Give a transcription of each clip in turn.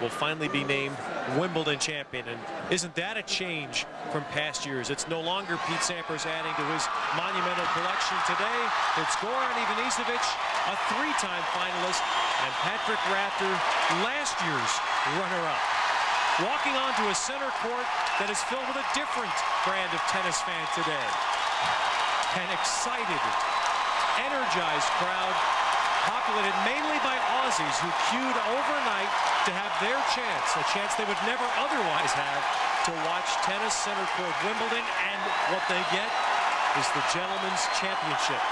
will finally be named Wimbledon champion. And isn't that a change from past years? It's no longer Pete Sampras adding to his monumental collection. Today, it's Goran Ivanisevic, a three-time finalist, and Patrick Rafter, last year's runner-up, walking onto a center court that is filled with a different brand of tennis fan today. An excited, energized crowd, populated mainly by Aussies who queued overnight to have their chance, a chance they would never otherwise have, to watch tennis center court Wimbledon, and what they get is the Gentlemen's Championship.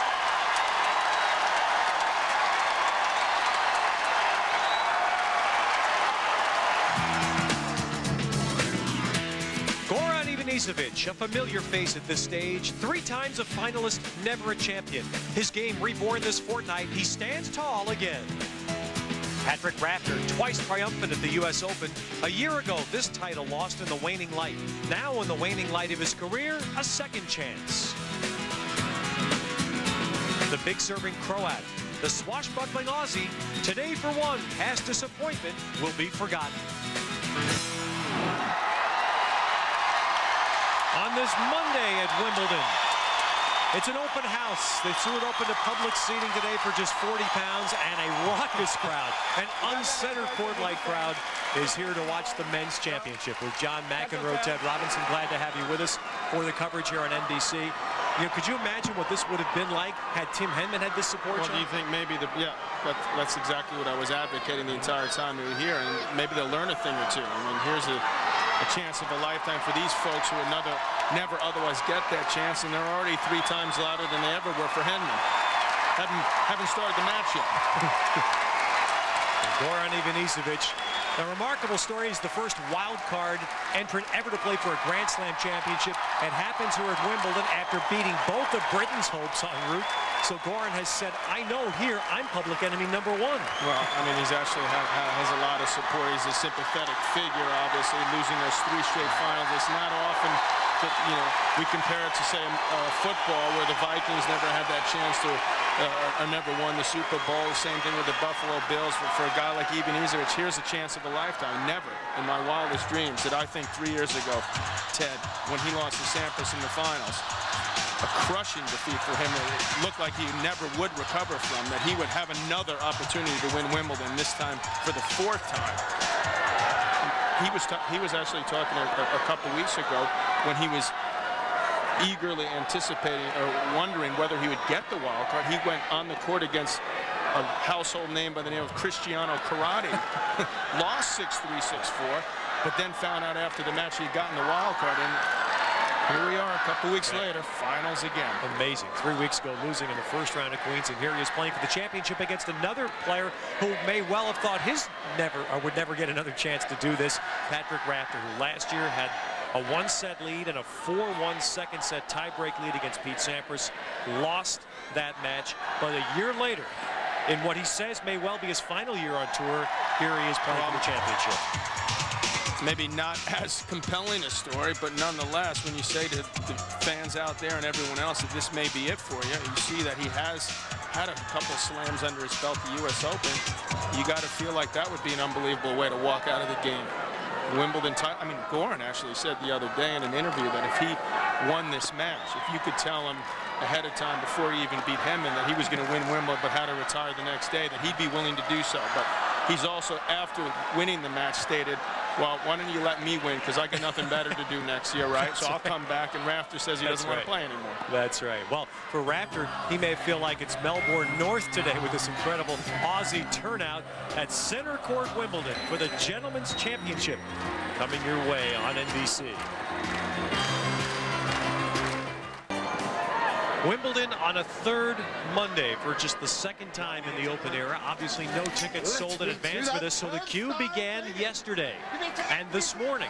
Goran Ivanisevic, a familiar face at this stage, 3 times a finalist, never a champion. His game reborn this fortnight, he stands tall again. Patrick Rafter, twice triumphant at the U.S. Open. A year ago, this title lost in the waning light. Now, in the waning light of his career, a second chance. The big serving Croat, the swashbuckling Aussie, today for one, past disappointment will be forgotten. On this Monday at Wimbledon, it's an open house. They threw it open to public seating today for just 40 pounds, and a raucous crowd, an uncenter court-like crowd, is here to watch the men's championship. With John McEnroe, Ted Robinson, glad to have you with us for the coverage here on NBC. You know, could you imagine what this would have been like had Tim Henman had this support? Well, do you think maybe that's exactly what I was advocating the entire time we were here, and maybe they'll learn a thing or two. I mean, here's a chance of a lifetime for these folks who would never otherwise get that chance, and they're already 3 times louder than they ever were for Henman. Haven't started the match yet. Goran Ivanisevic, a remarkable story. He's the first wild card entrant ever to play for a Grand Slam championship. It happens here at Wimbledon after beating both of Britain's hopes en route. So Goran has said, I know here I'm public enemy #1. Well, I mean, he's actually has a lot of support. He's a sympathetic figure, obviously, losing those 3 straight finals. It's not often that, you know, we compare it to, say, football, where the Vikings never had that chance to, or never won the Super Bowl. Same thing with the Buffalo Bills. But for a guy like Ivanisevic, here's a chance of a lifetime. Never in my wildest dreams did I think 3 years ago, Ted, when he lost to Sampras in the finals, a crushing defeat for him that it looked like he never would recover from, that he would have another opportunity to win Wimbledon, this time for the 4th time. He was actually talking a couple weeks ago when he was eagerly anticipating or wondering whether he would get the wild card. He went on the court against a household name by the name of Cristiano Karate, lost 6-3, 6-4, but then found out after the match he'd gotten the wild card, and here we are a couple weeks later, finals again. Amazing. 3 weeks ago, losing in the first round of Queens, and here he is playing for the championship against another player who may well have thought would never get another chance to do this. Patrick Rafter, who last year had a 1-set lead and a 4-1 second set tiebreak lead against Pete Sampras, lost that match. But a year later, in what he says may well be his final year on tour, here he is playing for the championship. Maybe not as compelling a story, but nonetheless, when you say to the fans out there and everyone else that this may be it for you, you see that he has had a couple slams under his belt at the U.S. Open. You got to feel like that would be an unbelievable way to walk out of the game. Wimbledon title. I mean, Goran actually said the other day in an interview that if he won this match, if you could tell him ahead of time before he even beat Henman that he was going to win Wimbledon but had to retire the next day, that he'd be willing to do so. But he's also, after winning the match, stated, well, why don't you let me win, because I got nothing better to do next year, right? So I'll come back, and Rafter says he doesn't want to play anymore. That's right. Well, for Rafter, he may feel like it's Melbourne North today with this incredible Aussie turnout at Center Court Wimbledon for the Gentlemen's Championship, coming your way on NBC. Wimbledon on a 3rd Monday for just the 2nd time in the Open era. Obviously, no tickets sold in advance for this, so the queue began yesterday and this morning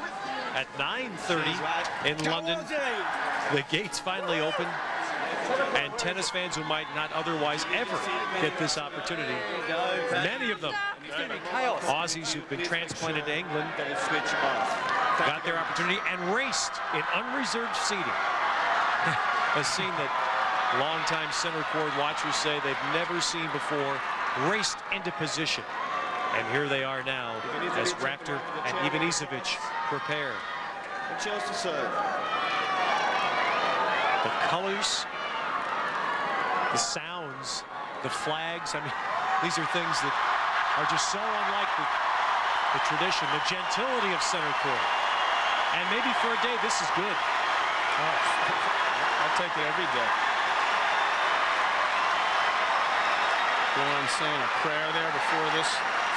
at 9:30 in London. The gates finally opened, and tennis fans who might not otherwise ever get this opportunity, many of them Aussies who've been transplanted to England, got their opportunity and raced in unreserved seating. A scene that longtime center court watchers say they've never seen before, raced into position And here they are now as Rafter and Ivanisevic prepare. Chance to serve. The colors, the sounds, the flags. I mean, these are things that are just so unlike the tradition, the gentility of center court. And maybe for a day, this is good. Oh, I'll take it every day. Goran saying a prayer there before this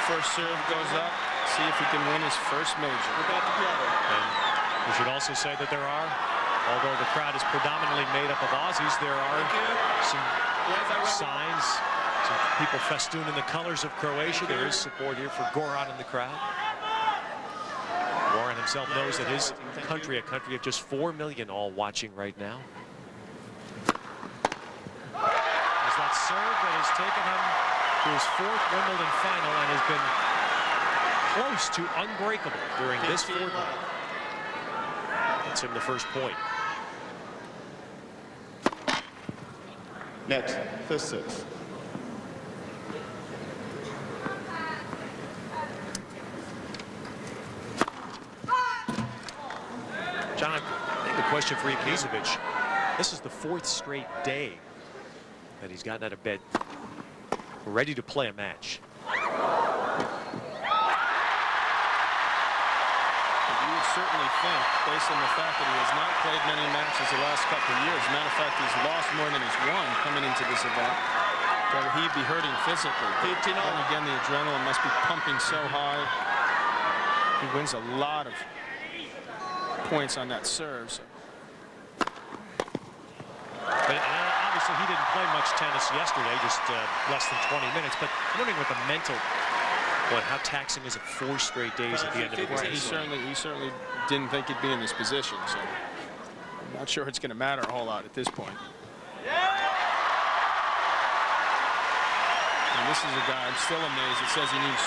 first serve goes up. See if he can win his first major. And we should also say that there are, although the crowd is predominantly made up of Aussies, there are some signs, some people festooning the colors of Croatia. There is support here for Goran in the crowd. Goran himself knows that his country, a country of just 4 million all watching right now. As that serve that has taken him to his 4th Wimbledon final and has been close to unbreakable during this fortnight. That's him the first point. Net, first serve. John, I think the question for Ivanisevic, this is the 4th straight day that he's gotten out of bed ready to play a match. You would certainly think, based on the fact that he has not played many matches the last couple of years, as a matter of fact, he's lost more than he's won coming into this event, that he'd be hurting physically. But then again, the adrenaline must be pumping so high. He wins a lot of points on that serve. So. But obviously, he didn't play much tennis yesterday, just less than 20 minutes. But I'm wondering what the mental, how taxing is it 4 straight days at the end of the day? He certainly didn't think he'd be in this position. So I'm not sure it's going to matter a whole lot at this point. And this is a guy I'm still amazed. It says he needs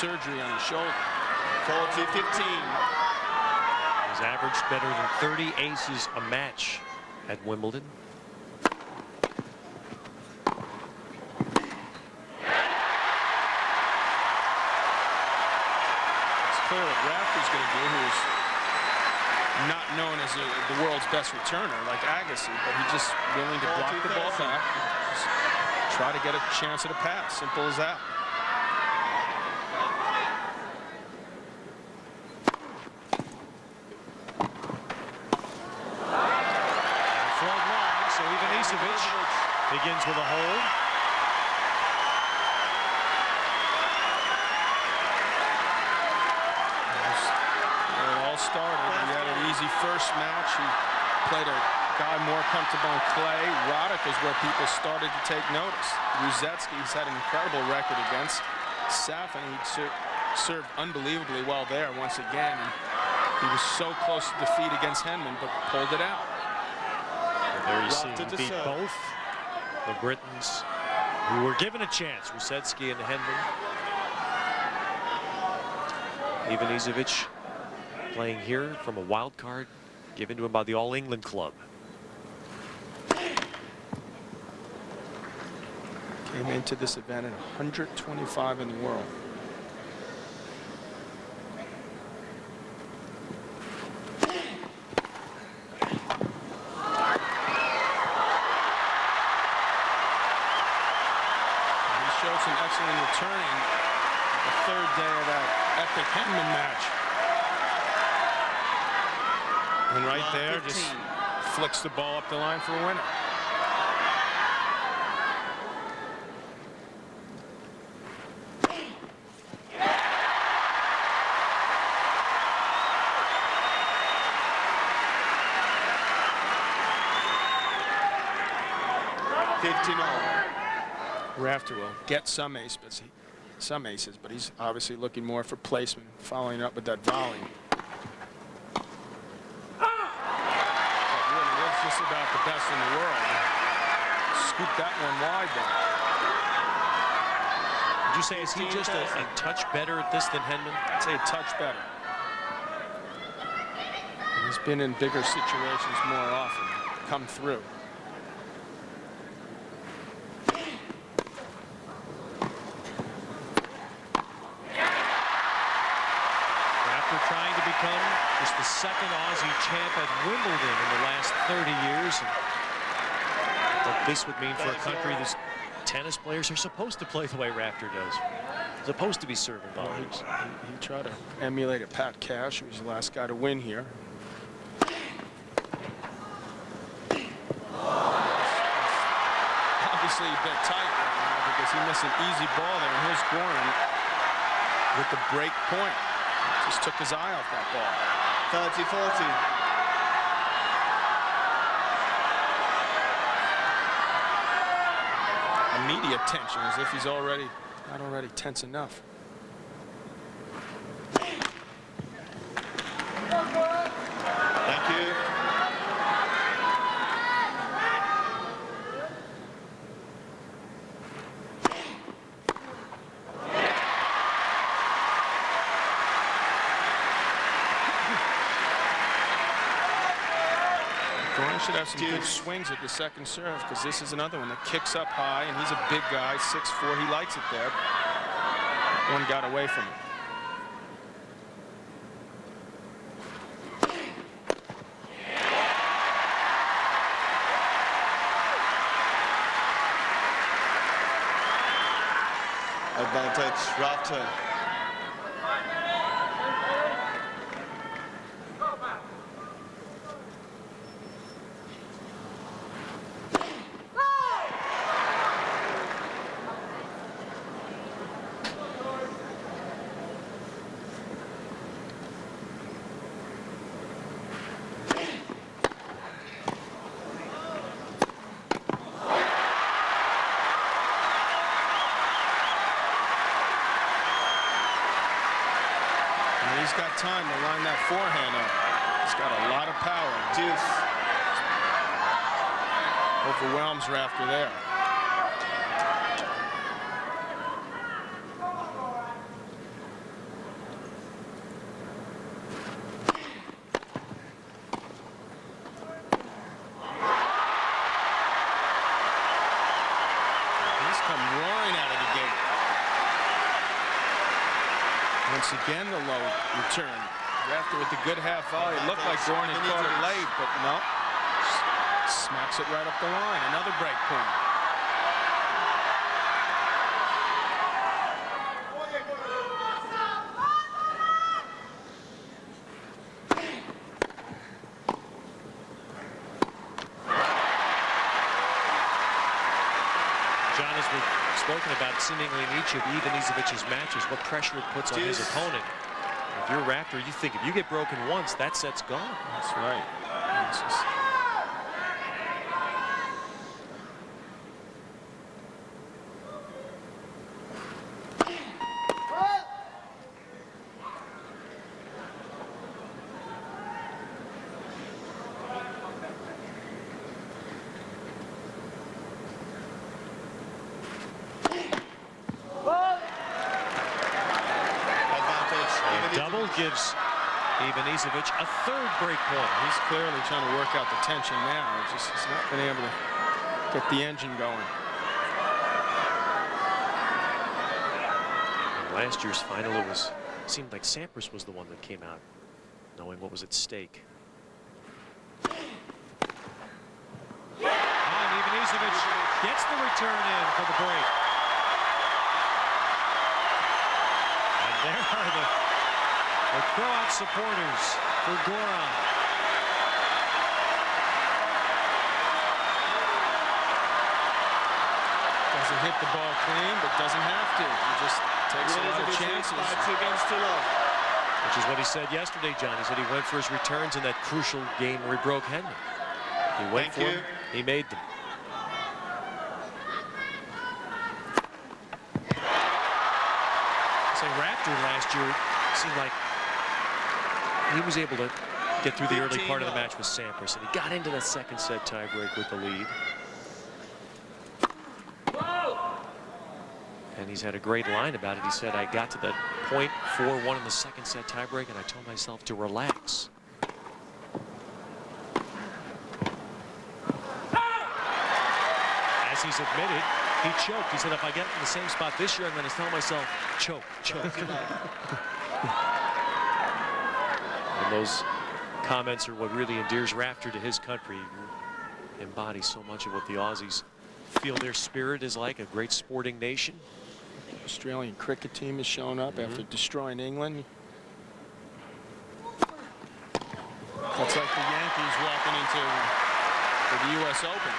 surgery on his shoulder. 40-15. He's averaged better than 30 aces a match at Wimbledon. It's clear what Rafter's going to do, who's not known as the world's best returner like Agassi, but he's just willing to block the ball back. Just try to get a chance at a pass. Simple as that. Ivanisevic begins with a hold. It all started. He had an easy first match. He played a guy more comfortable in clay. Roddick is where people started to take notice. Ruzetsky's had an incredible record against. Safin, he served unbelievably well there once again. And he was so close to defeat against Henman, but pulled it out. There you see him beat both the Britons who were given a chance, Ruzetsky and Henman. Ivanisevic playing here from a wild card given to him by the All England Club. Came into this event at 125 in the world. Some excellent returning the 3rd day of that epic Henman match. And right there, just flicks the ball up the line for a winner. Rafter will get some aces, but he's obviously looking more for placement, following up with that volley. That really is just about the best in the world. Scoop that one wide there. Would you say, is he just a touch better at this than Henman? I'd say a touch better. He's been in bigger situations more often, come through. trying to become just the second Aussie champ at Wimbledon in the last 30 years. And what this would mean for a country that's tennis players are supposed to play the way Rafter does. Supposed to be serving volleys. He tried to emulate a Pat Cash, who was the last guy to win here. Obviously a bit tight right now because he missed an easy ball there. And here's Goran with the break point. Just took his eye off that ball. 30-40. Immediate tension, as if he's not already tense enough. Thank you. Goran should have some good swings at the second serve, because this is another one that kicks up high, and he's a big guy, 6'4". He likes it there. One got away from him. Advantage, Rafter. He's got time to line that forehand up. He's got a lot of power. Deuce. Overwhelms Rafter there. He's come roaring out of the gate. Once again, the low return. Rafter with the good half volley. It looked like Goran had caught it late, but no. Smacks it right up the line. Another break point. John, as we've spoken about seemingly in each of Ivanisevic's matches, what pressure it puts on his opponent. If you're Rafter, you think if you get broken once, that set's gone. That's right. It's just... Double gives Ivanisevic a third break point. He's clearly trying to work out the tension now. He's not been able to get the engine going. In last year's final, it seemed like Sampras was the one that came out knowing what was at stake. And Ivanisevic gets the return in for the break. And there are the Croat supporters for Goran. Doesn't hit the ball clean, but doesn't have to. He just takes a lot of chances. 2 games to love. Which is what he said yesterday, John. He said he went for his returns in that crucial game where he broke Henry. He went for them, he made them. Say Rafter last year seemed like he was able to get through the early part of the match with Sampras, and he got into that second set tiebreak with the lead. And he's had a great line about it. He said, I got to the point 4-1 in the second set tiebreak, and I told myself to relax. As he's admitted, he choked. He said, if I get in the same spot this year, I'm going to tell myself, choke, choke. And those comments are what really endears Rafter to his country. He embodies so much of what the Aussies feel their spirit is like, a great sporting nation. Australian cricket team has shown up after destroying England. That's like the Yankees walking into the U.S. Open.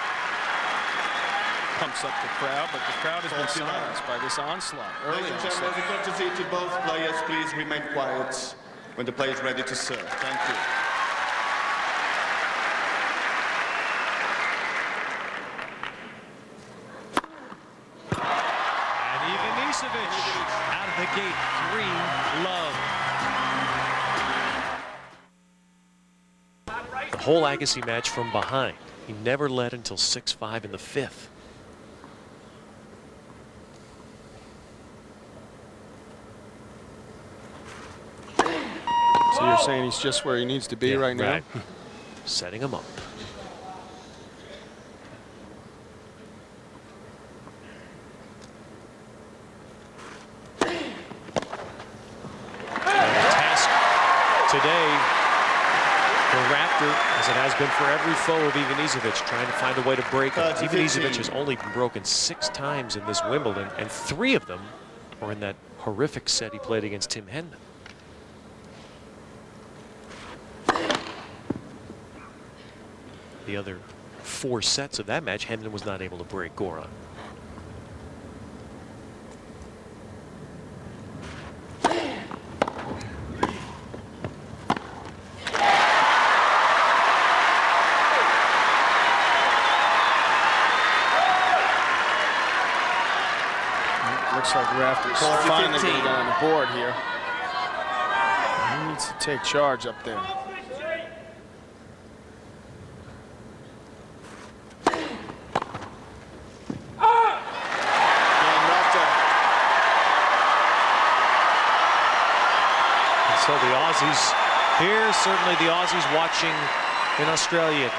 Pumps up the crowd, but the crowd has been silenced by this onslaught early Ladies on. and gentlemen, as a courtesy to both players, please remain quiet when the player is ready to serve. Thank you. And Ivanisevic out of the gate, 3-love. The whole Agassi match from behind. He never led until 6-5 in the 5th. So you're saying he's just where he needs to be right now? Right. Setting him up. Task today for Rafter, as it has been for every foe of Ivanisevic, trying to find a way to break him. Ivanisevic has only been broken 6 times in this Wimbledon, and 3 of them were in that horrific set he played against Tim Henman. The other 4 sets of that match, Henman was not able to break Goran. Looks like Rafter's finally going to get on the board here. He needs to take charge up there. So the Aussies here, certainly the Aussies watching in Australia at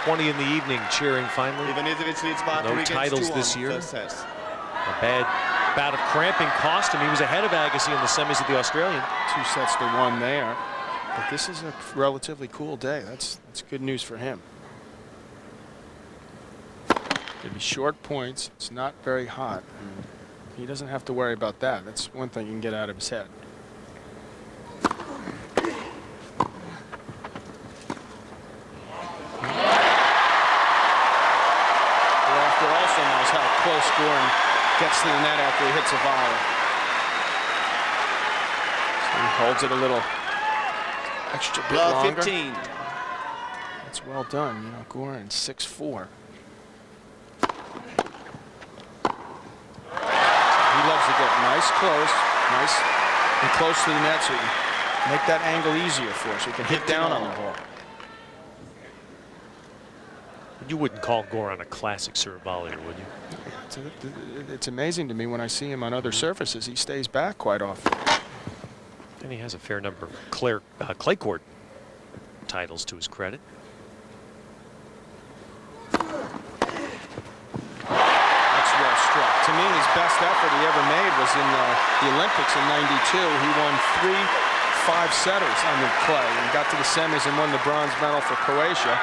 9:20 in the evening, cheering finally. Ivanisevic leads by No 3 against titles 2 this on year. first set. A bad bout of cramping cost him. He was ahead of Agassi in the semis of the Australian. 2 sets to 1 there. But this is a relatively cool day. That's good news for him. It'll be short points. It's not very hot. He doesn't have to worry about that. That's one thing he can get out of his head. Rafter also knows how close Goran gets to the net after he hits a volley. So he holds it a little extra bit Love longer. 15. That's well done. You know, Goran 6'4". He loves to get nice and close to the net so he can make that angle easier for us. So he can hit down on the ball. You wouldn't call Goran a classic serve volleyer, would you? It's amazing to me when I see him on other surfaces. He stays back quite often. And he has a fair number of clay court titles to his credit. That's well struck. To me, his best effort he ever made was in the Olympics in '92. He won 3 5-setters on the clay and got to the semis and won the bronze medal for Croatia.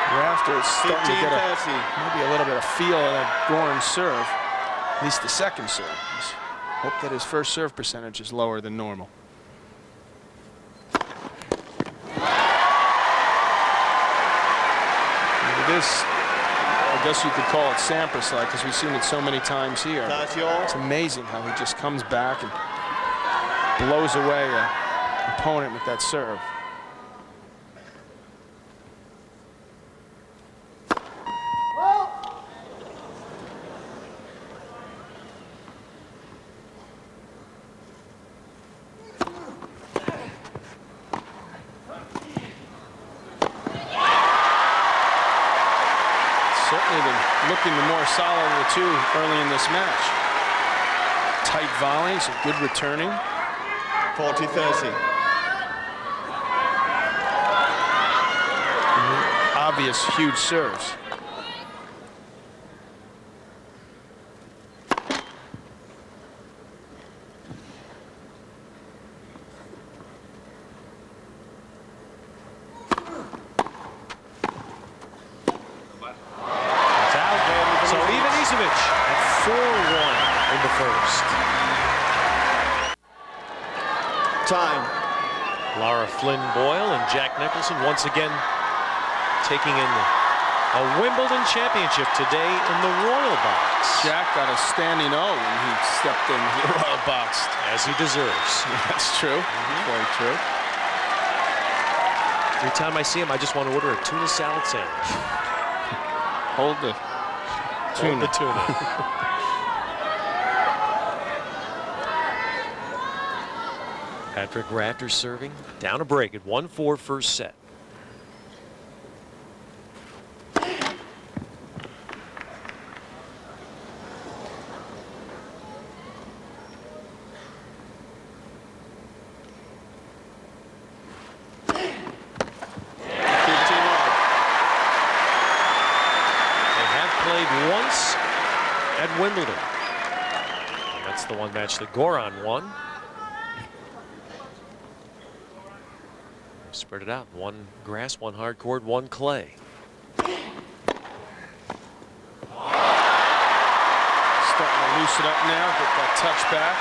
Rafter is starting to get maybe a little bit of feel of that Goran serve, at least the second serve. Just hope that his first serve percentage is lower than normal. This, I guess you could call it Sampras-like, because we've seen it so many times here. It's amazing how he just comes back and blows away an opponent with that serve. Certainly been looking the more solid of the 2 early in this match. Tight volleys, good returning. 40-30. Obvious huge serves. Time. Lara Flynn Boyle and Jack Nicholson once again taking in a Wimbledon championship today in the Royal Box. Jack got a standing O when he stepped in the Royal Box. As he deserves. That's true. Very true. Every time I see him, I just want to order a tuna salad sandwich. Hold the tuna. Hold the tuna. Patrick Rafter serving. Down a break at 1-4 first set. Once at Wimbledon. And that's the one match that Goran won. Spread it out. One grass, one hard court, one clay. Starting to loose it up now, get that touch back.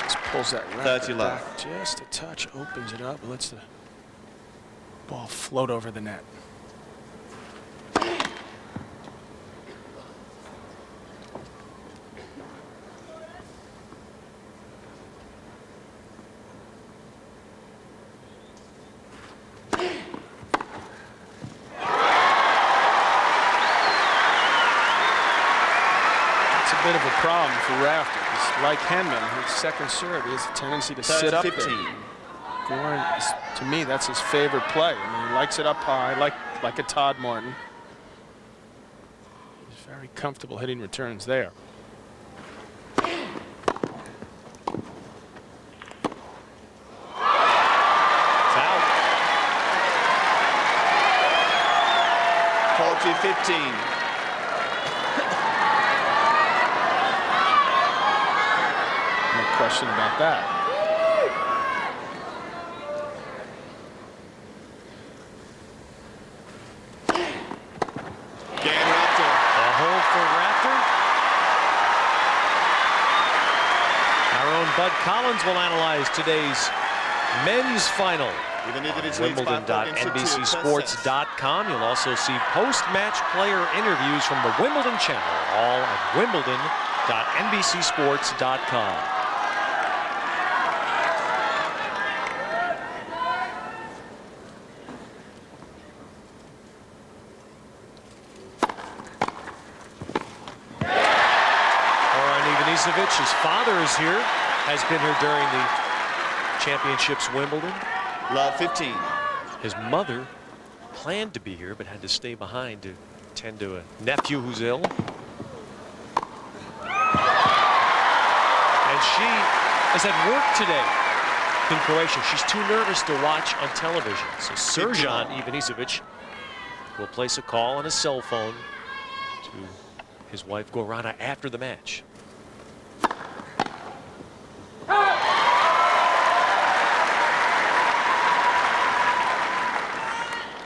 Just pulls that racket back just a touch, opens it up, and lets the ball float over the net. That's a bit of a problem for Rafter. He's like Henman, his second serve, he has a tendency to sit up 15. there. Goran, to me, that's his favorite play. I mean, he likes it up high, like a Todd Martin. He's very comfortable hitting returns there. It's out. 40-15. No question about that. Bud Collins will analyze today's men's final. Wimbledon.NBCSports.com. You'll also see post-match player interviews from the Wimbledon channel, all at Wimbledon.NBCSports.com. Ivanisevic, his father is here, has been here during the championships Wimbledon. Love 15. His mother planned to be here but had to stay behind to tend to a nephew who's ill. And she is at work today in Croatia. She's too nervous to watch on television. So Srđan Ivanisevic will place a call on his cell phone to his wife Gorana after the match.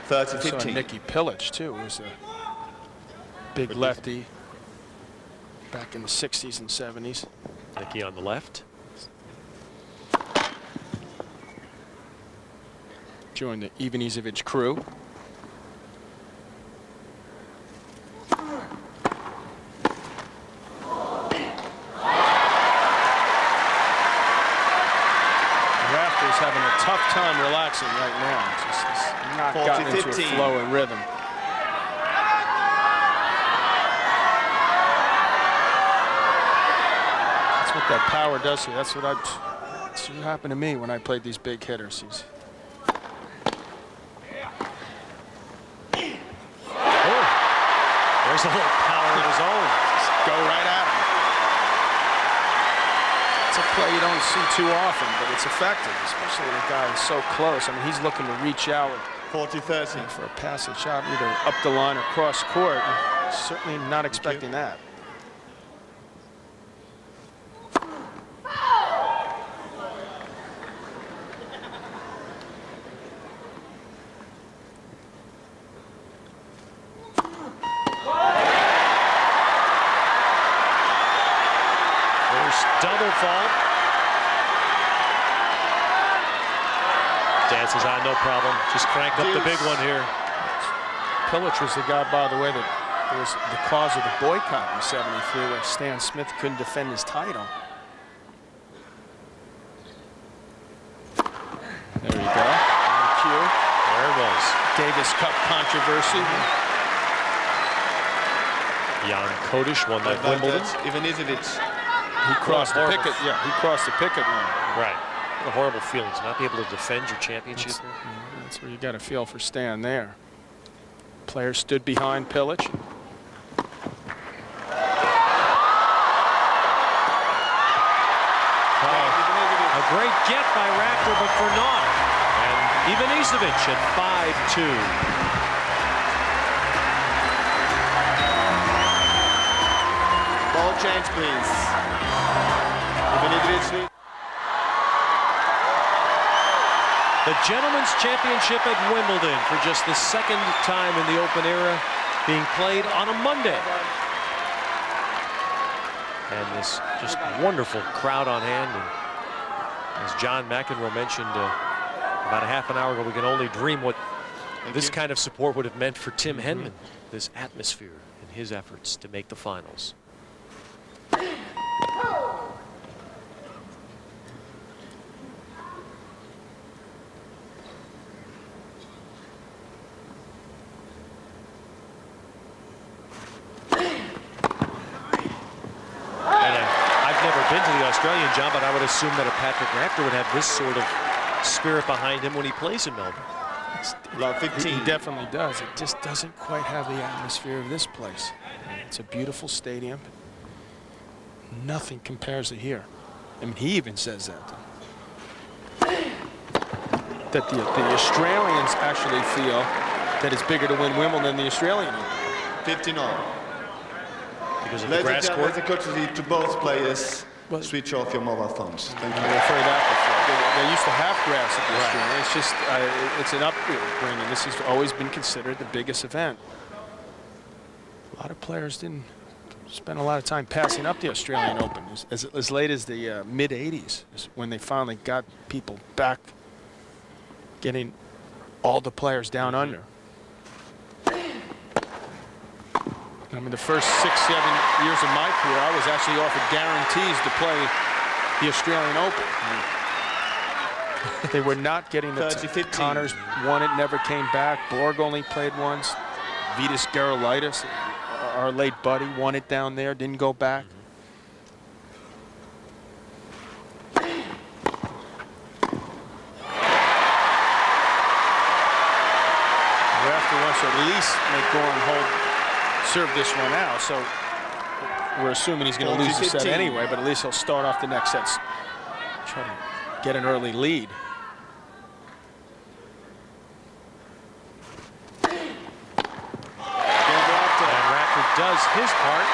30-15. Nicky Pilic, too, was a big lefty back in the 60s and 70s. Nicky on the left. Joined the Ivanisevic crew. Rafter's having a tough time relaxing right now. Just not gotten into a flow and rhythm. That's what that power does here. That's what happened to me when I played these big hitters. There's a little power of his own. Just go right at him. It's a play you don't see too often, but it's effective, especially when a guy is so close. I mean, he's looking to reach out 40-30 for a passing shot, either up the line or cross court. Certainly not expecting that. First double fault. Dan says, no problem. Just cranked up the big one here. Pilic was the guy, by the way, that was the cause of the boycott in '73, where Stan Smith couldn't defend his title. There you go. Thank you. There it was. Davis Cup controversy. Jan Kodish won that Wimbledon. Ivanisevic. He crossed the picket. Yeah, he crossed the picket line. Right. What a horrible feeling to not be able to defend your championship. That's where you got to feel for Stan there. Players stood behind Pilic. A great get by Rafter, but for naught. And Ivanisevic at 5-2. Ball change, please. Ivanisevic. The Gentlemen's Championship at Wimbledon for just the second time in the Open era, being played on a Monday. And this just wonderful crowd on hand. And as John McEnroe mentioned about a half an hour ago, we can only dream what this kind of support would have meant for Tim Henman, this atmosphere and his efforts to make the finals. Been to the Australian, John, but I would assume that a Patrick Rafter would have this sort of spirit behind him when he plays in Melbourne. He definitely does. It just doesn't quite have the atmosphere of this place. It's a beautiful stadium. Nothing compares to here. I mean, he even says that. That the Australians actually feel that it's bigger to win Wimbledon than the Australian Open. 15-all. Because of the grass court. As a courtesy to both players, switch off your mobile phones. Thank you. We were afraid that before. They used to have grass at the Australian. It's just, it's an upbringing. This has always been considered the biggest event. A lot of players didn't spend a lot of time passing up the Australian Open. As late as the mid-'80s is when they finally got people back, getting all the players down under. I mean, the first 6-7 years of my career, I was actually offered guarantees to play the Australian Open. They were not getting the 30-15. Connors won it, never came back. Borg only played once. Vitas Gerulaitis, our late buddy, won it down there, didn't go back. Rafter wants to at least make Goran hold. Serve this one out, so we're assuming he's going to lose the set anyway, but at least he'll start off the next set, try to get an early lead. And Rafter does his part.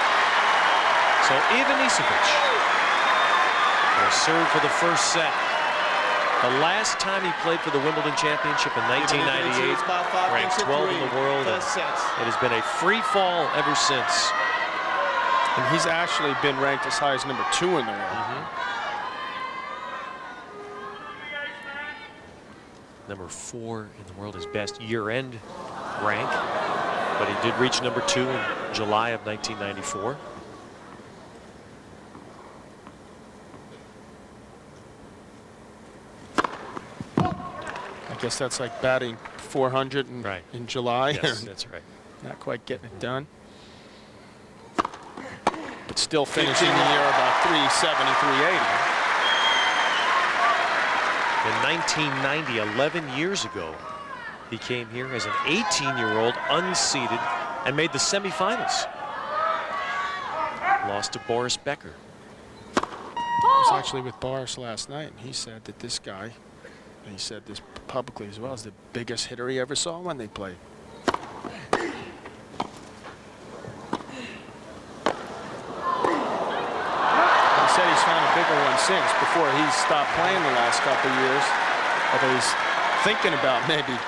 So Ivanisevic will serve for the first set. The last time he played for the Wimbledon Championship in 1998, ranked 12 in the world, and it has been a free fall ever since. And he's actually been ranked as high as #2 in the world. Number 4 in the world, his best year-end rank, but he did reach #2 in July of 1994. I guess that's like batting 400 in July. Yes, that's right. Not quite getting it done. But still finishing the year about 370, 380. In 1990, 11 years ago, he came here as an 18-year-old, unseeded, and made the semifinals. Lost to Boris Becker. I was actually with Boris last night, and he said that this guy, and he said this publicly as well, is the biggest hitter he ever saw when they played. He said he's found a bigger one since, before he stopped playing the last couple of years. Although he's thinking about maybe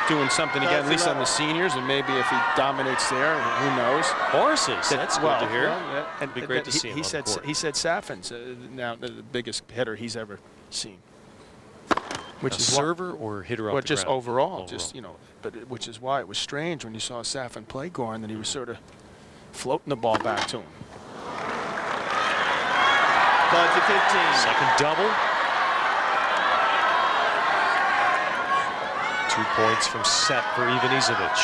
doing something again, at least on the seniors, and maybe if he dominates there, who knows? Horses, that's good to hear. Well, It'd be great to see him he on said the court. he said Safin's now the biggest hitter he's ever seen. Which A is server or hitter well, off the just ground? overall, just which is why it was strange when you saw Safin play Goran that he was sort of floating the ball back to him. 30-15. Second double. 2 points from set for Ivanisevic.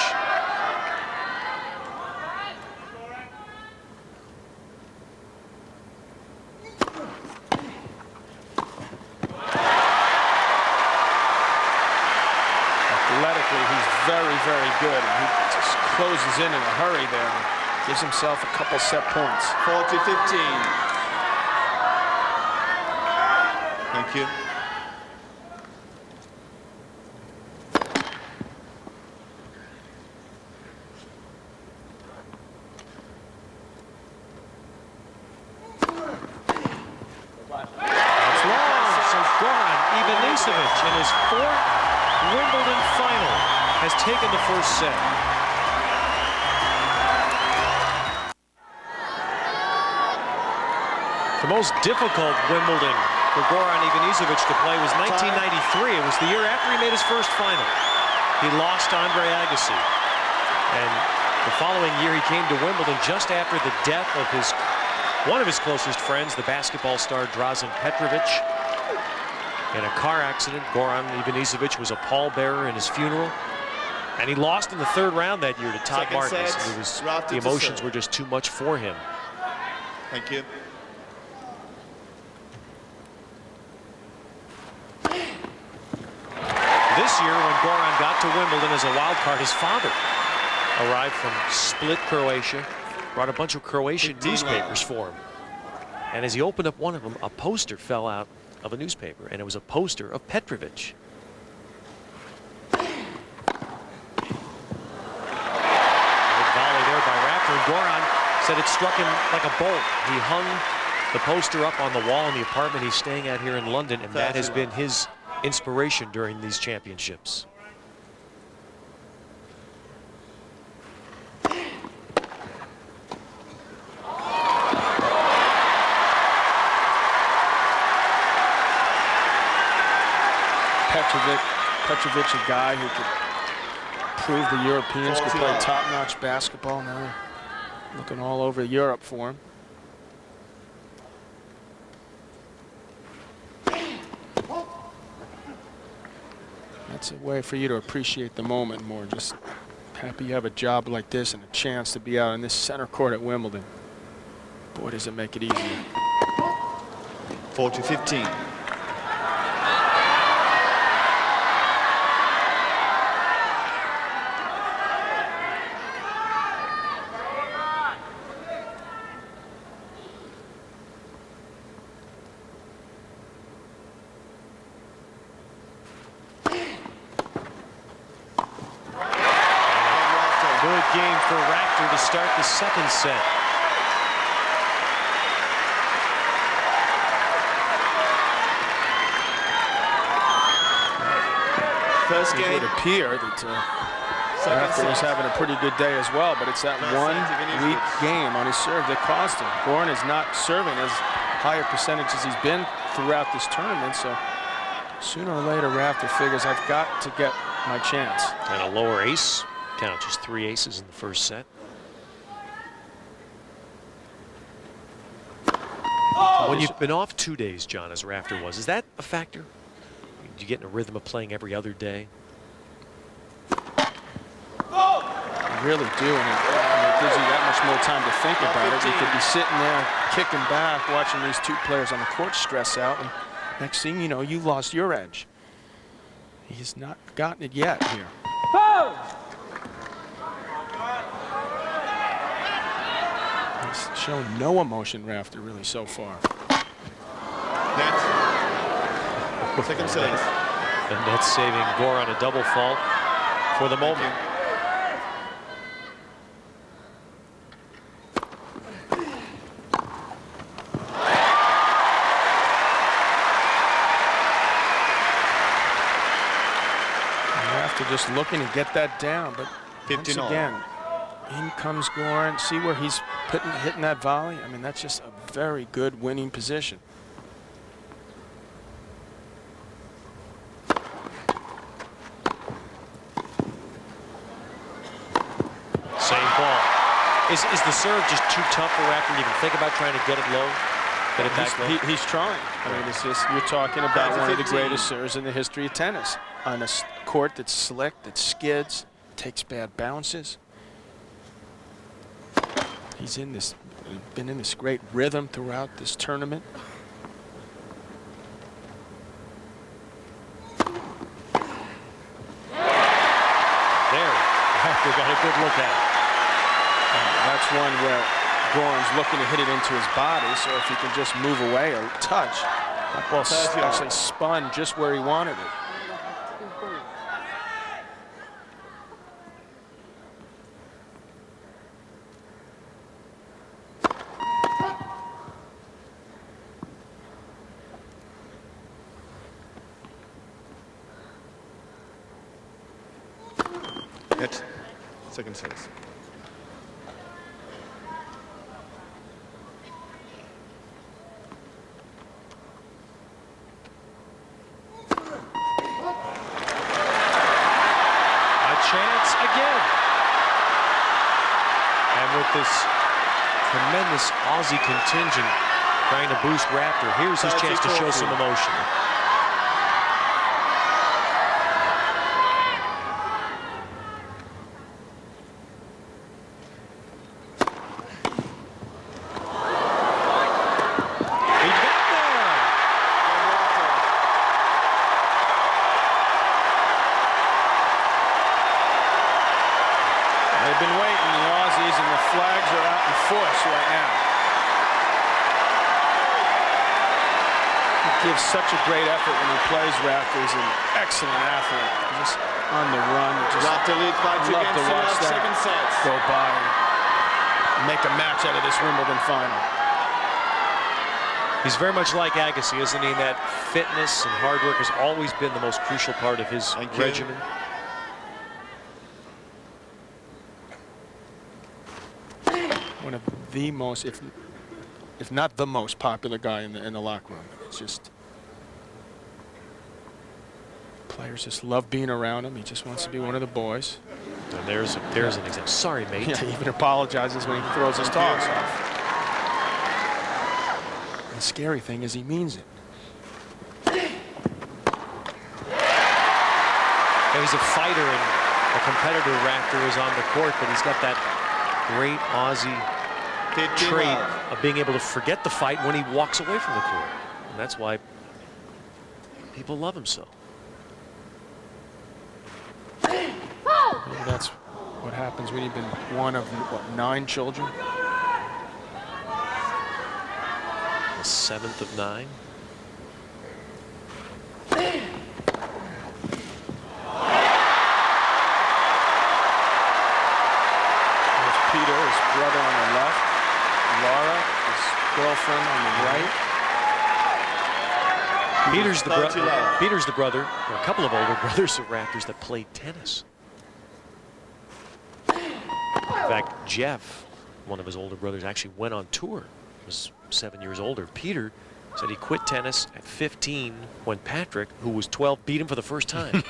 Athletically, he's very, very good. And he just closes in a hurry there and gives himself a couple set points. 40-15. Thank you. That's long. So Goran Ivanisevic in his 4th Wimbledon final has taken the first set. The most difficult Wimbledon for Goran Ivanisevic to play was 1993. It was the year after he made his first final. He lost to Andre Agassi. And the following year he came to Wimbledon just after the death of one of his closest friends, the basketball star Drazen Petrovic. In a car accident, Goran Ivanisevic was a pallbearer in his funeral. And he lost in the 3rd round that year to Todd Second Martins. set, The emotions were just too much for him. Thank you. This year, when Goran got to Wimbledon as a wild card, his father arrived from Split, Croatia, brought a bunch of Croatian newspapers for him. And as he opened up one of them, a poster fell out of a newspaper, and it was a poster of Petrovic. Good volley there by Rafter, and Goran said it struck him like a bolt. He hung the poster up on the wall in the apartment he's staying at here in London, and that has been his inspiration during these championships. Petrovic, a guy who could prove the Europeans could play top-notch basketball. Now looking all over Europe for him. That's a way for you to appreciate the moment more. Just happy you have a job like this and a chance to be out in this center court at Wimbledon. Boy, does it make it easier. 40-15. Good game for Rafter to start the 2nd set. First It game. would appear that Rafter was having a pretty good day as well, but it's that one weak game on his serve that cost him. Goran is not serving as high a percentage as he's been throughout this tournament, so sooner or later Rafter figures I've got to get my chance. And a lower ace count, just 3 aces in the first set. When you've been off 2 days, John, as Rafter was, is that a factor? Do you get in a rhythm of playing every other day? You really do, and it gives you that much more time to think about it. You could be sitting there kicking back, watching these 2 players on the court stress out, and next thing you know, you lost your edge. He's not gotten it yet here. He's shown no emotion, Rafter, really, so far. Net. Second service. And that's saving Goran a double fault for the moment. just looking to get that down, but once 15 all. again, in comes Goran. See where he's hitting that volley? I mean, that's just a very good winning position. Same ball. Is the serve just too tough for Rafter to even think about trying to get it low? Get it back low? He's trying. I mean, it's just, you're talking about one of the greatest serves in the history of tennis. On a court that's slick, that skids, takes bad bounces. He's been in this great rhythm throughout this tournament. There, Rafter got a good look at it. That's one where Goran's looking to hit it into his body, so if he can just move away or touch, that ball actually spun just where he wanted it. Net. Second service. Chance again. And with this tremendous Aussie contingent trying to boost Rafter, here's his chance to show some emotion. They've been waiting, the Aussies, and the flags are out in force right now. He gives such a great effort when he plays Rafter. He's an excellent athlete. Just on the run. Just Rafter leads by 2 love to watch that second sets. go by and make a match out of this Wimbledon final. He's very much like Agassi, isn't he? That fitness and hard work has always been the most crucial part of his regimen. One of the most, if not the most popular guy in the locker room. It's just, players just love being around him. He just wants to be one of the boys. And there's an example. Sorry, mate. Yeah, he even apologizes when he throws his toss off. The scary thing is he means it. And he's a fighter and a competitor. Rafter is on the court, but he's got that great Aussie trait of being able to forget the fight when he walks away from the court. And that's why people love him so. Maybe that's what happens when you've been one of, what, 9 children? The 7th of 9. Peter, his brother on the left. Laura, his girlfriend on the right. Peter's the brother, or a couple of older brothers of Rafter's that played tennis. In fact, Jeff, one of his older brothers, actually went on tour. He was 7 years older. Peter said he quit tennis at 15 when Patrick, who was 12, beat him for the first time.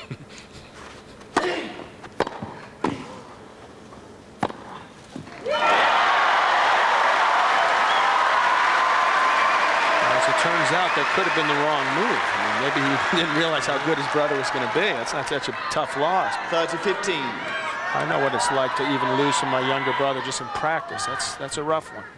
Turns out that could have been the wrong move. I mean, maybe he didn't realize how good his brother was going to be. That's not such a tough loss. 30-15. I know what it's like to even lose to my younger brother just in practice. That's a rough one.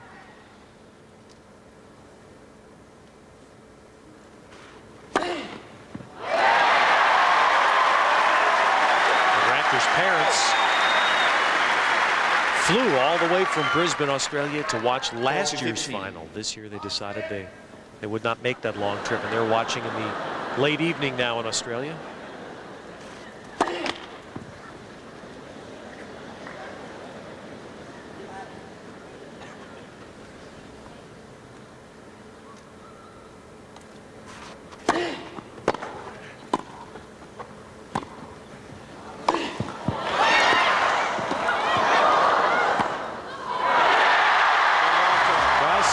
Rafter's parents flew all the way from Brisbane, Australia to watch last year's final. This year they decided they would not make that long trip, and they're watching in the late evening now in Australia.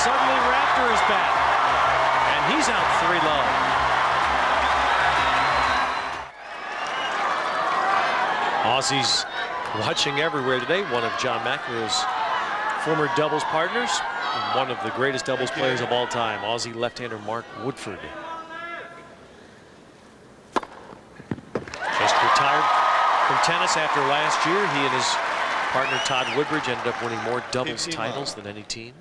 suddenly Rafter is back. And he's out 3 low. Aussies watching everywhere today. One of John McEnroe's former doubles partners, and one of the greatest doubles players of all time, Aussie left-hander Mark Woodford. Just retired from tennis after last year. He and his partner Todd Woodbridge ended up winning more doubles titles than any team.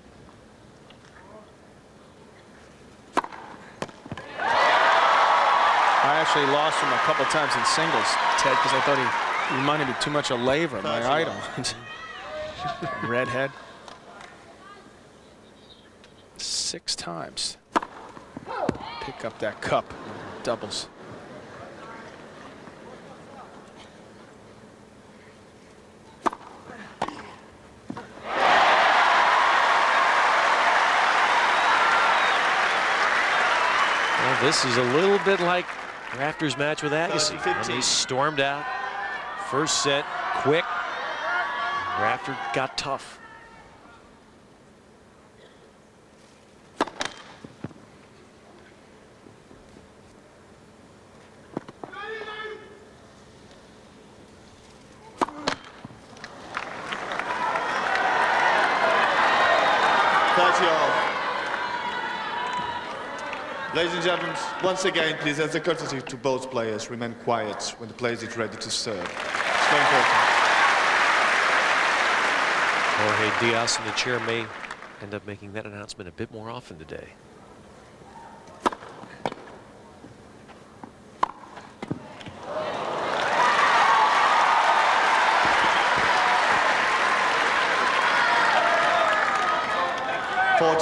I actually lost him a couple times in singles, Ted, because I thought he reminded me too much of Laver, my idol. Redhead. 6 times. Pick up that cup. Doubles. Well, this is a little bit like Rafter's match with Agassi. And they stormed out. First set, quick. Rafter got tough. Ladies and gentlemen, once again, please, as a courtesy to both players, remain quiet when the player is ready to serve. It's very important. Jorge Diaz in the chair may end up making that announcement a bit more often today.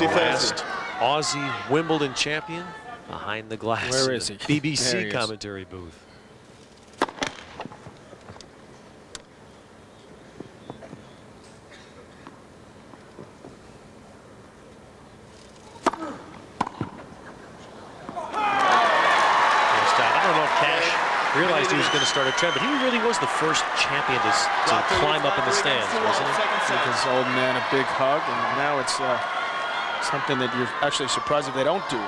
Last Aussie Wimbledon champion behind the glass. Where is he? BBC commentary booth. Realized he was going to start a trend, but he really was the first champion to climb up in the stands, wasn't he? Give his old man a big hug, and now it's something that you're actually surprised if they don't do it.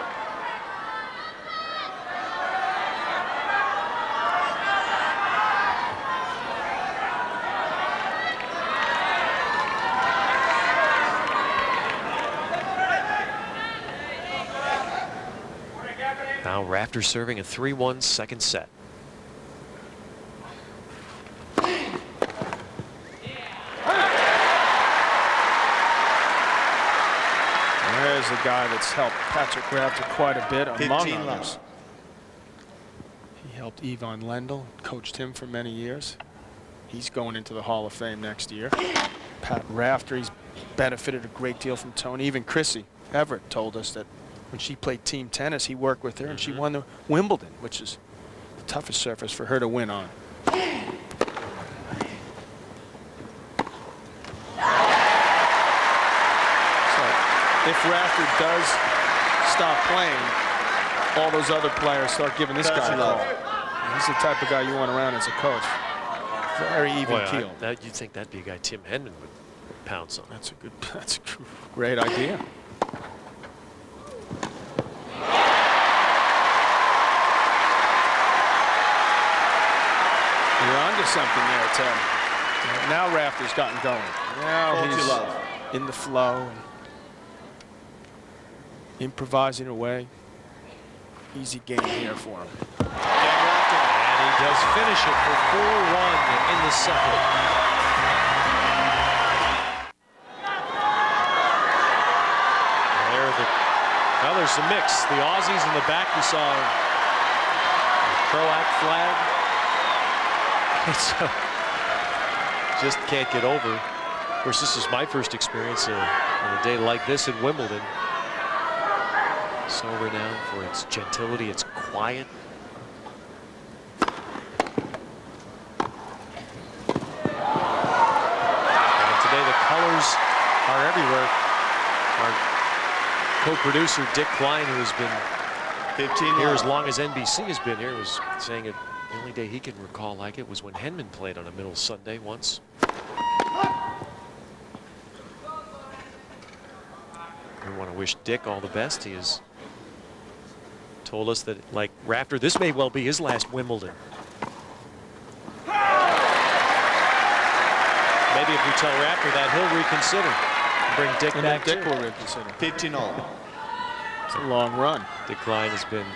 Now Rafter serving a 3-1 second set. There's a guy that's helped Patrick Rafter quite a bit, among others. He helped Ivan Lendl, coached him for many years. He's going into the Hall of Fame next year. Pat Rafter, he's benefited a great deal from Tony. Even Chrissy Everett told us that when she played team tennis, he worked with her, and she won the Wimbledon, which is the toughest surface for her to win on. If Rafter does stop playing, all those other players start giving this guy love. He's the type of guy you want around as a coach. Very even keel. You'd think that'd be a guy Tim Henman would pounce on. That's a great idea. You're onto something there, Ted. Now Rafter's gotten going. Now he's in the flow. And improvising away. Easy game here for him. And he does finish it for 4-1 in the second. Now there's the mix. The Aussies in the back, we saw the Croat flag. So just can't get over. Of course, this is my first experience on a day like this at Wimbledon. So renowned for its gentility, its quiet. And today the colors are everywhere. Our co-producer Dick Klein, who has been here as long as NBC has been here, was saying it the only day he can recall like it was when Henman played on a middle Sunday once. We want to wish Dick all the best. He has told us that, like Rafter, this may well be his last Wimbledon. Maybe if we tell Rafter that, he'll reconsider. Bring Dick back. Dick will reconsider. 15-all. It's a long run. Dick Klein has been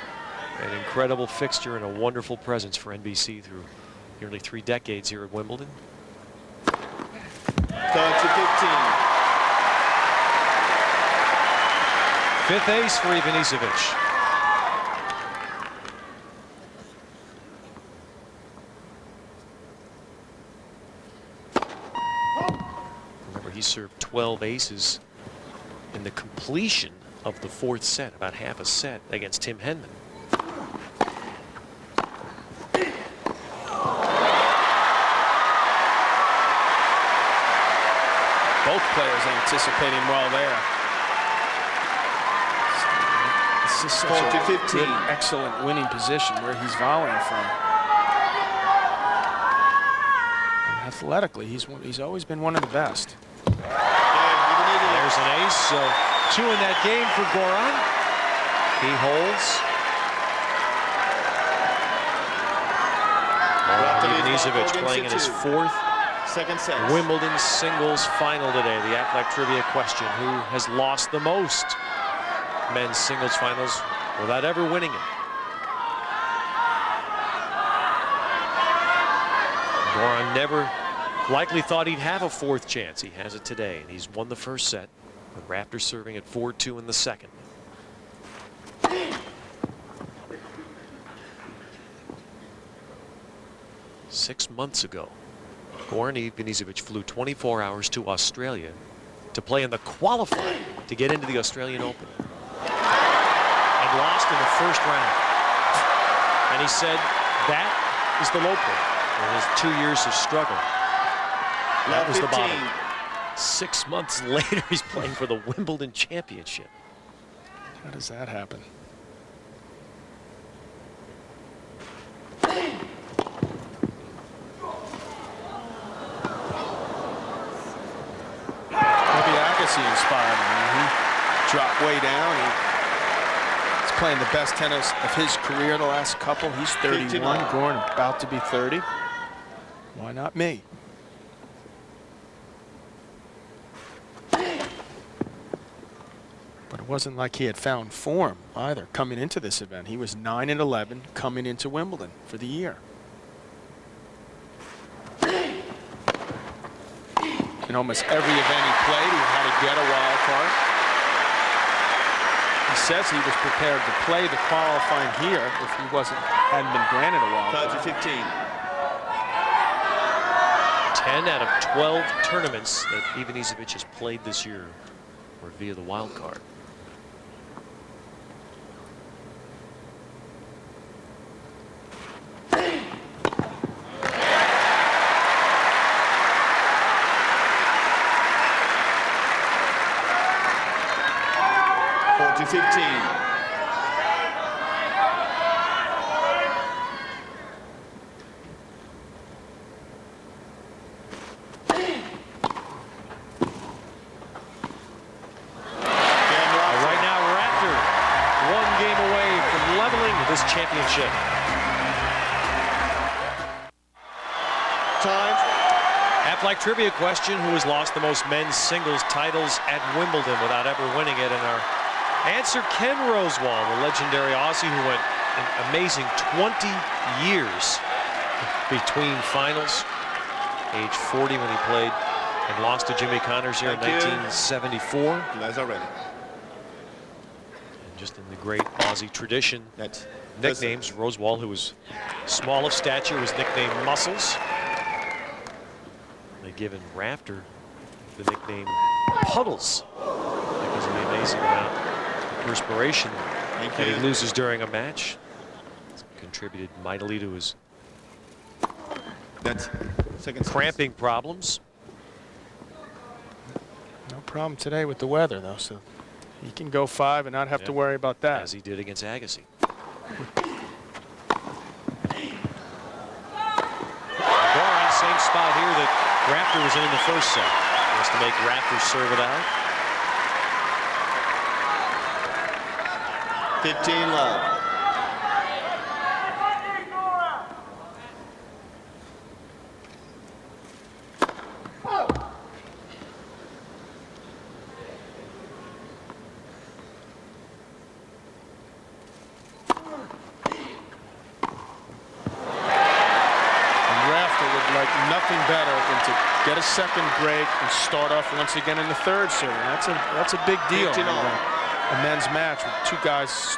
an incredible fixture and a wonderful presence for NBC through nearly 3 decades here at Wimbledon. 30-15. Fifth ace for Ivanisevic. Remember, he served 12 aces in the completion of the 4th set, about half a set, against Tim Henman. Both players anticipating well there. This is such a 40-15. good, excellent winning position where he's volleying from. And athletically, he's always been one of the best. There's an ace, so 2 in that game for Goran. He holds. Ivanisevic playing in his 4th second set. Wimbledon singles final today. The Aflac trivia question: who has lost the most men's singles finals without ever winning it? Goran never likely thought he'd have a 4th chance. He has it today, and he's won the 1st set, with Rafter serving at 4-2 in the 2nd. Six months ago, Goran Ivanisevic flew 24 hours to Australia to play in the qualifier to get into the Australian Open, and lost in the 1st round. And he said that is the low point in his 2 years of struggle. That was the bottom. 6 months later, he's playing for the Wimbledon Championship. How does that happen? He inspired him. He dropped way down. He's playing the best tennis of his career the last couple. He's 31. Goran about to be 30. Why not me? But it wasn't like he had found form either coming into this event. He was 9-11 coming into Wimbledon for the year. In almost every event he played, he had to get a wild card. He says he was prepared to play the qualifying here if he hadn't been granted a wild card. 30-15. 10 out of 12 tournaments that Ivanisevic has played this year were via the wild card. This championship. Time. Aflac trivia question: who has lost the most men's singles titles at Wimbledon without ever winning it? And our answer: Ken Rosewall, the legendary Aussie who went an amazing 20 years between finals. Age 40 when he played and lost to Jimmy Connors here in 1974. Guys are ready. And just in the great Aussie tradition, That's nicknames. Rosewall, who was small of stature, was nicknamed Muscles. They've given Rafter the nickname Puddles because of the amazing amount of perspiration that he loses during a match. It's contributed mightily to his cramping problems. No problem today with the weather, though, so he can go 5 and not have to worry about that. As he did against Agassi. Goran, same spot here that Rafter was in the 1st set. Wants to make Rafter serve it out. 15 love. Nothing better than to get a second break and start off once again in the third serve. That's a big deal. A men's match with two guys,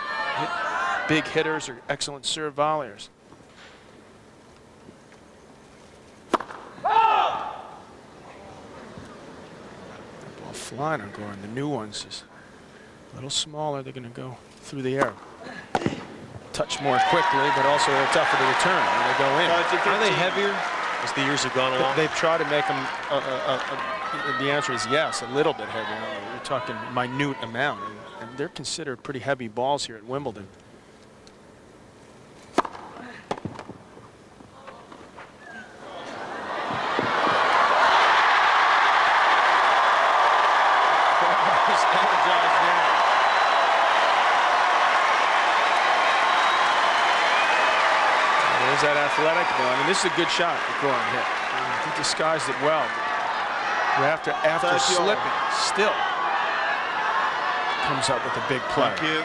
big hitters or excellent serve volleyers. Ball flying on Goran. The new one's just a little smaller. They're going to go through the air. Touch more quickly, but also they're tougher to return when they go in. Are they heavier as the years have gone along? They've tried to make them, the answer is yes, a little bit heavier. We're talking minute amount, and they're considered pretty heavy balls here at Wimbledon. He's energized now. There's that athletic ball. I mean, this is a good shot that Goran hit. He disguised it well. Rafter, after slipping, still comes up with a big play. Thank you.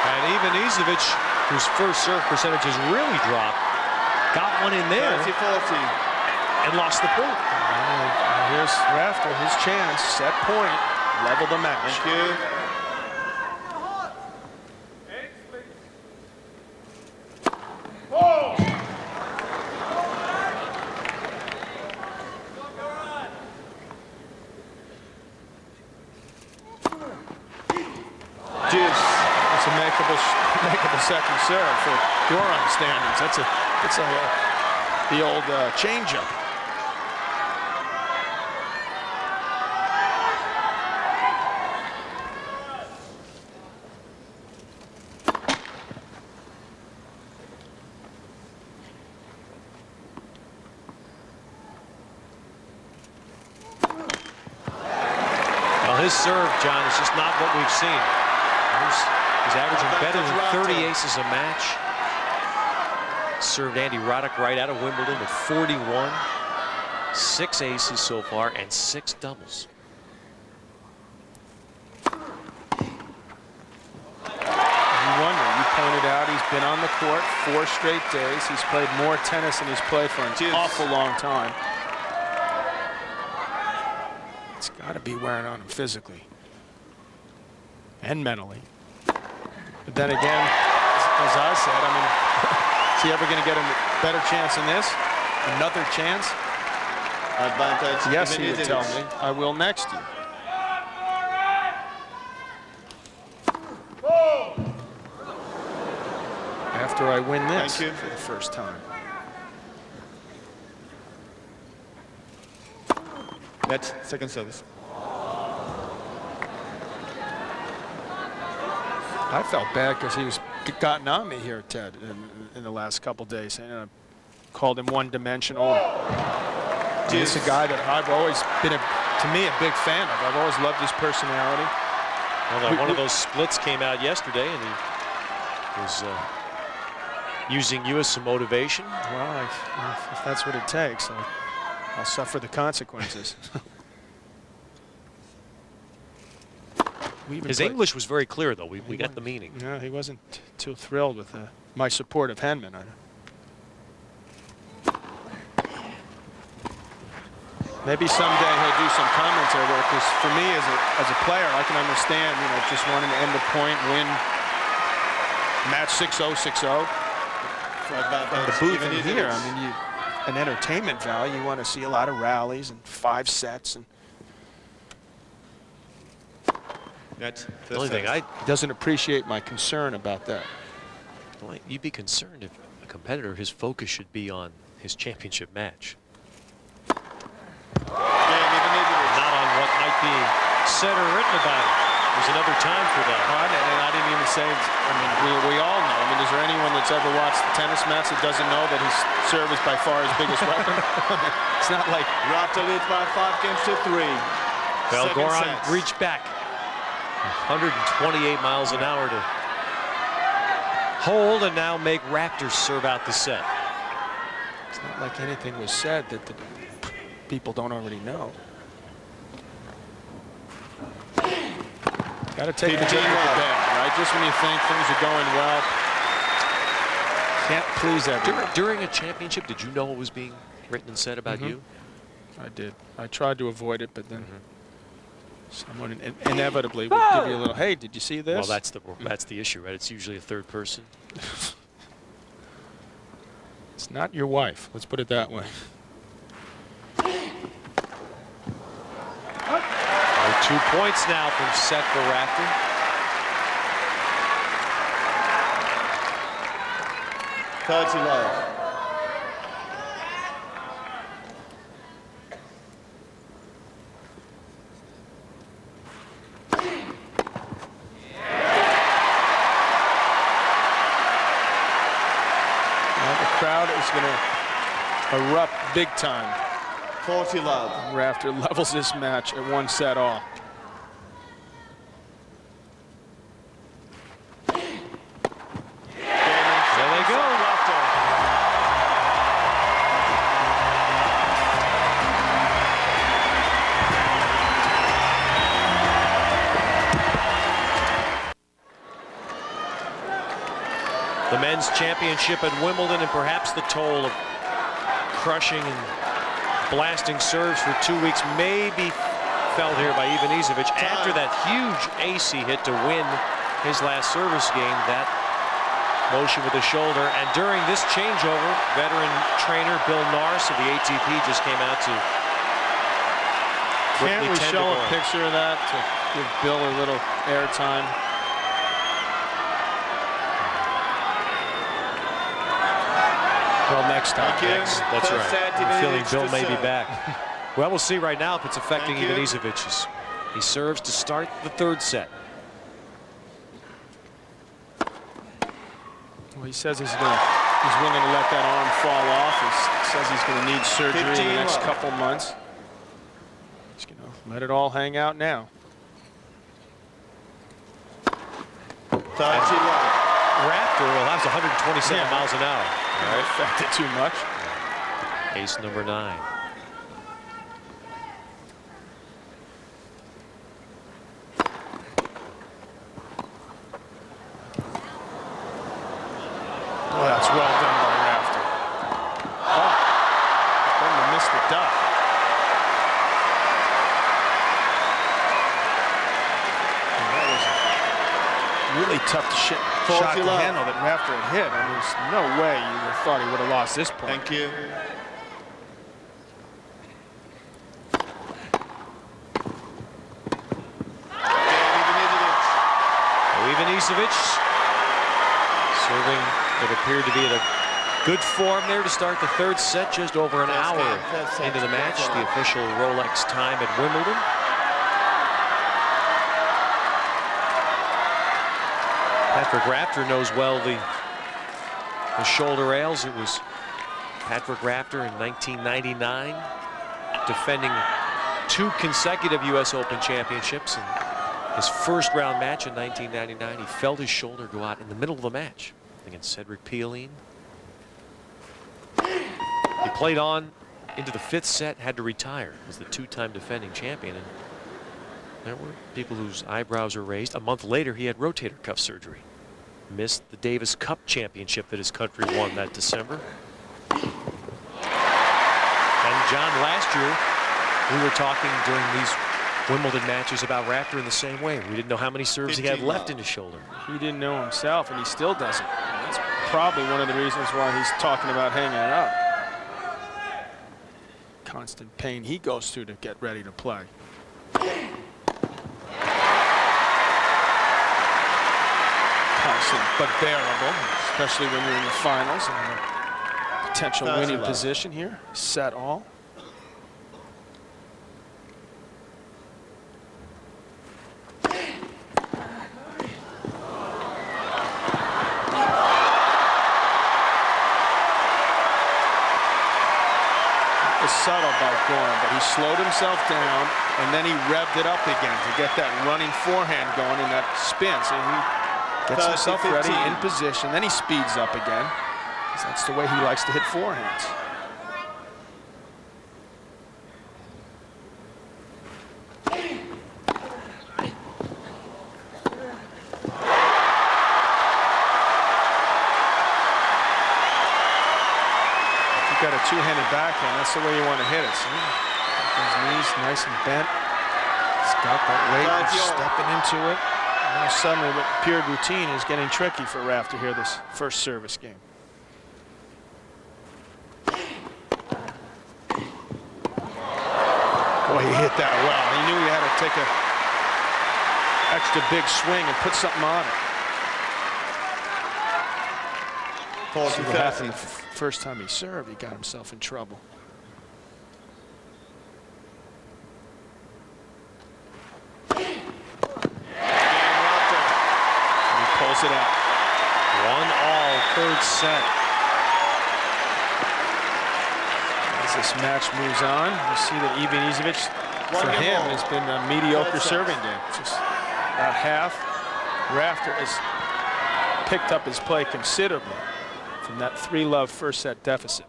And Ivanisevic, whose first serve percentage has really dropped, got one in there 30-40. and lost the point. Here's Rafter, his chance, set point, level the match. Thank you. It's a makeable second serve for Goran standings. That's the old changeup. His serve, John, is just not what we've seen. He's averaging better than 30 aces a match. Served Andy Roddick right out of Wimbledon with 41. 6 aces so far and 6 doubles. You wonder, you pointed out he's been on the court 4 straight days. He's played more tennis than he's played for an awful long time. It's got to be wearing on him physically and mentally. But then again, as I said, I mean, is he ever going to get a better chance than this? Another chance? Advantage. Yes, he would tell me. I will next year. After I win this for the first time. That's second service. I felt bad because he was gotten on me here, Ted, in the last couple days. And I called him one-dimensional. He's a guy that I've always been, to me, a big fan of. I've always loved his personality. Well, one of those splits came out yesterday, and he was using you as some motivation. Well, if that's what it takes, I'll suffer the consequences. His English was very clear, though. We got the meaning. Yeah, he wasn't too thrilled with my support of Henman. Maybe someday he'll do some commentary work, because for me as a player, I can understand, you know, just wanting to end the point, win match 6-0, 6-0. The booth in here, I mean, an entertainment value, you want to see a lot of rallies and 5 sets. And That's the only thing he doesn't appreciate my concern about that. Well, you'd be concerned if a competitor, his focus should be on his championship match. Not on what might be said or written about it. There's another time for that. And I didn't even say, I mean, we all know. I mean, is there anyone that's ever watched the tennis match that doesn't know that his serve is by far his biggest weapon? It's not like... Rafter leads by 5 games to 3. Well, Goran sets. reached back 128 miles an hour to hold and now make Rafter serve out the set. It's not like anything was said that the people don't already know. Got to take the good with the bad, right? Just when you think things are going well, can't please everyone. During a championship, did you know what was being written and said about you? I did. I tried to avoid it, but then someone inevitably would give you a little, hey, did you see this? Well, that's the issue, right? It's usually a third person. It's not your wife. Let's put it that way. 2 points now from set for Rafter. love. Crowd is going to erupt big time. 40 love. Rafter levels this match at 1 set all. There they go. The men's championship at Wimbledon, and perhaps the toll of crushing and blasting serves for 2 weeks may be felt here by Ivanisevic after that huge ace he hit to win his last service game. That motion with the shoulder, and during this changeover, veteran trainer Bill Norris of the ATP just came out to Can't we show a picture of that to give Bill a little airtime? Well, next time. That's right. I'm feeling Bill may be back. Well, we'll see right now if it's affecting Ivanisevic. He serves to start the 3rd set. Well, he says he's willing to let that arm fall off. He says he's going to need surgery in the next couple months. He's going to let it all hang out now. Rafter, well, that's 127 miles an hour. Right. Affected too much. Ace number 9. Well, that's well done by Rafter. Oh, he missed the duck. And that was really tough to shot to handle that Rafter had hit. I mean, there's no way you would have thought he would have lost this point. Thank you. Ivanisevic serving what appeared to be at a good form there to start the 3rd set, just over an hour into the match, the official Rolex time at Wimbledon. Patrick Rafter knows well the shoulder ails. It was Patrick Rafter in 1999 defending 2 consecutive U.S. Open championships. And his first round match in 1999, he felt his shoulder go out in the middle of the match against Cedric Pioline. He played on into the 5th set, had to retire as the 2-time defending champion. And there were people whose eyebrows were raised. A month later, he had rotator cuff surgery. Missed the Davis Cup championship that his country won that December. And John, last year, we were talking during these Wimbledon matches about Rafter in the same way. We didn't know how many serves he had left in his shoulder. He didn't know himself, and he still doesn't. That's probably one of the reasons why he's talking about hanging it up. Constant pain he goes through to get ready to play. Constant but bearable, especially when you're in the finals and in a potential winning position here. Set all. was subtle by Goran, but he slowed himself down, and then he revved it up again to get that running forehand going and that spin. So he gets himself ready in position, then he speeds up again, because that's the way he likes to hit forehands. Got a two-handed backhand. That's the way you want to hit it. See? His knees nice and bent. He's got that weight. He's stepping into it. And now suddenly what appeared routine is getting tricky for Rafter here this first service game. Boy, he hit that well. He knew he had to take a extra big swing and put something on it. See what happened the first time he served, he got himself in trouble. And he pulls it out. 1-all, third set. As this match moves on, you see that Ivanisevic, for him, has been a mediocre serving game. Just about half. Rafter has picked up his play considerably from that 3-love first set deficit.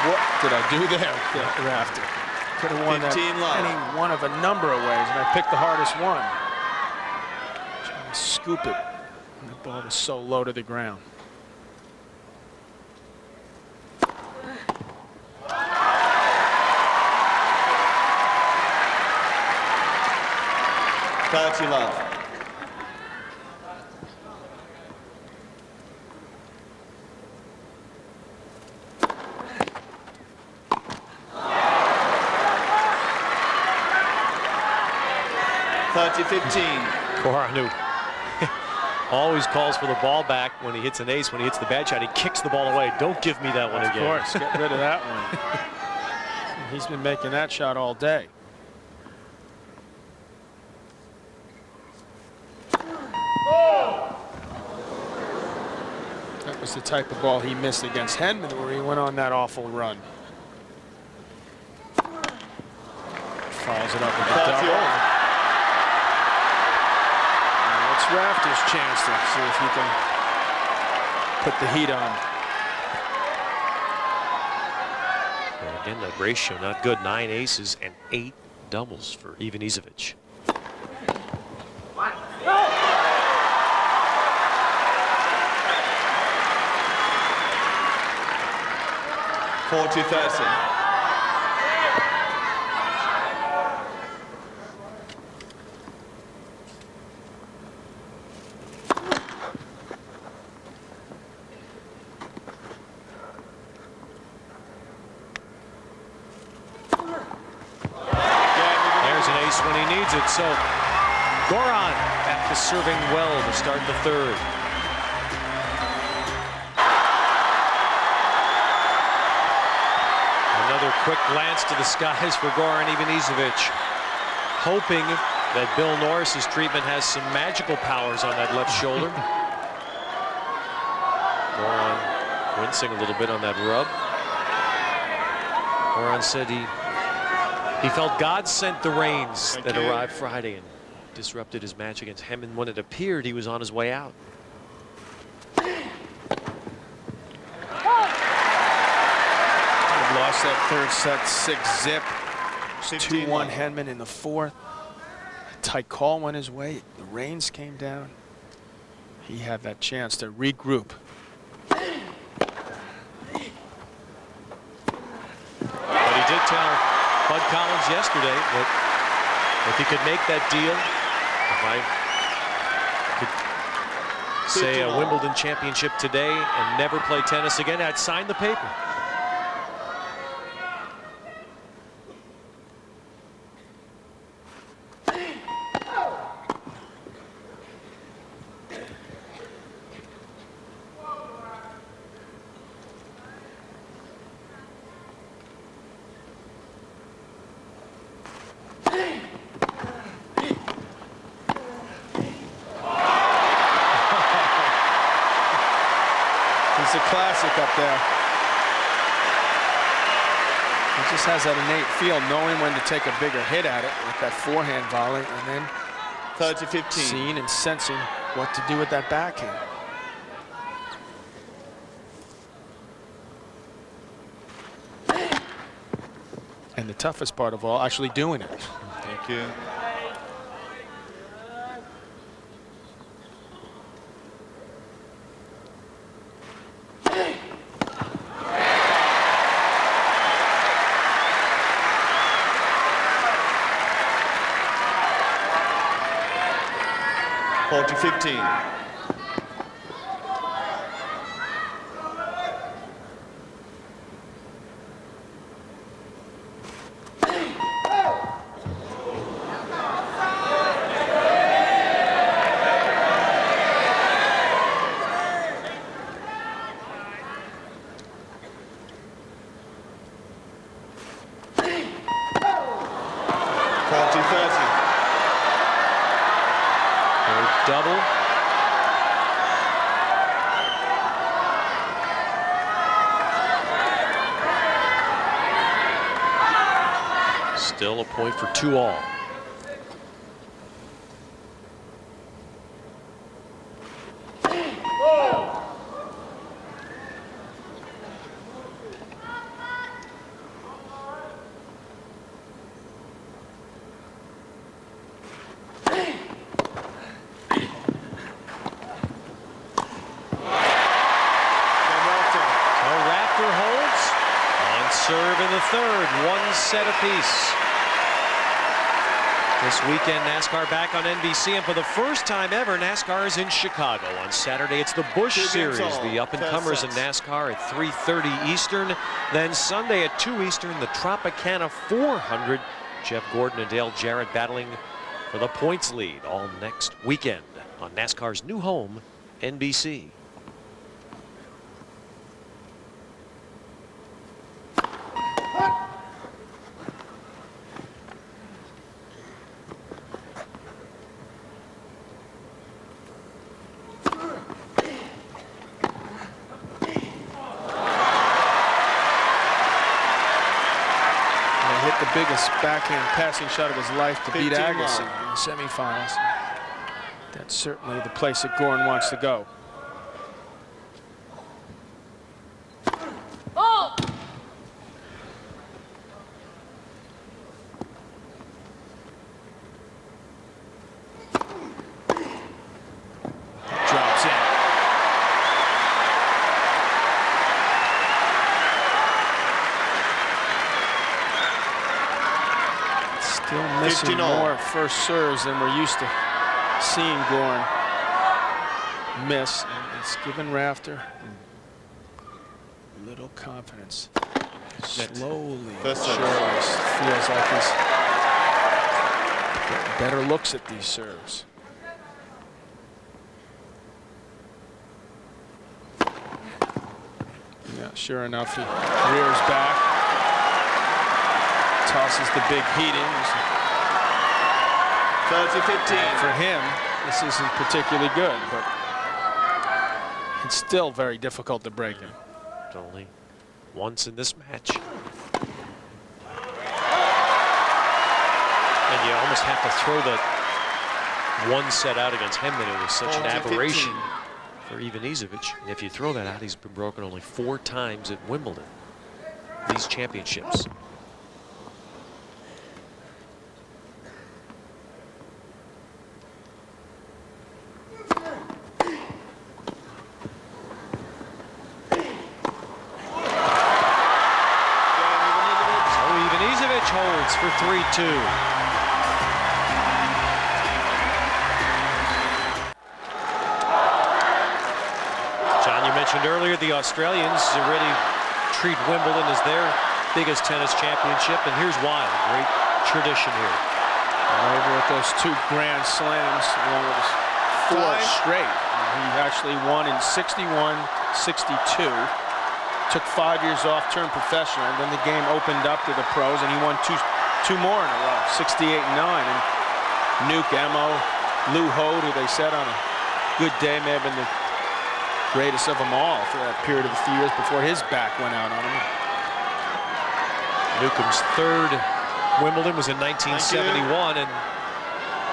What did I do there, Rafter? Could have won that any one of a number of ways, and I picked the hardest one. Trying to scoop it, and the ball was so low to the ground. Love. Goran, who always calls for the ball back when he hits an ace. When he hits the bad shot, he kicks the ball away. Don't give me that one again. Of course, get rid of that one. He's been making that shot all day. That was the type of ball he missed against Henman, where he went on that awful run. Follows it up with the double. Now it's Rafter's chance to see if he can put the heat on. And again, that ratio not good. 9 aces and 8 doubles for Ivanisevic. 40-30. There's an ace when he needs it. So Goran back to serving well to start the third. Another quick glance to the skies for Goran Ivanisevic, hoping that Bill Norris's treatment has some magical powers on that left shoulder. Goran wincing a little bit on that rub. Goran said he felt God sent the rains that arrived Friday and disrupted his match against Henman. When it appeared he was on his way out. Lost that third set 6-zip. 2-1 Henman in the fourth. A tight call went his way. The rains came down. He had that chance to regroup. But he did tell Bud Collins yesterday that if he could make that deal, if I could say a Wimbledon championship today and never play tennis again, I'd sign the paper. classic up there. He just has that innate feel, knowing when to take a bigger hit at it with that forehand volley, and then 30-15. seeing and sensing what to do with that backhand. And the toughest part of all, actually doing it. Thank you. To 15. Double. Still a point for 2-all. Serve in the third, 1 set apiece. This weekend, NASCAR back on NBC, and for the first time ever, NASCAR is in Chicago. On Saturday, it's the Busch Series, the up-and-comers in NASCAR at 3:30 Eastern. Then Sunday at 2 Eastern, the Tropicana 400. Jeff Gordon and Dale Jarrett battling for the points lead all next weekend on NASCAR's new home, NBC. Biggest backhand passing shot of his life to beat Agassi in the semifinals. That's certainly the place that Goran wants to go. Oh. Drops in. Still missing more first serves than we're used to seeing Goran miss. And it's given Rafter little confidence. Slowly, surely feels like he's getting better looks at these serves. Yeah, sure enough, he rears back. Tosses the big heat in. 30-15. For him, this isn't particularly good, but it's still very difficult to break him. It's only once in this match. And you almost have to throw the 1 set out against Hemman. It was such an aberration for Ivanisevic. And if you throw that out, he's been broken only 4 times at Wimbledon, these championships. Holds for 3-2. John, you mentioned earlier the Australians already treat Wimbledon as their biggest tennis championship, and here's why. A great tradition here. Over with those 2 Grand Slams, along with his 4 straight. He actually won in 61, 62. Took 5 years off, turned professional, and then the game opened up to the pros, and he won two more in a row, 68 and 9. And Nuke, Emo, Lou Hode, who they said on a good day may have been the greatest of them all for that period of a few years before his back went out on him. Newcomb's third Wimbledon was in 1971, and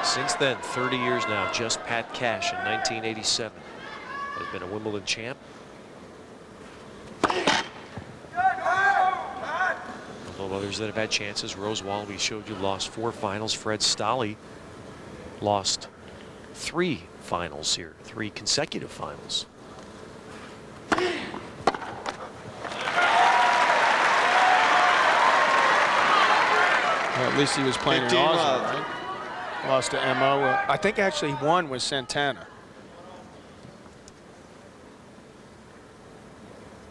since then, 30 years now, just Pat Cash in 1987 has been a Wimbledon champ. Although others that have had chances, Rose Wallaby showed you lost 4 finals. Fred Stolle lost 3 finals here, 3 consecutive finals. Well, at least he was playing in Oslo, right? Lost to Mo. I think actually one was Santana.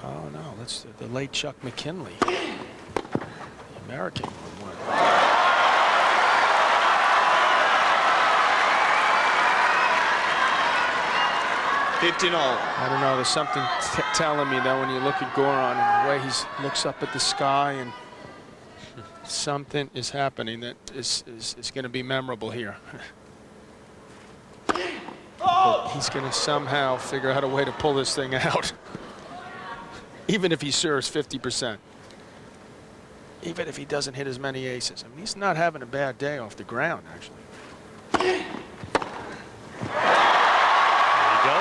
Oh no, that's the late Chuck McKinley, the American one. 15 all. I don't know. There's something telling me though when you look at Goran and the way he looks up at the sky, and something is happening that is going to be memorable here. He's going to somehow figure out a way to pull this thing out, even if he serves 50%. Even if he doesn't hit as many aces. I mean, he's not having a bad day off the ground, actually. There you go.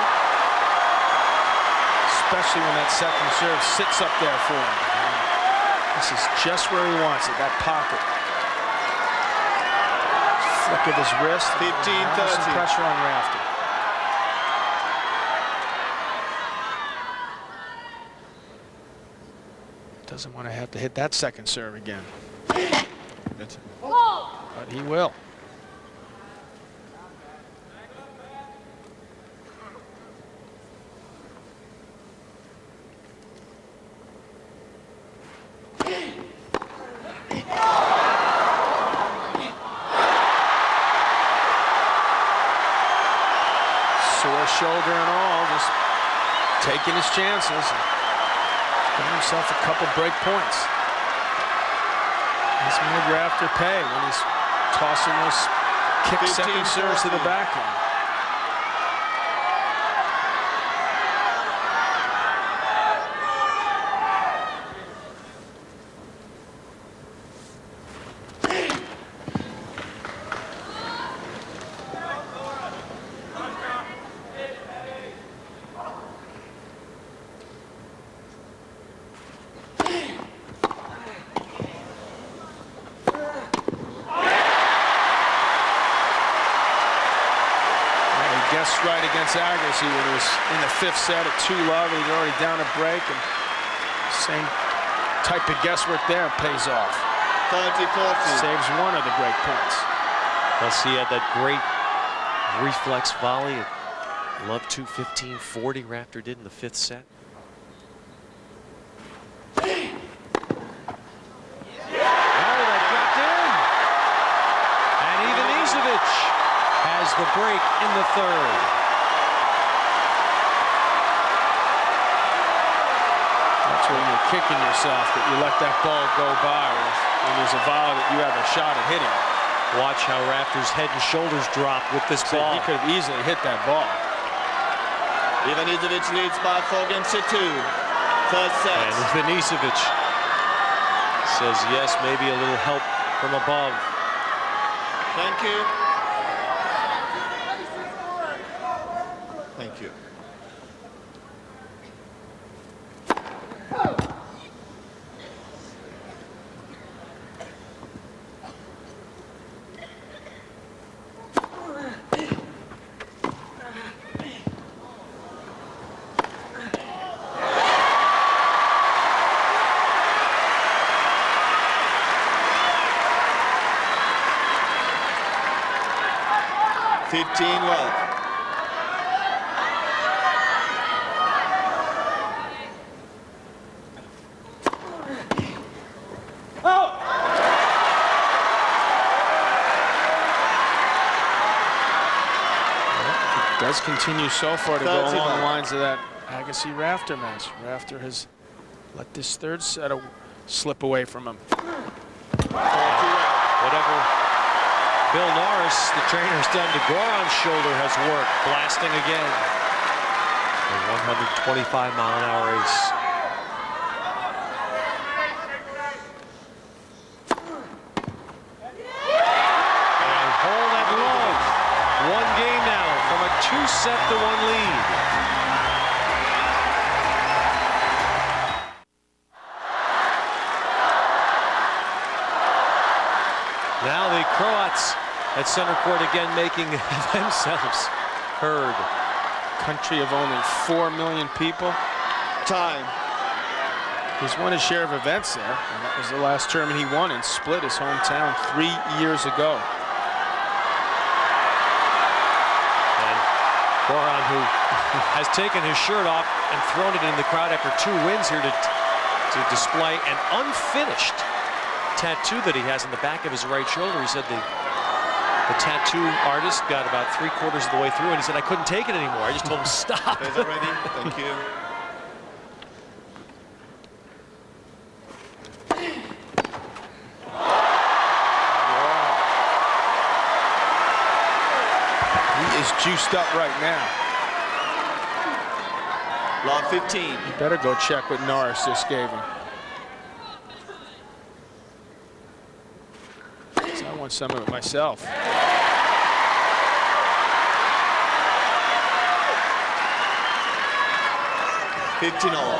Especially when that second serve sits up there for him. This is just where he wants it, that pocket. Flick of his wrist. 15-30. Some pressure on Rafter. Doesn't want to have to hit that second serve again. But he will. Sore shoulder and all, just taking his chances. Got himself a couple break points. He's made Rafter pay when he's tossing those kick second serves to the backhand. Guessed right against Agassi when he was in the 5th set at 2-love. He's already down a break, and same type of guesswork there pays off. 30-40. Saves one of the break points. Plus he had that great reflex volley at love 2, 15-40. Rafter did in the 5th set. Oh, that dropped in. And Ivanisevic has the break in the 3rd. That's where you're kicking yourself that you let that ball go by when there's a volley that you have a shot at hitting. Watch how Rafter's head and shoulders drop with this ball. He could have easily hit that ball. Ivanisevic leads by 4 games to 2. 3rd set. And Ivanisevic says yes, maybe a little help from above. Thank you. Thank you. Well. It does continue so far to go along the lines of that Agassi-Rafter match. Rafter has let this 3rd set slip away from him. Whatever Bill Norris, the trainer's done to Goran's shoulder, has worked. Blasting again. 125-mile-an-hour race. And hold that love. One game now from a 2-set-to-1 lead. Now the Croats at center court again, making themselves heard. Country of only 4 million people. Time. He's won his share of events there, and that was the last tournament he won in Split, his hometown, 3 years ago. And Goran, who has taken his shirt off and thrown it in the crowd after 2 wins here to display an unfinished tattoo that he has on the back of his right shoulder. He said the tattoo artist got about 3/4 of the way through, and he said, I couldn't take it anymore. I just told him, stop. Is that ready? Thank you. He is juiced up right now. Love 15. You better go check what Norris just gave him. I want some of it myself. 15 all.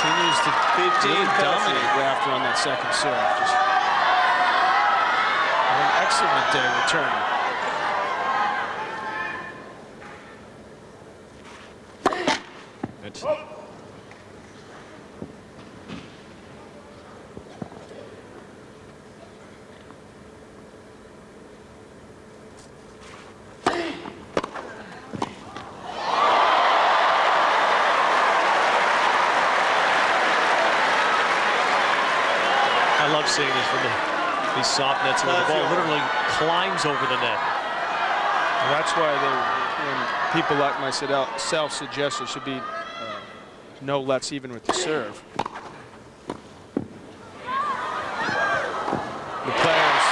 Continues to dominate Rafter on that second serve. Just an excellent day returning. I love seeing this from these soft nets where the ball literally climbs over the net. And that's why when people like myself suggest there should be no lets even with the serve. The players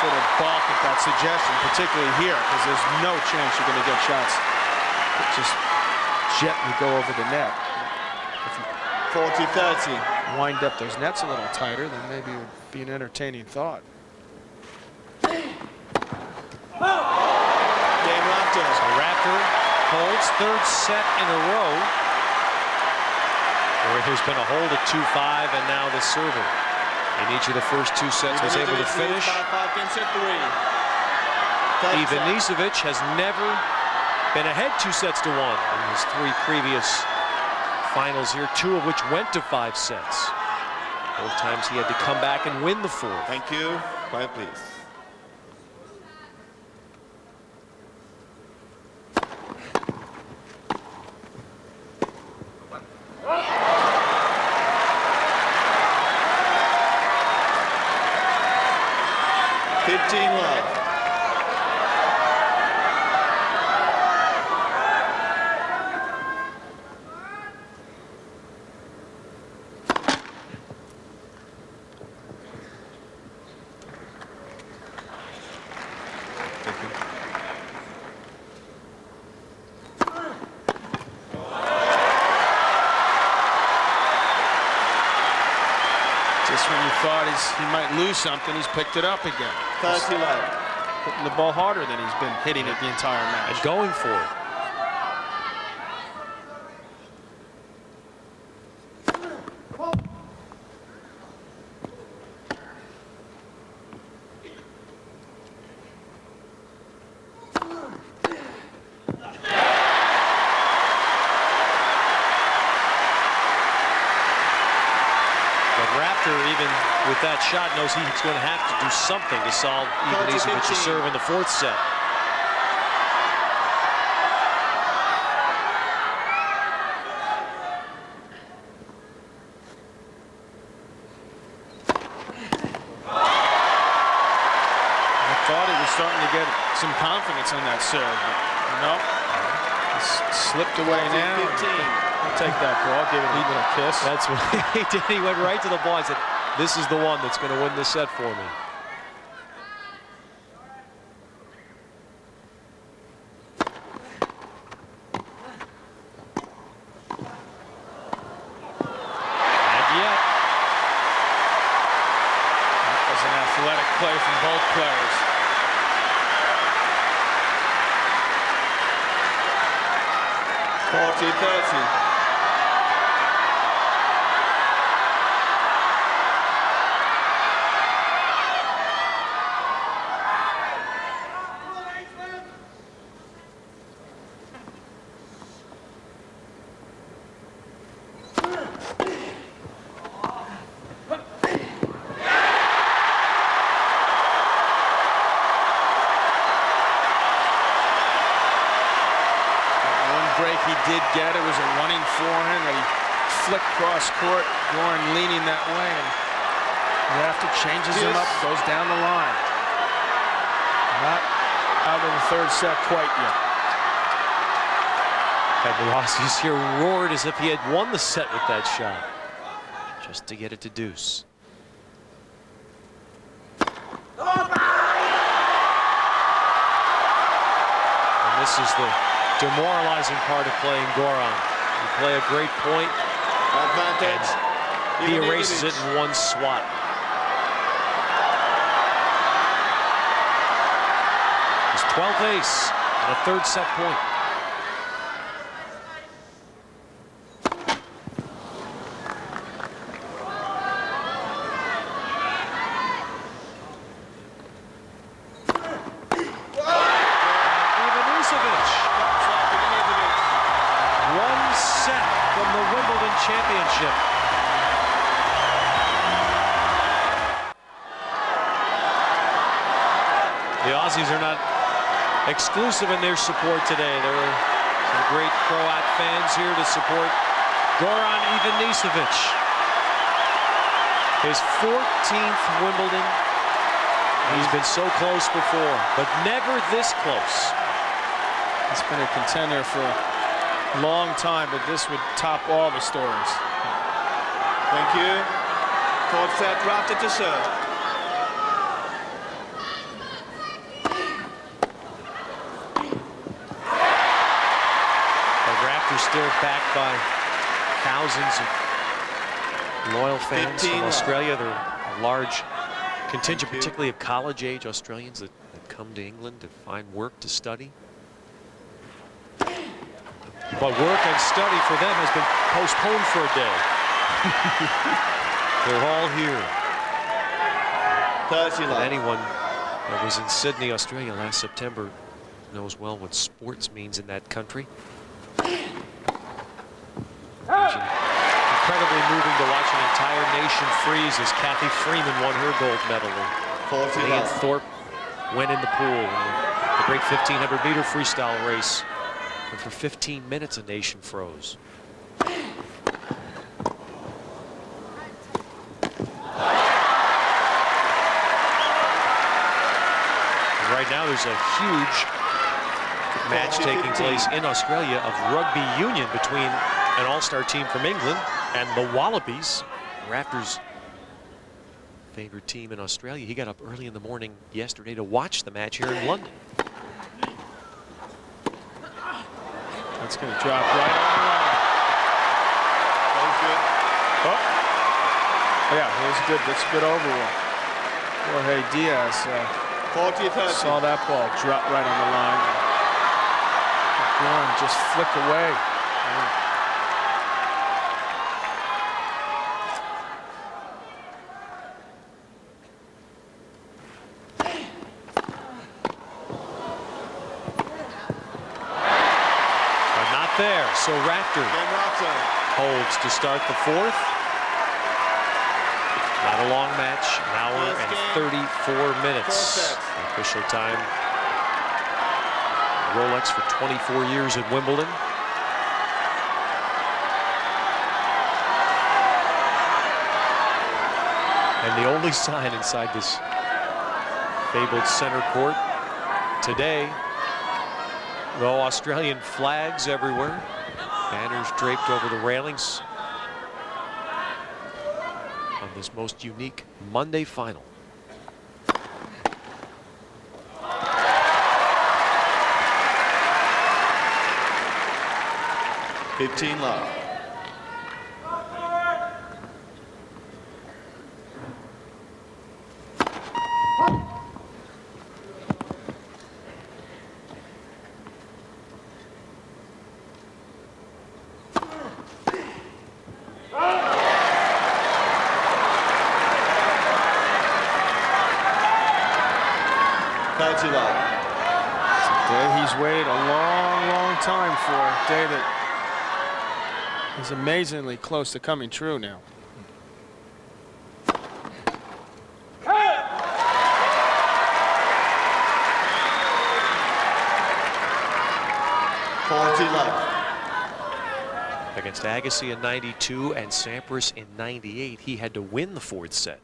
sort of balk at that suggestion, particularly here, because there's no chance you're going to get shots that just gently go over the net. 40-30. Wind up those nets a little tighter, then maybe it would be an entertaining thought. Game Rafter. So Rafter holds third set in a row, where there's been a hold at 2-5, and now the server in each of the first 2 sets was able to finish. Ivanisevic has never been ahead 2-1 in his 3 previous finals here, 2 of which went to 5 sets. Both times he had to come back and win the 4th. Thank you. Quiet, please. Love. Just when you thought he might lose something, he's picked it up again. 30 love. Hitting the ball harder than he's been hitting it the entire match. And going for it. Rafter, even with that shot, knows he's going to have to do something to solve Ivanisevic's serve in the 4th set. was starting to get some confidence on that serve. But no, slipped away now. 15. I'll take that ball, give it a little kiss. That's what he did. He went right to the ball and said, this is the one that's going to win the set for me. Athletic play from both players. He did get it was a running forehand that he flicked cross court. Goran leaning that way, and Rafter changes him up, goes down the line. Not out of the third set quite yet. And the Aussies here roared as if he had won the set with that shot, just to get it to deuce. And this is the demoralizing part of playing Goran. You play a great point, Advantage. he erases it in one swat. His 12th ace and a third set point. Championship. The Aussies are not exclusive in their support today. There are some great Croat fans here to support Goran Ivanisevic. His 14th Wimbledon. He's been so close before, but never this close. He's been a contender for a long time, but this would top all the stories. Thank you. Fourth set, Rafter to serve. The Raptors still backed by thousands of loyal fans from Australia. They're a large contingent, particularly of college-age Australians that come to England to find work to study. But work and study for them has been postponed for a day. They're all here. And anyone that was in Sydney, Australia last September knows well what sports means in that country. It was incredibly moving to watch an entire nation freeze as Kathy Freeman won her gold medal. And Ian Thorpe went in the pool in the great 1500-meter freestyle race. And for 15 minutes, a nation froze. Right now, there's a huge match taking place in Australia of rugby union between an all-star team from England and the Wallabies, Rafter's favorite team in Australia. He got up early in the morning yesterday to watch the match here in London. That's going to drop right on the line. That was good. Oh, yeah, that was good. That's a good overall. Jorge Diaz saw that ball drop right on the line. Goran just flicked away. There, so Rafter holds to start the fourth. Not a long match, an hour and 34 minutes. The official time. Rolex for 24 years at Wimbledon. And the only sign inside this fabled center court today. No Australian flags everywhere. Banners draped over the railings on this most unique Monday final. 15 love. He's waited a long, long time for a day that is amazingly close to coming true now. Against Agassi in 92 and Sampras in 98, he had to win the fourth set.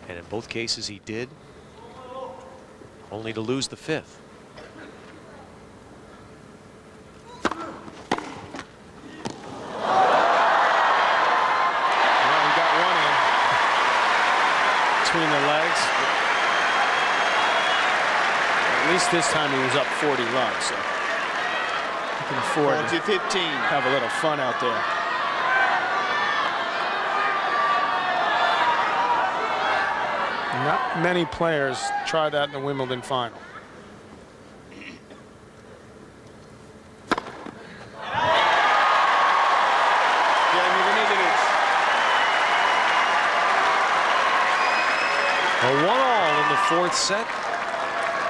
And in both cases he did, only to lose the fifth. Between the legs. At least this time he was up 40 love, so he can afford to have a little fun out there. Not many players try that in the Wimbledon final. A 1-all in the fourth set.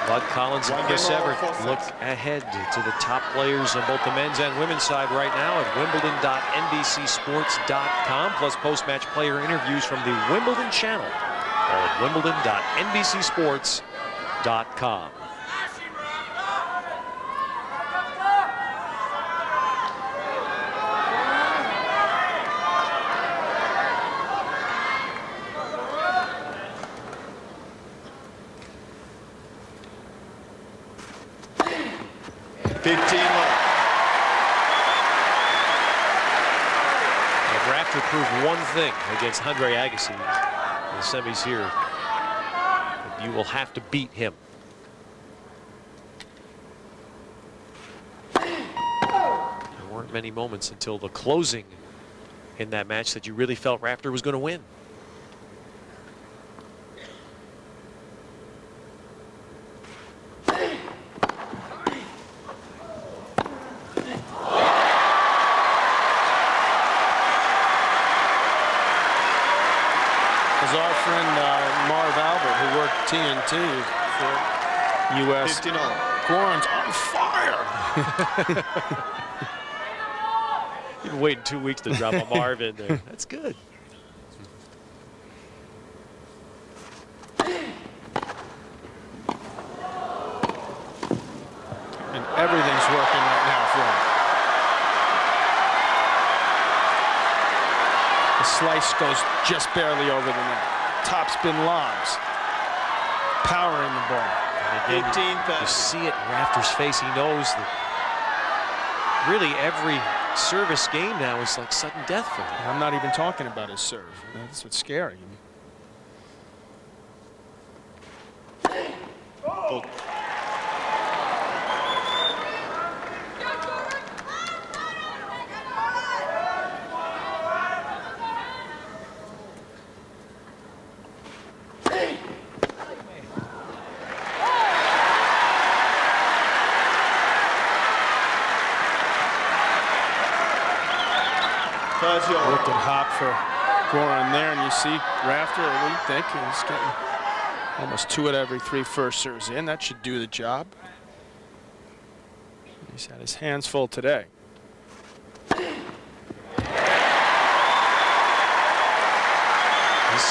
Bud Collins and Chris Evert look ahead to the top players on both the men's and women's side right now at wimbledon.nbcsports.com, plus post-match player interviews from the Wimbledon channel at wimbledon.nbcsports.com. Rafter proved one thing against Andre Agassi in the semis here, that you will have to beat him. There weren't many moments until the closing in that match that you really felt Rafter was going to win. TNT for U.S. Goran's on fire. You've been waiting 2 weeks to drop a Marv in there. That's good. And everything's working right now for him. The slice goes just barely over the net. Topspin lobs. Power in the ball. And again, you see it in Rafter's face. He knows that really every service game now is like sudden death for him. I'm not even talking about his serve. That's what's scary. Oh. Wicked hop for Goran there, and you see Rafter, what do you think? He's getting almost 2 out of every 3 first serves in. That should do the job. He's had his hands full today. His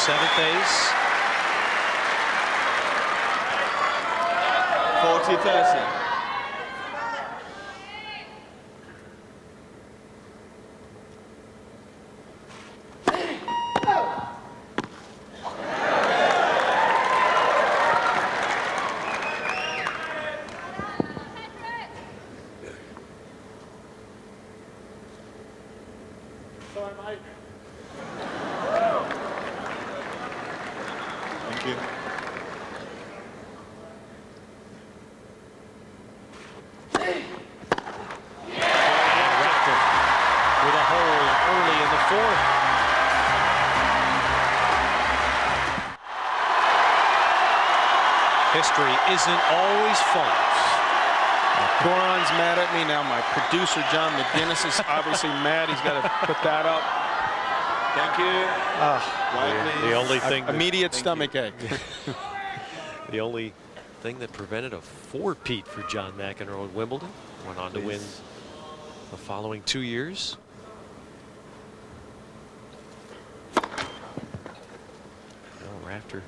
7th ace. 40-30. Thank you. And Rafter with a hole early in the fourth. History isn't always fun. Goran's mad at me now. My producer, John McGinnis, is obviously mad. He's got to put that up. Thank you. The only thing Immediate stomach ache. the only thing that prevented a four-peat for John McEnroe at Wimbledon. Went on to win the following 2 years. Rafter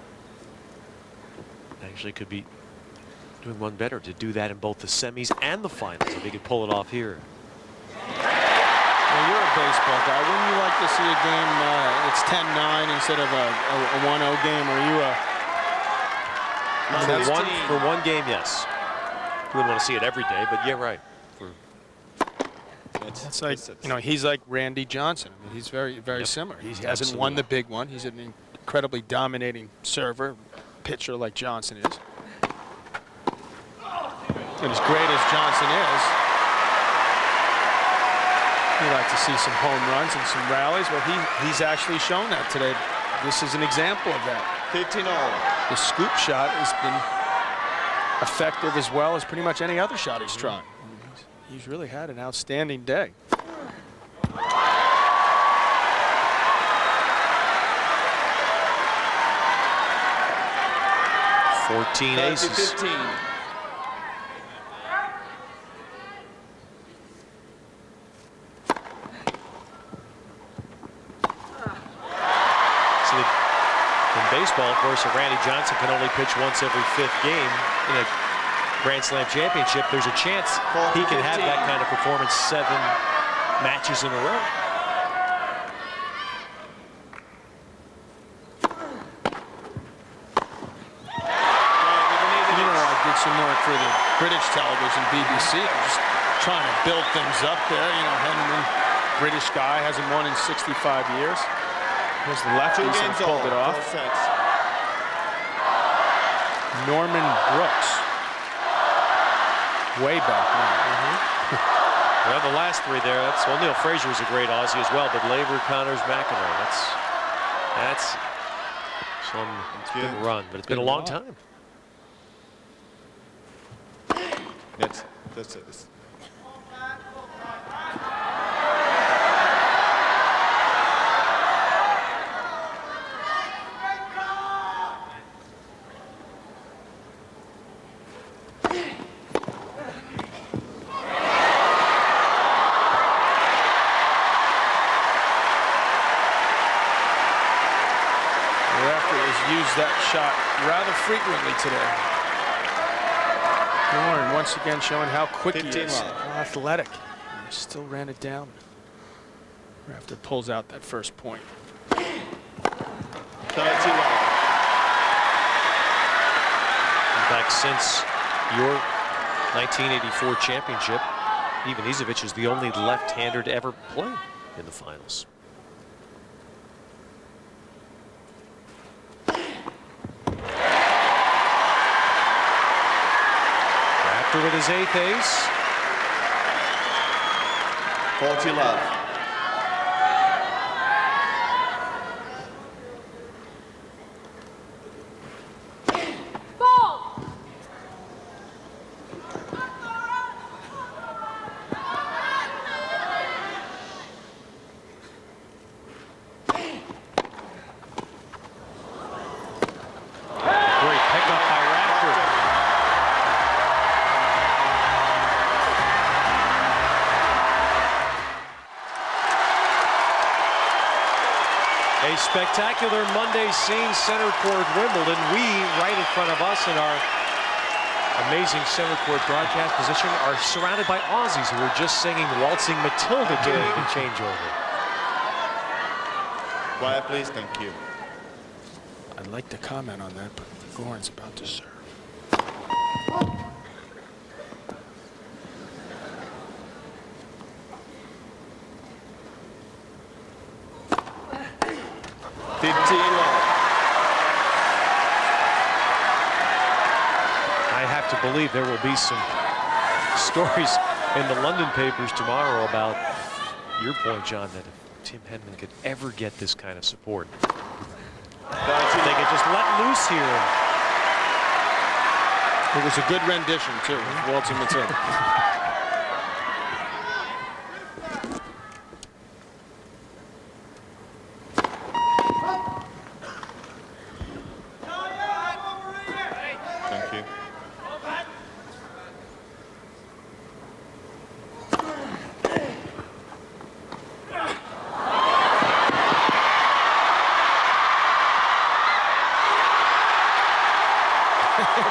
actually could be doing one better to do that in both the semis and the finals if he could pull it off here. Well, you're a baseball guy. Wouldn't you like to see a game it's 10-9 instead of a 1-0 game? Are you a For one game, yes. You wouldn't want to see it every day, but yeah, right. It's like, you know, he's like Randy Johnson. I mean, he's very, very similar. He hasn't won the big one. He's an incredibly dominating server, pitcher like Johnson is. And as great as Johnson is, you like to see some home runs and some rallies. Well, he's actually shown that today. This is an example of that. 15-all. The scoop shot has been effective as well as pretty much any other shot he's tried. He's really had an outstanding day. 14 aces. 15. In baseball, of course, Randy Johnson can only pitch once every 5th game in a Grand Slam championship. There's a chance he can have that kind of performance 7 matches in a row. You know, I did some work for the British television, BBC. I'm just trying to build things up there. You know, Henry, British guy, hasn't won in 65 years. Here's the lefties and pulled it off. Norman Brooks. Way back now. Well, the last 3 there, well, Neil Frazier was a great Aussie as well, but Laver, Connors, McEnroe, that's some good run, but it's been a long time. That's it. Used that shot rather frequently today. Goran once again showing how quick he is, how athletic. He still ran it down. Rafter pulls out that first point. 30 In fact, since your 1984 championship, Ivanisevic is the only left-hander to ever play in the finals. With his 8th ace. 40 love. Great pickup by Rafter. A spectacular Monday scene, center court Wimbledon. We, right in front of us in our amazing center court broadcast position, are surrounded by Aussies who are just singing Waltzing Matilda during the changeover. Quiet, please. Thank you. I'd like to comment on that, but Goran's about to serve. to believe there will be some stories in the London papers tomorrow about your point, John, that if Tim Henman could ever get this kind of support, they could just let loose here. It was a good rendition, too, of Walter Matthau. Thank you.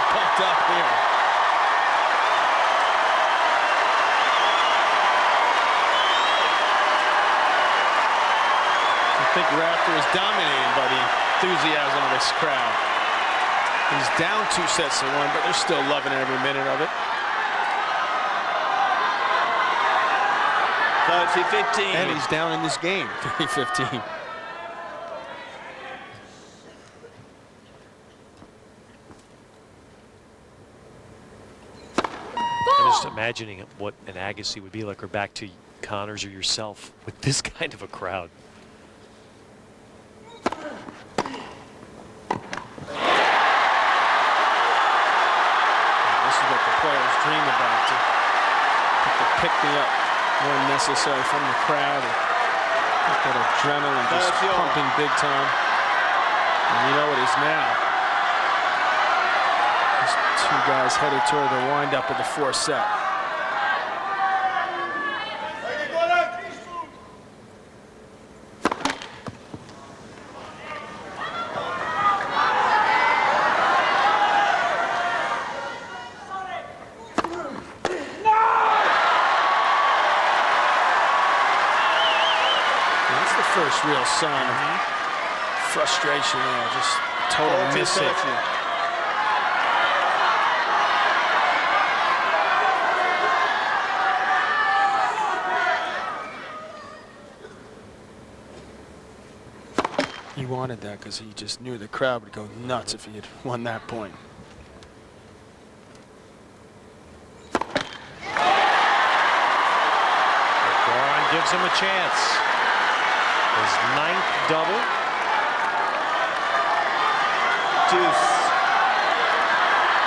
Pumped up here. I think Rafter is dominated by the enthusiasm of this crowd. He's down 2 sets to 1, but they're still loving every minute of it. 30-15. And he's down in this game, 30-15. I'm just imagining what an Agassi would be like, or back to Connors or yourself with this kind of a crowd. This is what the players dream about, to pick me up when necessary from the crowd and get that adrenaline just pumping big time. And you know it is now. These two guys headed toward the wind-up of the 4th set. First real sign of frustration there, just total miss it. He wanted that because he just knew the crowd would go nuts if he had won that point. Goran gives him a chance. His 9th double. Deuce.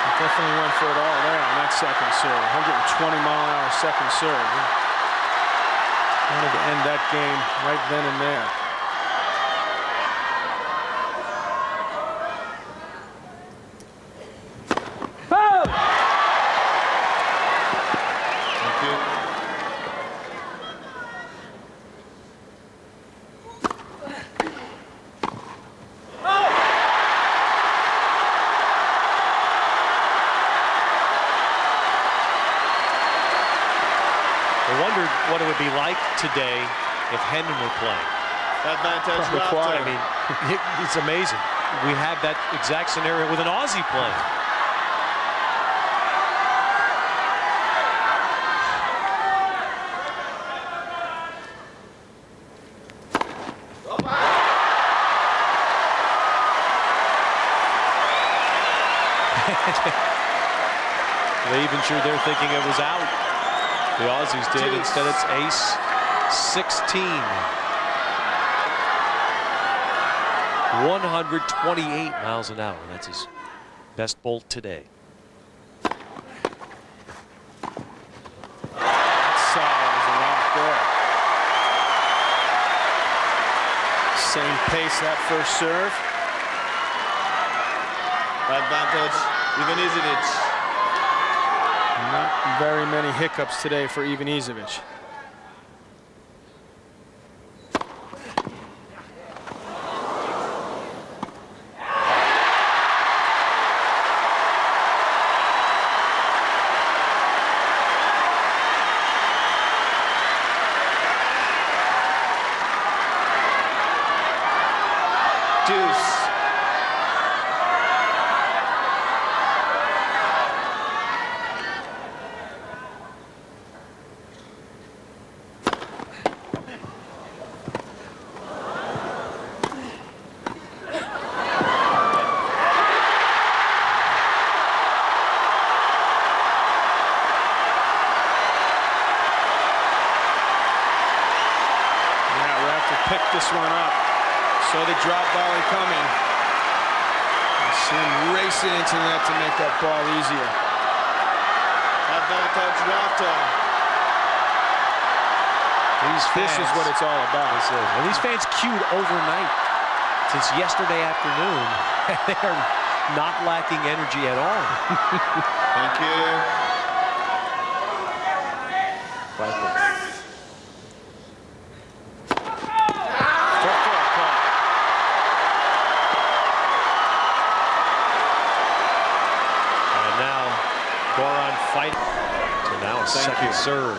He definitely went for it all there on that second serve. 120-mile-an-hour second serve. He wanted to end that game right then and there. What it would be like today if Henman were playing. Advantage Rafter. I mean, it's amazing. We have that exact scenario with an Aussie playing. They even sure they're thinking it was out. The Aussies did. Instead, it's ace 16. 128 miles an hour. That's his best bolt today. Solid as a rock there. Same pace that first serve. Advantage, Ivanisevic. Not very many hiccups today for Ivanisevic. Deuce. this one up. Saw the drop volley coming. See him racing into the net to make that ball easier. Advantage Rafter. This is what it's all about. And these fans queued overnight since yesterday afternoon. They are not lacking energy at all. Thank you. And now Goran fighting. So now a second serve.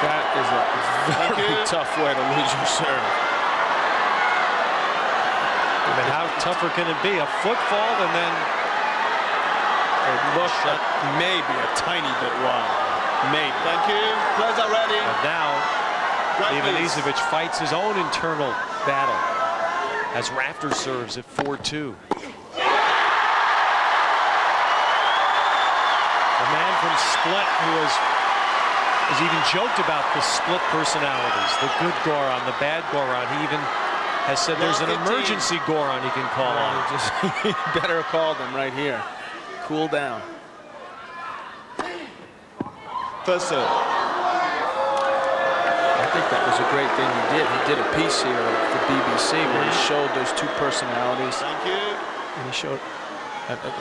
That is a very tough way to lose your serve. I mean, how tougher can it be? A foot fault and then it looks maybe a tiny bit wide. Maybe. Thank you. Players are ready. And now Ivanisevic fights his own internal battle as Rafter serves at 4-2. A man from Split who has even joked about the split personalities, the good Goran, the bad Goran. He even has said there's an emergency Goran he can call on. Just better call them right here. Cool down. First serve. I think that was a great thing he did. He did a piece here for BBC where he showed those two personalities. Thank you. And he showed.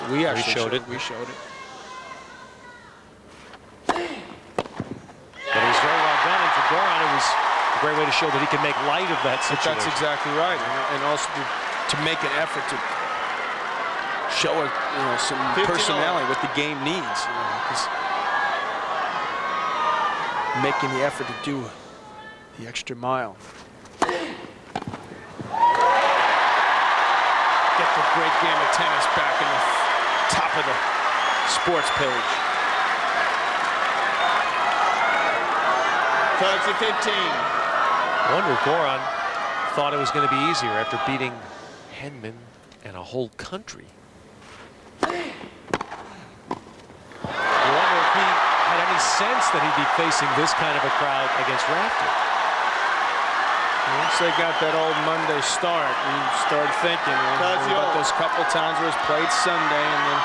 We actually showed it. We showed it. But it was very well done, and for Goran, it was a great way to show that he can make light of that situation. That's exactly right, and also to make an effort to show some personality, what the game needs. Making the effort to do the extra mile. Get the great game of tennis back in the top of the sports page. 30-15. I wonder if Goran thought it was going to be easier after beating Henman and a whole country. I wonder if he had any sense that he'd be facing this kind of a crowd against Rafter. Once they got that old Monday start, we started thinking about those couple times where it was played Sunday, and then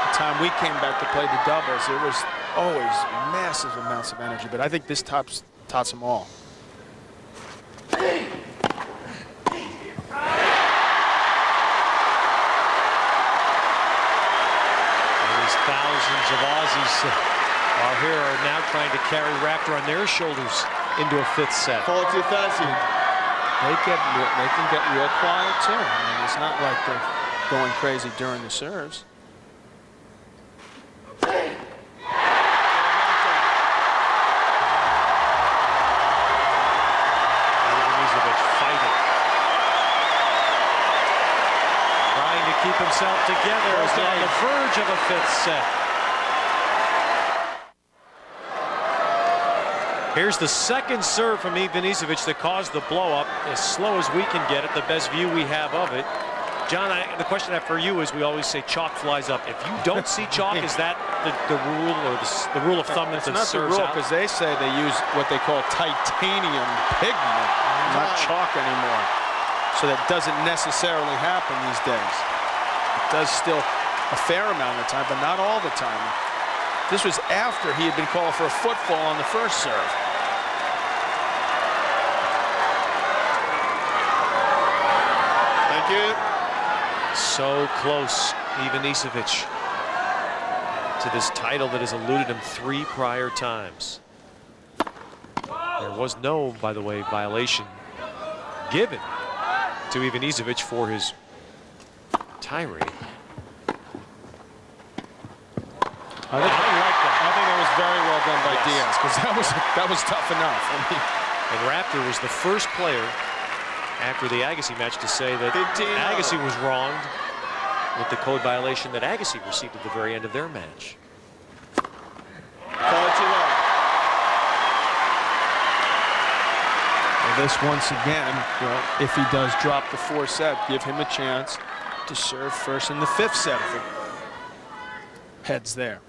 the time we came back to play the doubles, it was always massive amounts of energy. But I think this tops them all. Thousands of Aussies are here, are now trying to carry Rafter on their shoulders into a fifth set. 40-30. They can get real quiet too. I mean, it's not like they're going crazy during the serves. Ivanisevic fighting, trying to keep himself together as they're on the verge of a fifth set. Here's the second serve from Ivanisevic that caused the blow-up. As slow as we can get it, the best view we have of it. John, the question I have for you is, we always say chalk flies up. If you don't see chalk, is that the rule or the rule of thumb that It's not the rule, because they say they use what they call titanium pigment, not chalk anymore. So that doesn't necessarily happen these days. It does still a fair amount of the time, but not all the time. This was after he had been called for a football on the first serve. Thank you. So close, Ivanisevic, to this title that has eluded him 3 prior times. There was no, by the way, violation given to Ivanisevic for his tirade. I think that was very well done by Diaz, because that was tough enough. I mean, and Rafter was the first player after the Agassi match to say that Agassi was wronged with the code violation that Agassi received at the very end of their match. Well, this once again, well, if he does drop the 4th set, give him a chance to serve first in the 5th set if it heads there.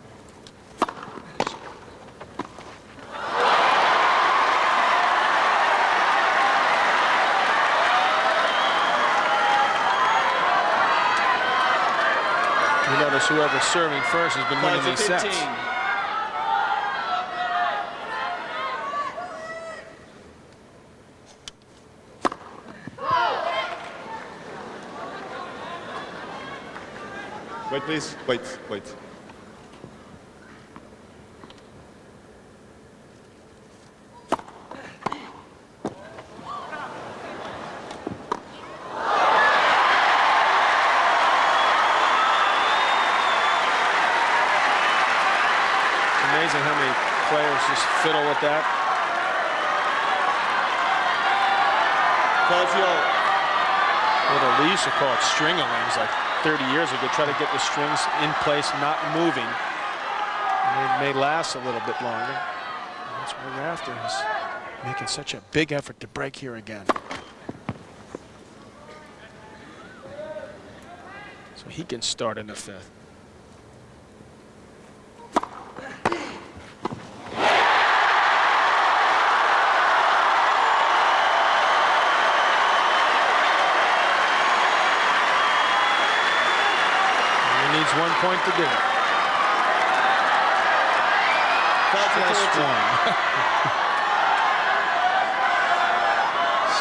You notice whoever's serving first has been winning these sets. Wait, please. Wait. Amazing how many players just fiddle with that. Well, they used to call it string-a-lings like 30 years ago. Try to get the strings in place, not moving. And they may last a little bit longer. And that's why Rafter is making such a big effort to break here again. So he can start in the 5th. Needs 1 point to do it. Just 1.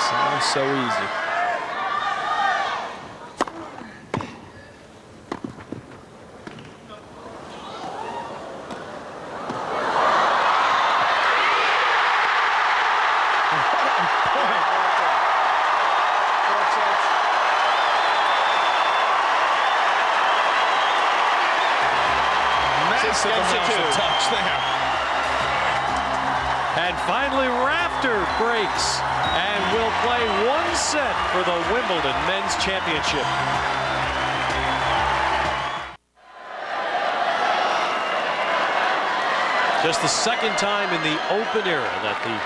Sounds so easy. Touch there. And finally, Rafter breaks and will play 1 set for the Wimbledon Men's Championship. Just the 2nd time in the Open era that the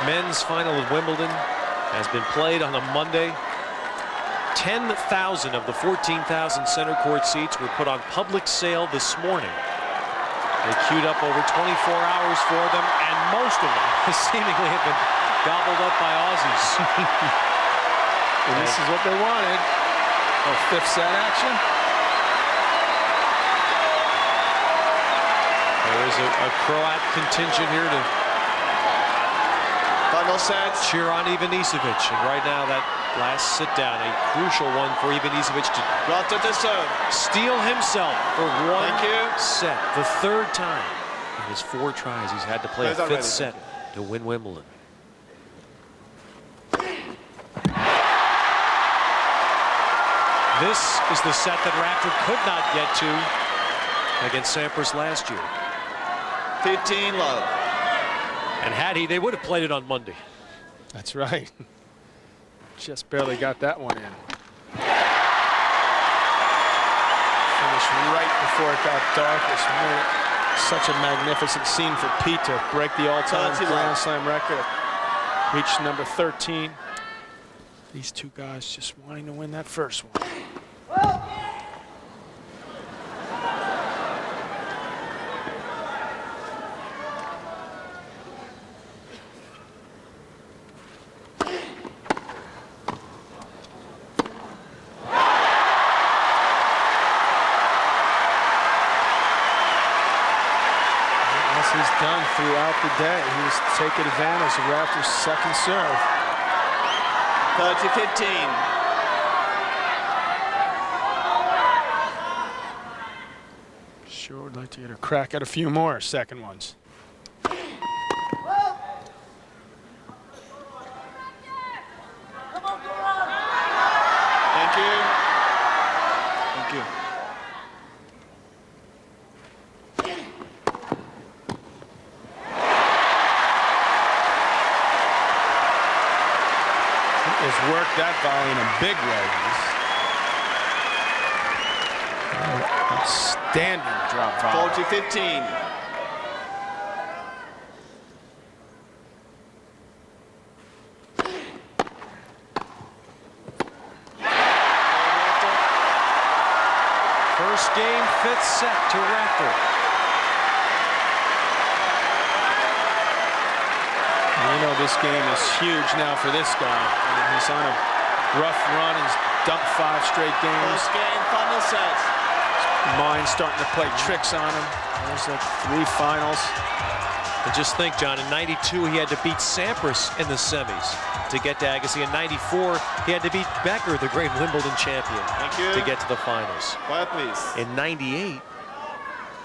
men's final of Wimbledon has been played on a Monday. 10,000 of the 14,000 center court seats were put on public sale this morning. They queued up over 24 hours for them, and most of them seemingly have been gobbled up by Aussies. And this is what they wanted. A 5th set action. There is a Croat contingent here to Final set. cheer on Ivanisevic. And right now, that last sit down, a crucial one for Ivanisevic to Rafter to serve. steal himself for 1 Thank you. set. The 3rd time in his 4 tries he's had to play a Players are 5th ready. set to win Wimbledon. This is the set that Rafter could not get to against Sampras last year. 15 love. And had he, they would have played it on Monday. That's right. Just barely got that one in. Finished right before it got dark this minute. Such a magnificent scene for Pete to break the all-time Grand Slam record. Reached number 13. These 2 guys just wanting to win that first one. He's done throughout the day. He was taking advantage of Rafter's second serve. 30-15. Sure would like to get a crack at a few more second ones. Thank you. Thank you. Has worked that volley in a big way. Outstanding drop volley. 40-15. First game, 5th set to Rafter. You know this game is huge now for this guy. I mean, he's on a rough run. He's dumped 5 straight games. First game, final set. His mind's starting to play tricks on him. There's like 3 finals. And just think, John, in '92 he had to beat Sampras in the semis to get to Agassi. In '94 he had to beat Becker, the great Wimbledon champion, to get to the finals. Quiet, please. In '98,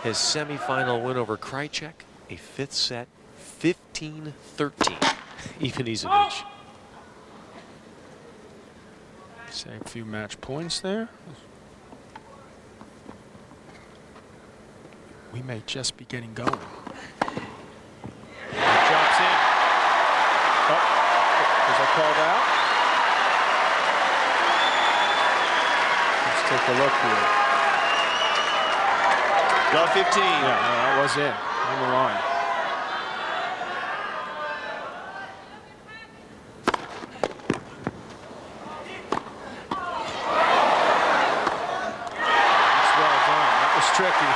his semifinal win over Krajicek, a 5th set, 15-13. Ivanisevic. Save a few match points there. We may just be getting going. Drops in. Oh, was that called out? Let's take a look here. Got 15. Yeah, that was in. On the line. That's well done. That was tricky.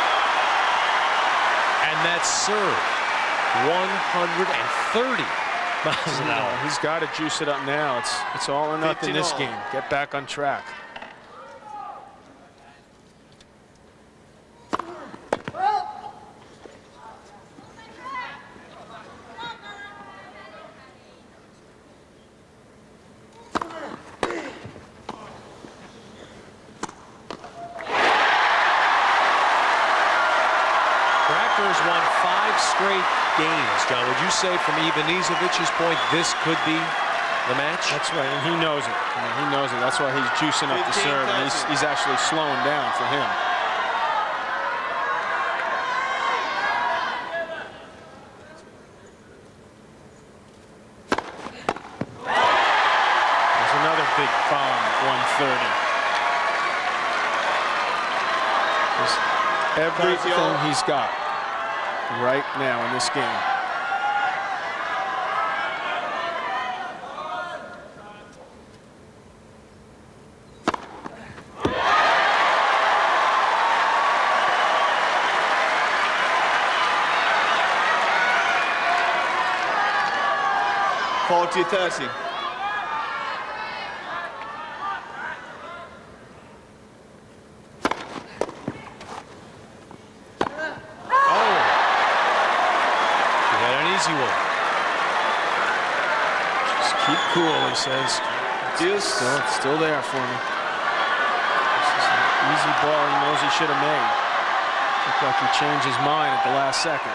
And that serve, 130 miles an hour. He's got to juice it up now. It's all or nothing this game. Get back on track. Rafter's won 5 straight games, John. Would you say from Ivanisevic's point, this could be the match? That's right, and he knows it. I mean, he knows it. That's why he's juicing up the serve, and he's actually slowing down for him. There's another big bomb at 130. There's everything he's got right now in this game. $40-30. Easy one. Just keep cool, he says. It's still there for me. This is an easy ball he knows he should have made. Looked like he changed his mind at the last second.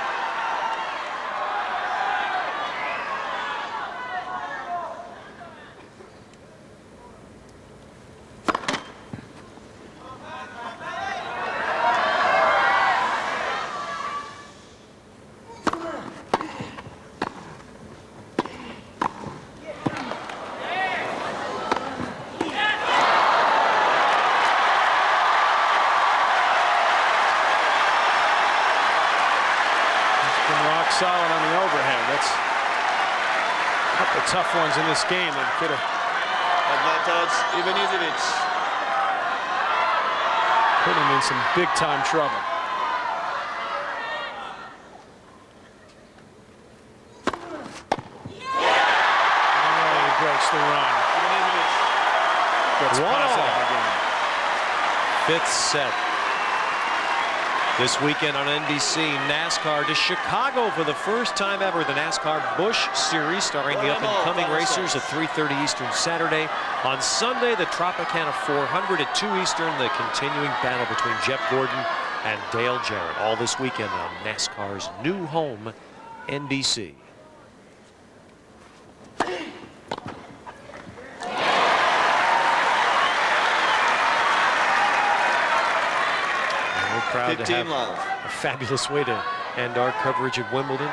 Solid on the overhead. That's a couple tough ones in this game that could have. Advantage, Ivanisevic. Put him in some big-time trouble. Oh, he breaks the run. Gets positive again. Fifth set. This weekend on NBC, NASCAR to Chicago for the first time ever. The NASCAR Busch Series starring the up-and-coming racers at 3:30 Eastern Saturday. On Sunday, the Tropicana 400 at 2 Eastern, the continuing battle between Jeff Gordon and Dale Jarrett. All this weekend on NASCAR's new home, NBC. Proud to have a fabulous way to end our coverage of Wimbledon.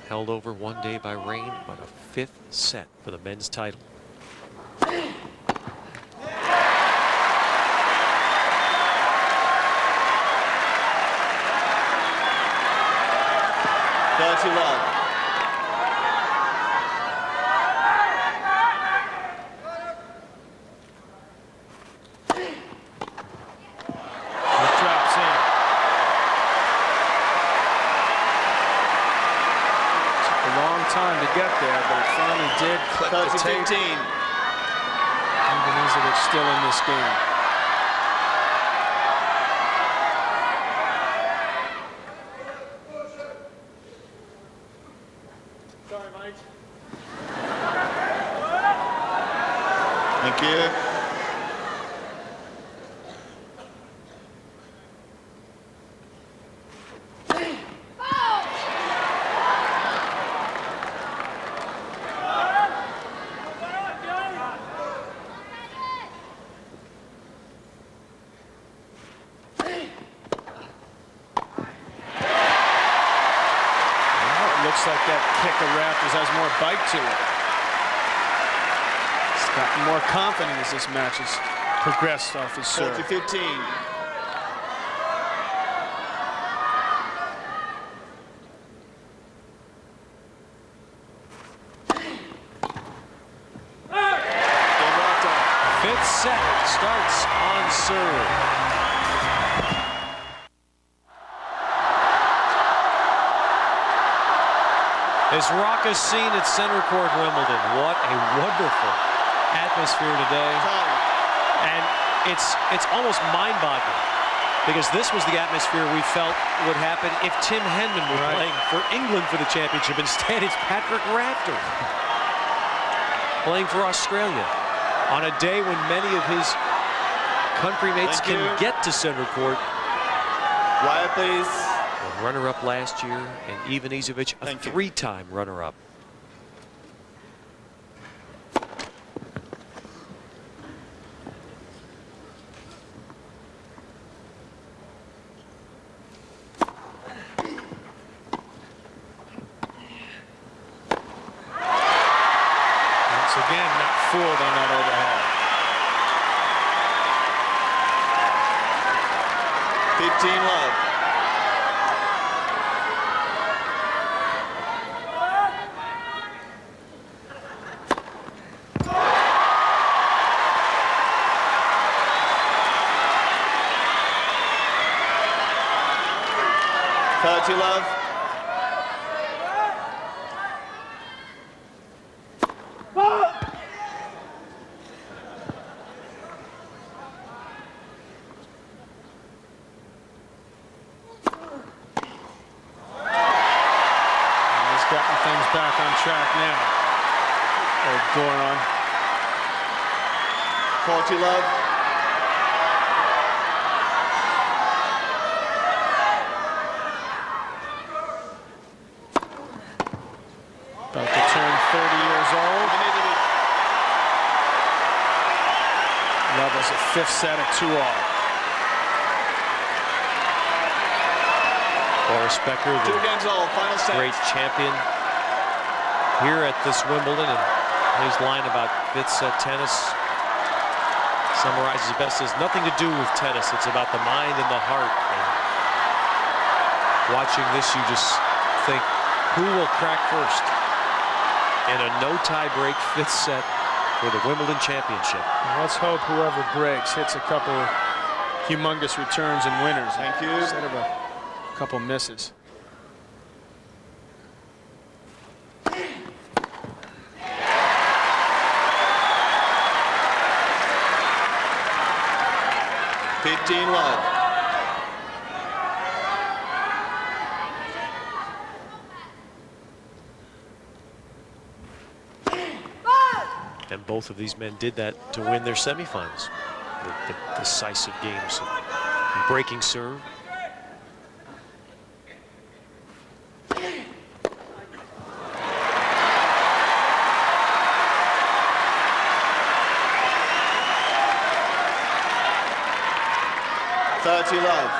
Held over one day by rain, but a fifth set for the men's title. 30 love. Time to get there, but it finally did click the tape. 30-15. Ivanisevic still in this game. Sorry, Mike. Thank you. Looks like that kick of Rafter's has more bite to it. He's gotten more confident as this match has progressed off his serve. 40-15. Fifth set starts on serve. This raucous scene at center court Wimbledon. What a wonderful atmosphere today. And it's almost mind-boggling because this was the atmosphere we felt would happen if Tim Henman were playing for England for the championship. Instead, it's Patrick Rafter playing for Australia on a day when many of his country mates can get to center court. Quiet, please. Runner-up last year, and Ivanisevic, a three-time runner-up. Once again, not fooled on that overhead. 15 love. Love. He's gotten things back on track now. Old Goran. 40 love. About to turn 30 years old. Levels at fifth set at 2-all. Boris Becker, the great champion here at this Wimbledon, and his line about fifth set tennis summarizes best as nothing to do with tennis. It's about the mind and the heart. And watching this, you just think, who will crack first in a no-tie-break fifth set for the Wimbledon championship? Let's hope whoever breaks hits a couple humongous returns and winners. Thank you. Instead of a couple misses. $15-love. And both of these men did that to win their semifinals. The decisive games. Breaking serve. $30-love.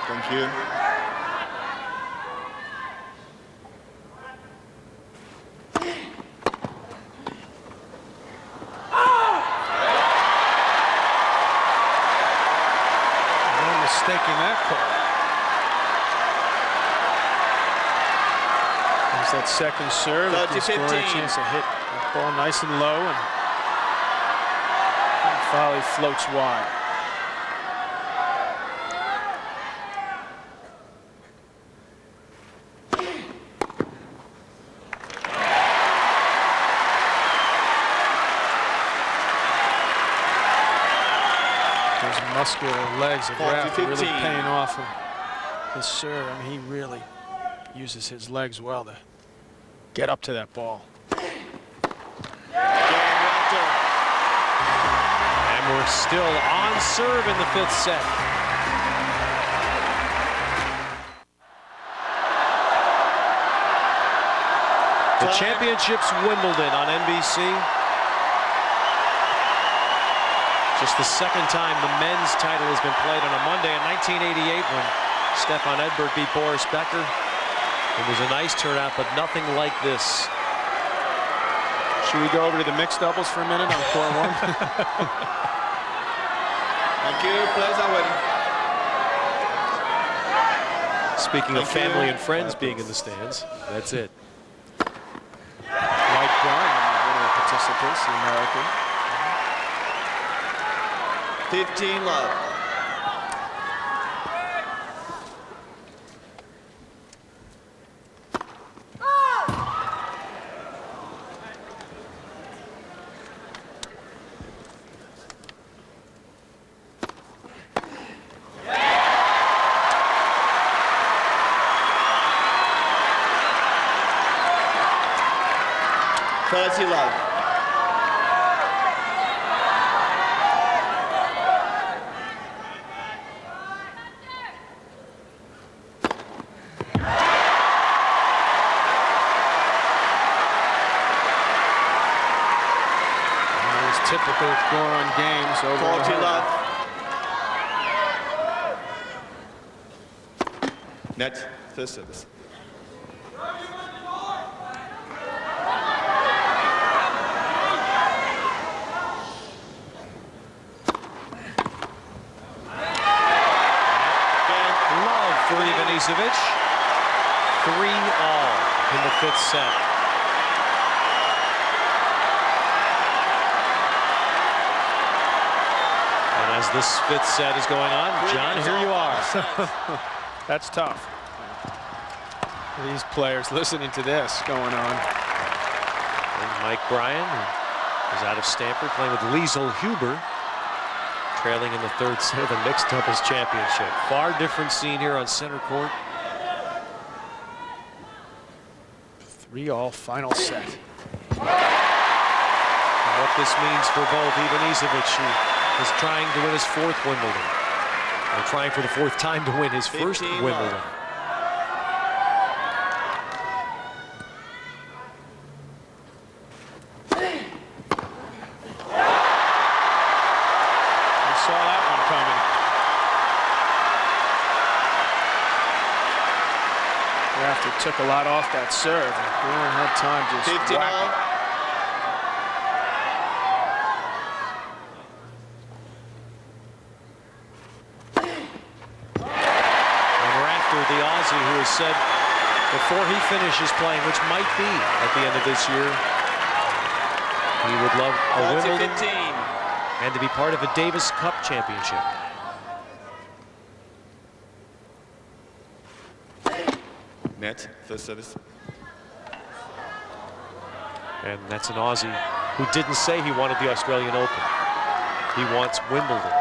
Thank you. No mistake in that call. There's that second serve. 30-15. A chance to hit that ball nice and low, and volley floats wide. Those muscular legs of Rafter really paying off of his serve. I mean, he really uses his legs well to get up to that ball. And we're still on serve in the 5th set. The Championships Wimbledon on NBC. Just the second time the men's title has been played on a Monday. In 1988, when Stefan Edberg beat Boris Becker, it was a nice turnout, but nothing like this. Should we go over to the mixed doubles for a minute on court 1? Thank you. Players are waiting. Speaking of family and friends being in the stands, that's it. Mike Bryan, one of the participants, the American. 15-love. $30-love. Typical Goran games over 40-love. Net, first service. Love for Ivanisevic. 3-all in the 5th set. As this 5th set is going on, John, here you are. That's tough. These players listening to this going on. And Mike Bryan, who is out of Stanford, playing with Liesl Huber, trailing in the 3rd set of the mixed doubles championship. Far different scene here on center court. 3-all final set. And what this means for both Ivanisevic, who is trying to win his 4th Wimbledon, or trying for the 4th time to win his 1st Wimbledon. I saw that one coming. Rafter took a lot off that serve. Goran had time to just whack it. said before he finishes playing, which might be at the end of this year, he would love a Wimbledon 15. and to be part of a Davis Cup championship. Net, first service. And that's an Aussie who didn't say he wanted the Australian Open. He wants Wimbledon.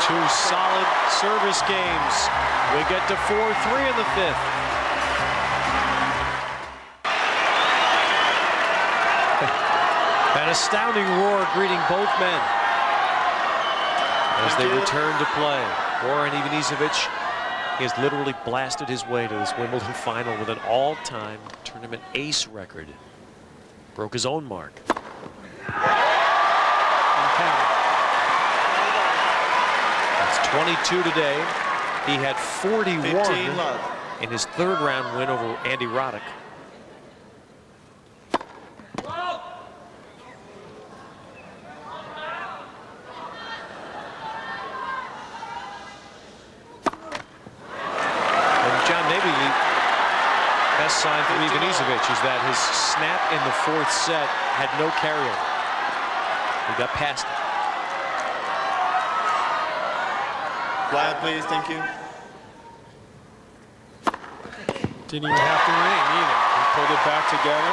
Two solid service games. We get to 4-3 in the fifth. An astounding roar greeting both men as they return to play. Goran Ivanisevic, he has literally blasted his way to this Wimbledon final with an all-time tournament ace record. Broke his own mark. That's 22 today. He had 41 in his third round win over Andy Roddick. Best sign for Ivanisevic is that his snap in the fourth set had no carryover. He got past it. Quiet, please. Thank you. Didn't even have to ring either. He pulled it back together.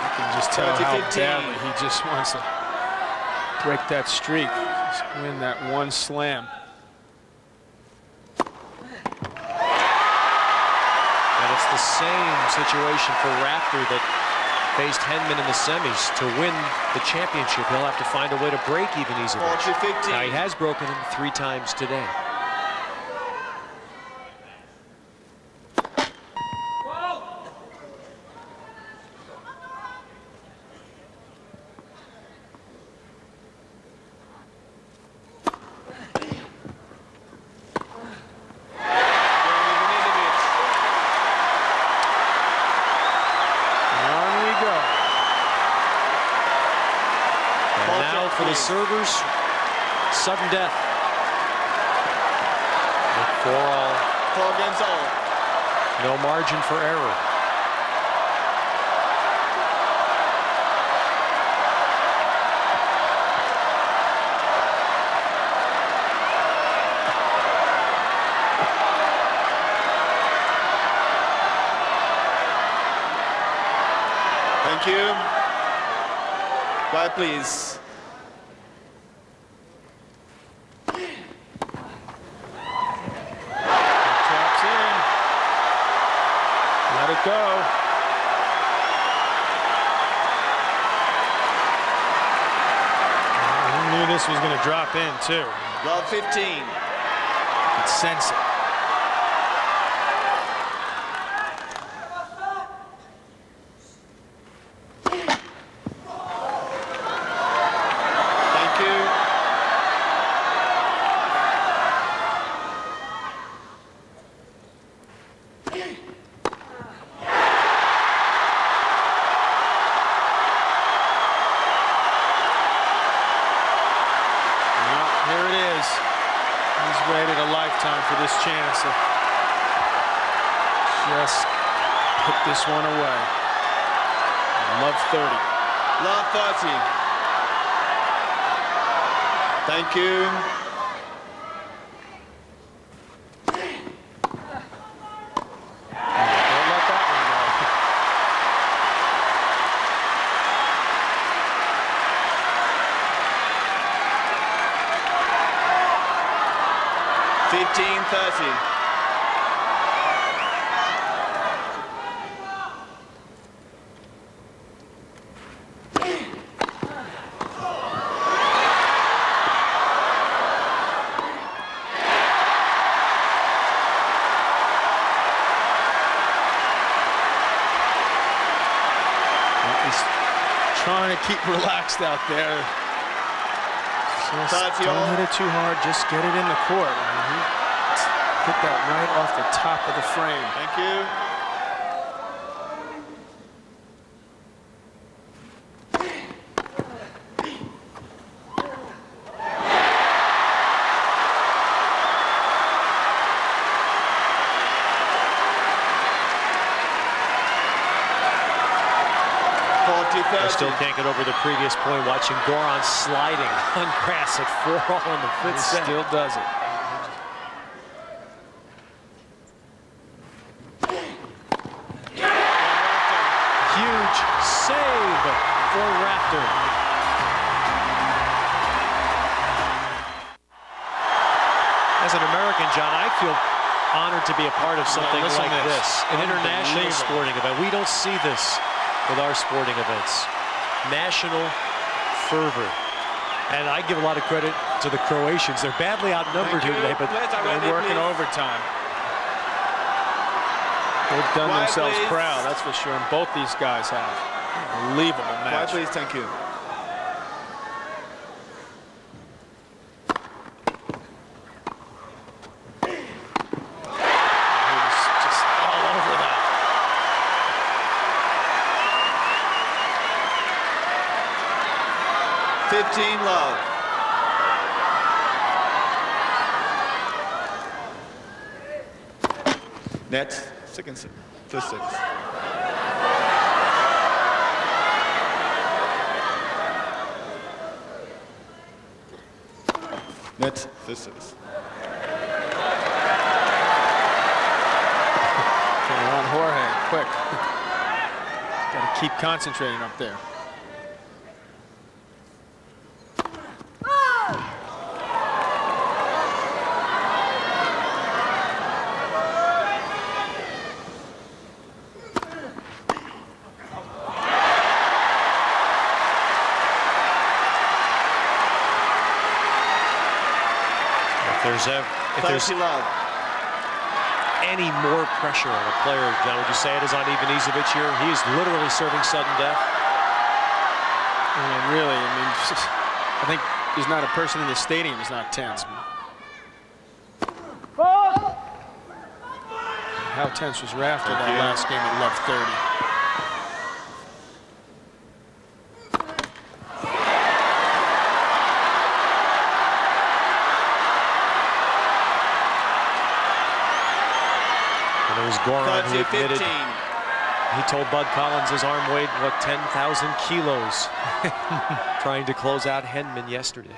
You can just tell how badly he just wants to break that streak. Just win that one slam. The same situation for Rafter that faced Henman in the semis. To win the championship, he'll have to find a way to break Ivanisevic. Now he has broken him 3 times today. For the servers, sudden death. 4-all. 4 games all. No margin for error. Thank you. Quiet, please. Let it go. I knew this was going to drop in too. Love 15. You could sense it. Thank you. He's waited a lifetime for this chance to just put this one away. Love 30. Love 30. Thank you. Don't let that one go. 15-30. trying to keep relaxed out there. Just don't hit it too hard. Just get it in the court. Hit that right off the top of the frame. Thank you. I still can't get over the previous point, watching Goran sliding on grass at 4-all in the fifth set. Still does it. Huge save for Rafter. As an American, John, I feel honored to be a part of something like this, an international sporting event. We don't see this with our sporting events. National fervor. And I give a lot of credit to the Croatians. They're badly outnumbered here today, but they're working overtime. They've done themselves proud, that's for sure, and both these guys have. Unbelievable match. Please, thank you. He's just all over that. Love. Net, second set, first six. Net, first six. Turn around Jorge, quick. Got to keep concentrating up there. If there's any more pressure on a player, John, would you say it is on Ivanisevic here? He is literally serving sudden death. I mean, really, I mean, I think there's not a person in the stadium who's not tense. How tense was Rafter that last game at Love 30? It was Goran who admitted he told Bud Collins his arm weighed, what, 10,000 kilos trying to close out Henman yesterday.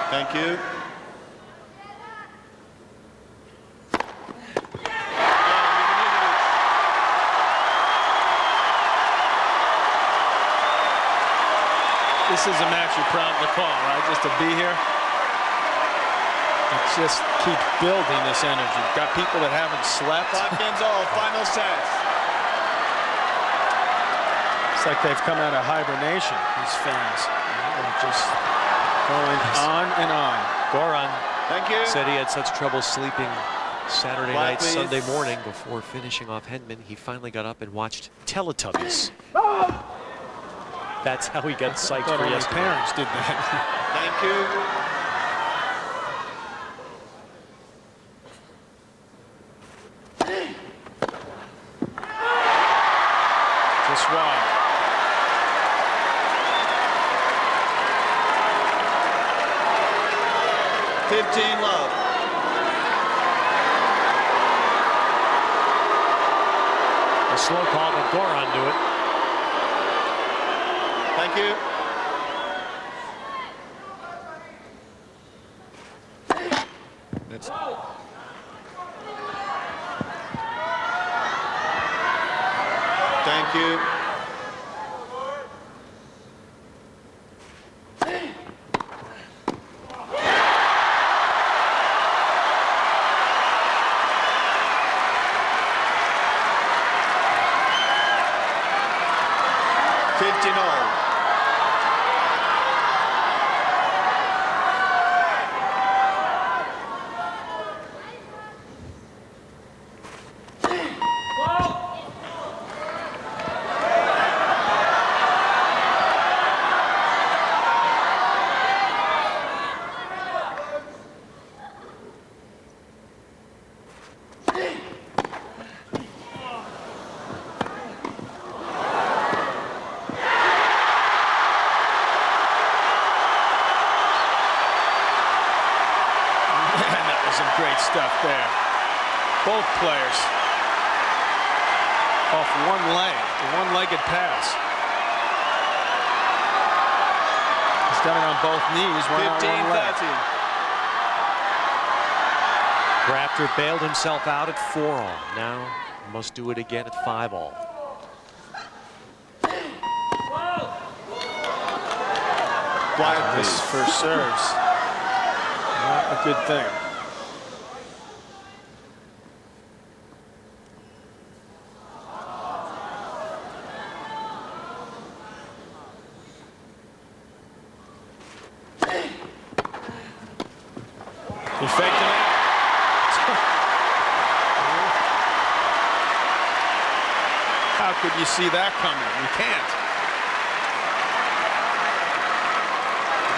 Thank you. This is a match you're proud to call, right? Just to be here. And just keep building this energy. Got people that haven't slept. 5 games all, final set. It's like they've come out of hibernation, these fans. They're just going on and on. Goran Thank you. said he had such trouble sleeping Saturday night, please. Sunday morning before finishing off Henman. He finally got up and watched Teletubbies. That's how he got psyched for His yesterday. parents did that. Thank you. Just wide. Love. A slow call, but Goran knew it. Thank you. That's Thank you. great stuff there. Both players off one leg, a one-legged pass. He's done it on both knees, one on one leg. 15-13. Rafter bailed himself out at 4-all. Now must do it again at 5-all. This first serves. Not a good thing. He faked it out. How could you see that coming? You can't.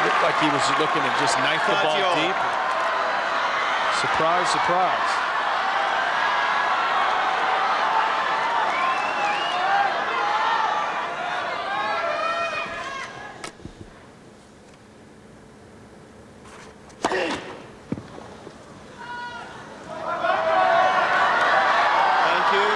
Looked like he was looking to just knife the ball deep. Surprise, surprise. Thank you.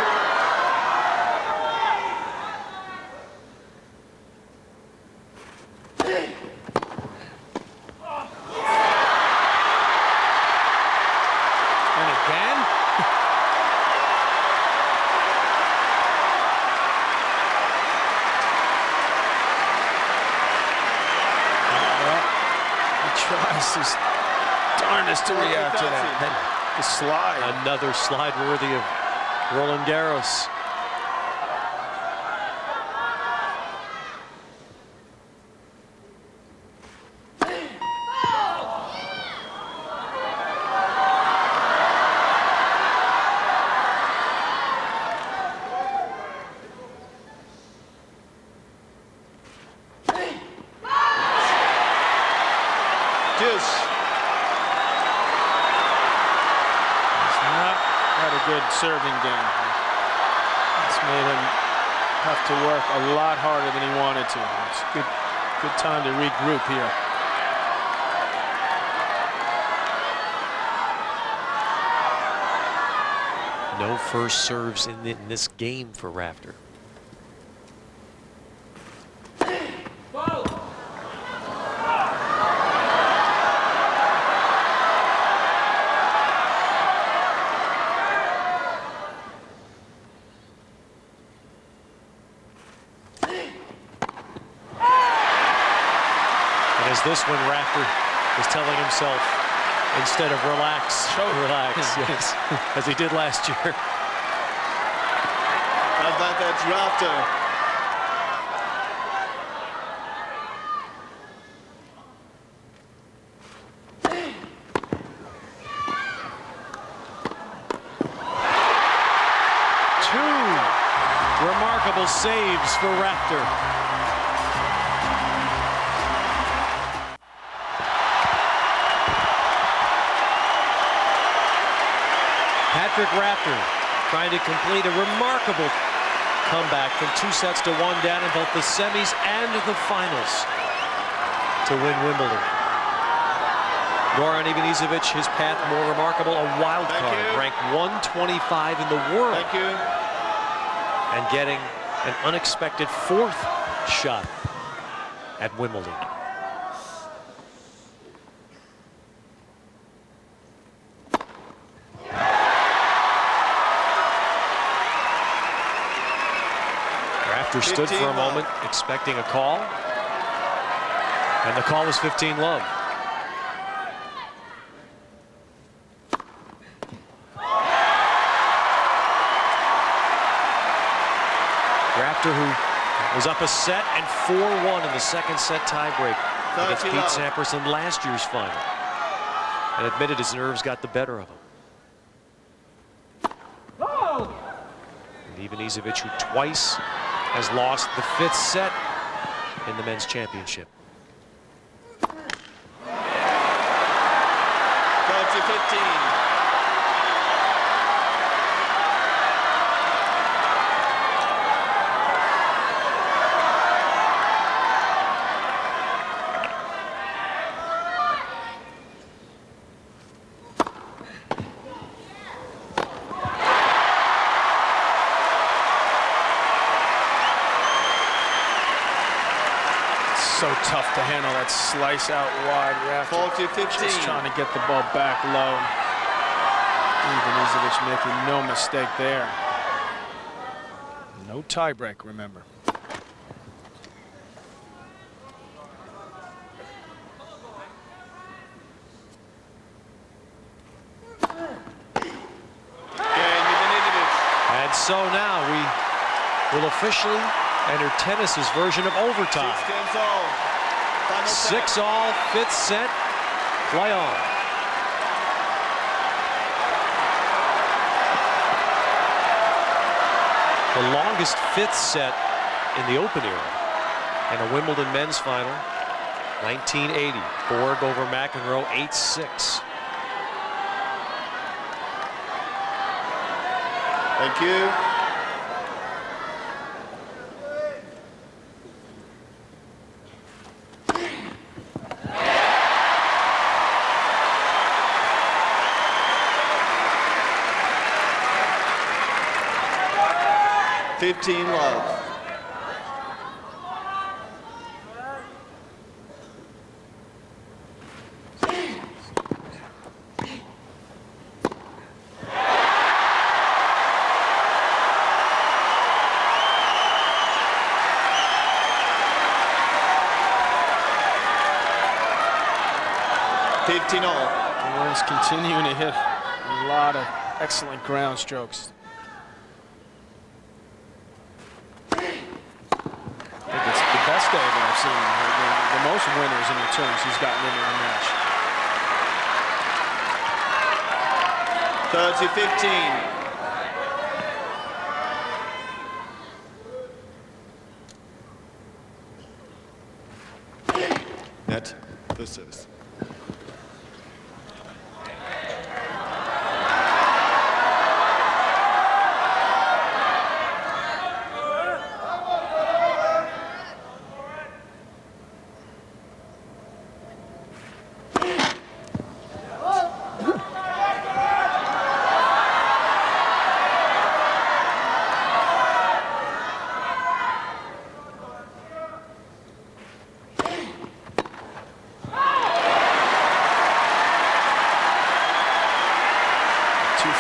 And again. Well, he tries his darndest to react to that. The slide. Another slide worthy of Roland Garros. Deuce. He's not had a good serving game. It's made him have to work a lot harder than he wanted to. It's good time to regroup here. No first serves in this game for Rafter. And is this when Rafter is telling himself, instead of relax, relax, yes, as he did last year. Advantage Rafter. Two remarkable saves for Rafter. Patrick Rafter trying to complete a remarkable comeback from 2-1 down in both the semis and the finals to win Wimbledon. Goran Ivanisevic, his path more remarkable, a wild card, ranked 125 in the world. Thank you. And getting an unexpected 4th shot at Wimbledon. Rafter stood for a moment expecting a call, and the call was 15 love. Rafter, who was up a set and 4-1 in the second set tiebreak against Pete Sampras in last year's final, and admitted his nerves got the better of him. And Ivanisevic, who twice has lost the 5th set in the men's championship. 30-15. tough to handle that slice out wide. Rafter 40-15. just trying to get the ball back low. Ivanisevic making no mistake there. No tiebreak, remember. And so now we will officially enter tennis's version of overtime. 6-all, 5th set, play on. The longest 5th set in the Open era. And a Wimbledon men's final, 1980. Borg over McEnroe, 8-6. Thank you. Love. Goran's continuing to hit a lot of excellent ground strokes. Best day that I've seen. The most winners in returns he's gotten into the match. 30-15. Net the service.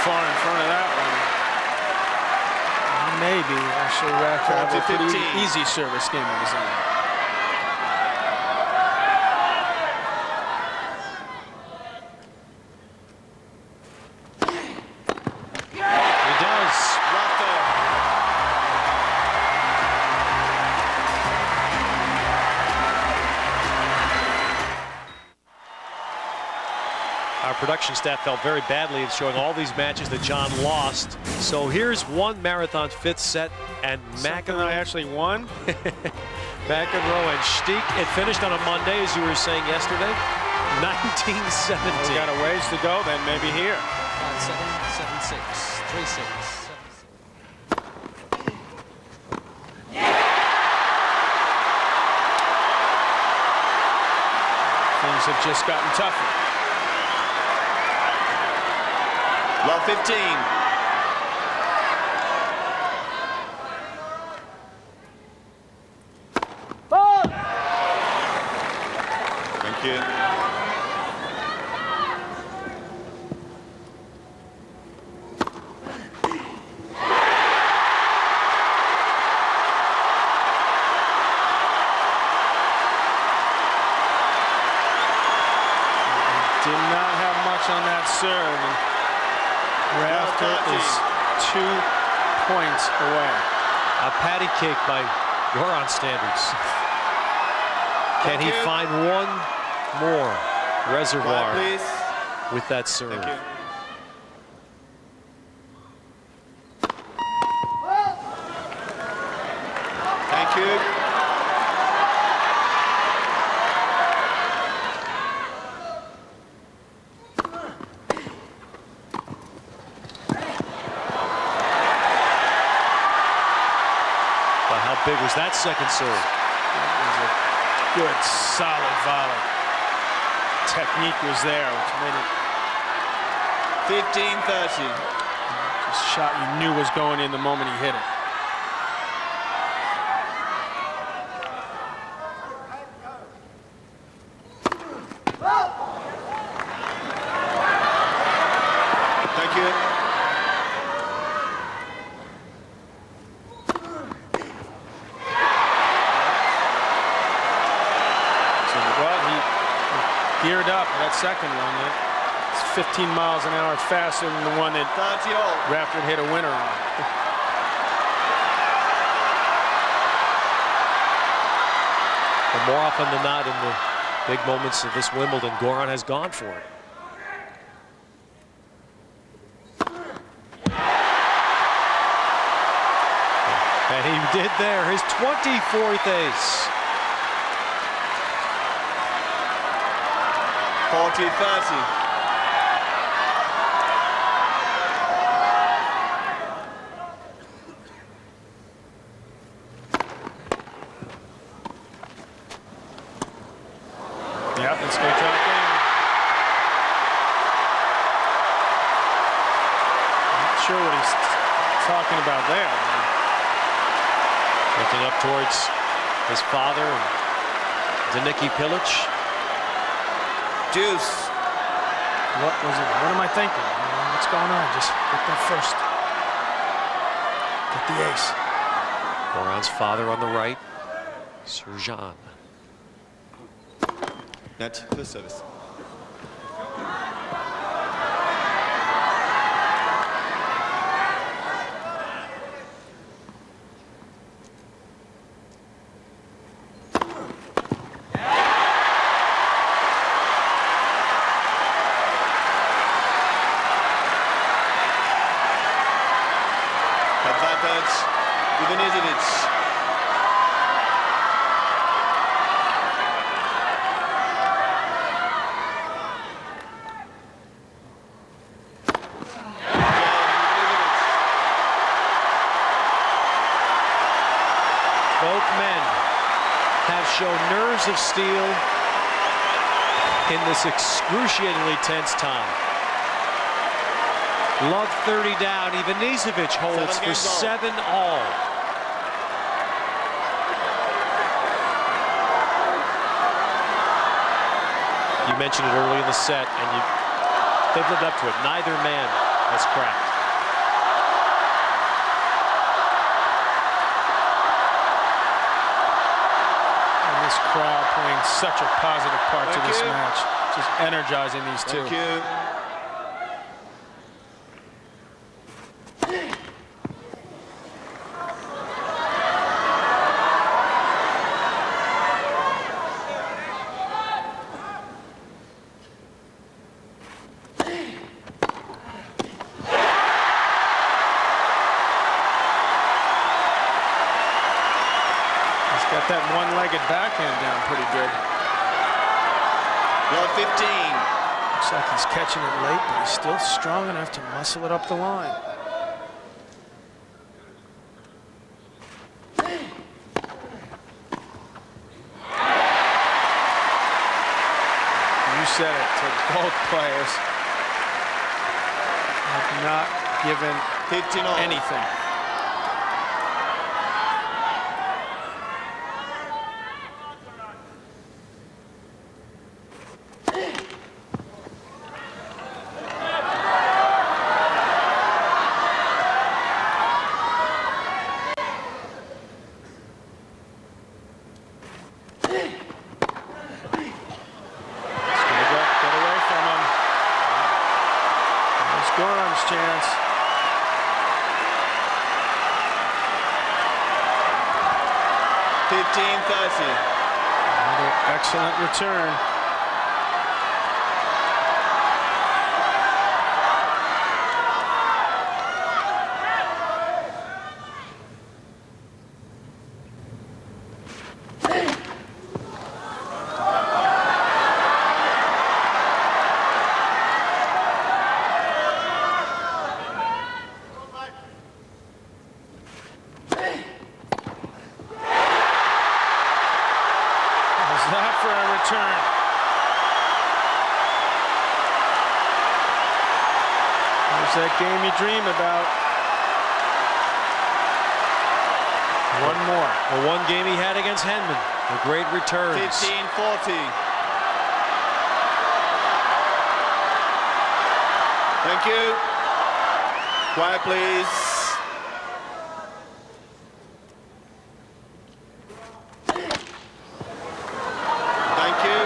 far in front of that one. Maybe actually Rafter have a pretty easy service game of his own. He does. Rafter. Our production staff felt very badly in showing all these matches that John lost. So here's one marathon fifth set, and McEnroe actually won. McEnroe and Stieg. It finished on a Monday, as you were saying yesterday. 1917. We got a ways to go then, maybe here. 7-7, 7-6, 3-6. Things have just gotten tougher. Love 15. Thank you. Did not have much on that serve. Rafter is 2 points away. A patty cake by Goran standards. Can he find one more reservoir with that serve? Thank you. How big was that second serve? That was a good, solid volley. Technique was there, which made it 15-30. just a shot you knew was going in the moment he hit it. second one. It's 15 miles an hour faster than the one that 30 all. Rafter hit a winner on. But more often than not, in the big moments of this Wimbledon, Goran has gone for it. And he did there, his 24th ace. 40-30. Yeah, let's go drop in. Not sure what he's talking about there. Looking up towards his father and Deniki Pilic. Deuce. What was it? What am I thinking? What's going on? Just get that first. Get the ace. Goran's father on the right, Serjan. Net for service. Advantage, Ivanisevic. Both men have shown nerves of steel in this excruciatingly tense time. Love 30 down. Ivanisevic holds for 7-all. You mentioned it early in the set, and they've lived up to it. Neither man has cracked. And this crowd playing such a positive part to this match. Just energizing these two. Thank you. Got that one-legged backhand down pretty good. You're 15. Looks like he's catching it late, but he's still strong enough to muscle it up the line. You said it to both players. Have not given 15 all. anything. Goran's chance. Another excellent return. That for a return. There's that game you dream about. One more. The one game he had against Henman. The great returns. 15-40. Thank you. Quiet, please. Thank you.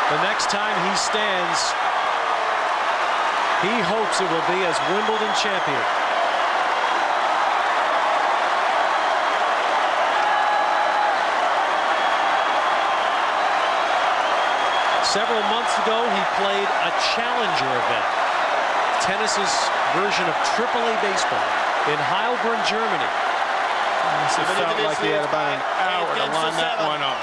The next time he stands, he hopes it will be as Wimbledon champion. Several months ago, he played a challenger event, tennis's version of AAA baseball, in Heilbronn, Germany. It felt like he had about an hour to line that one up.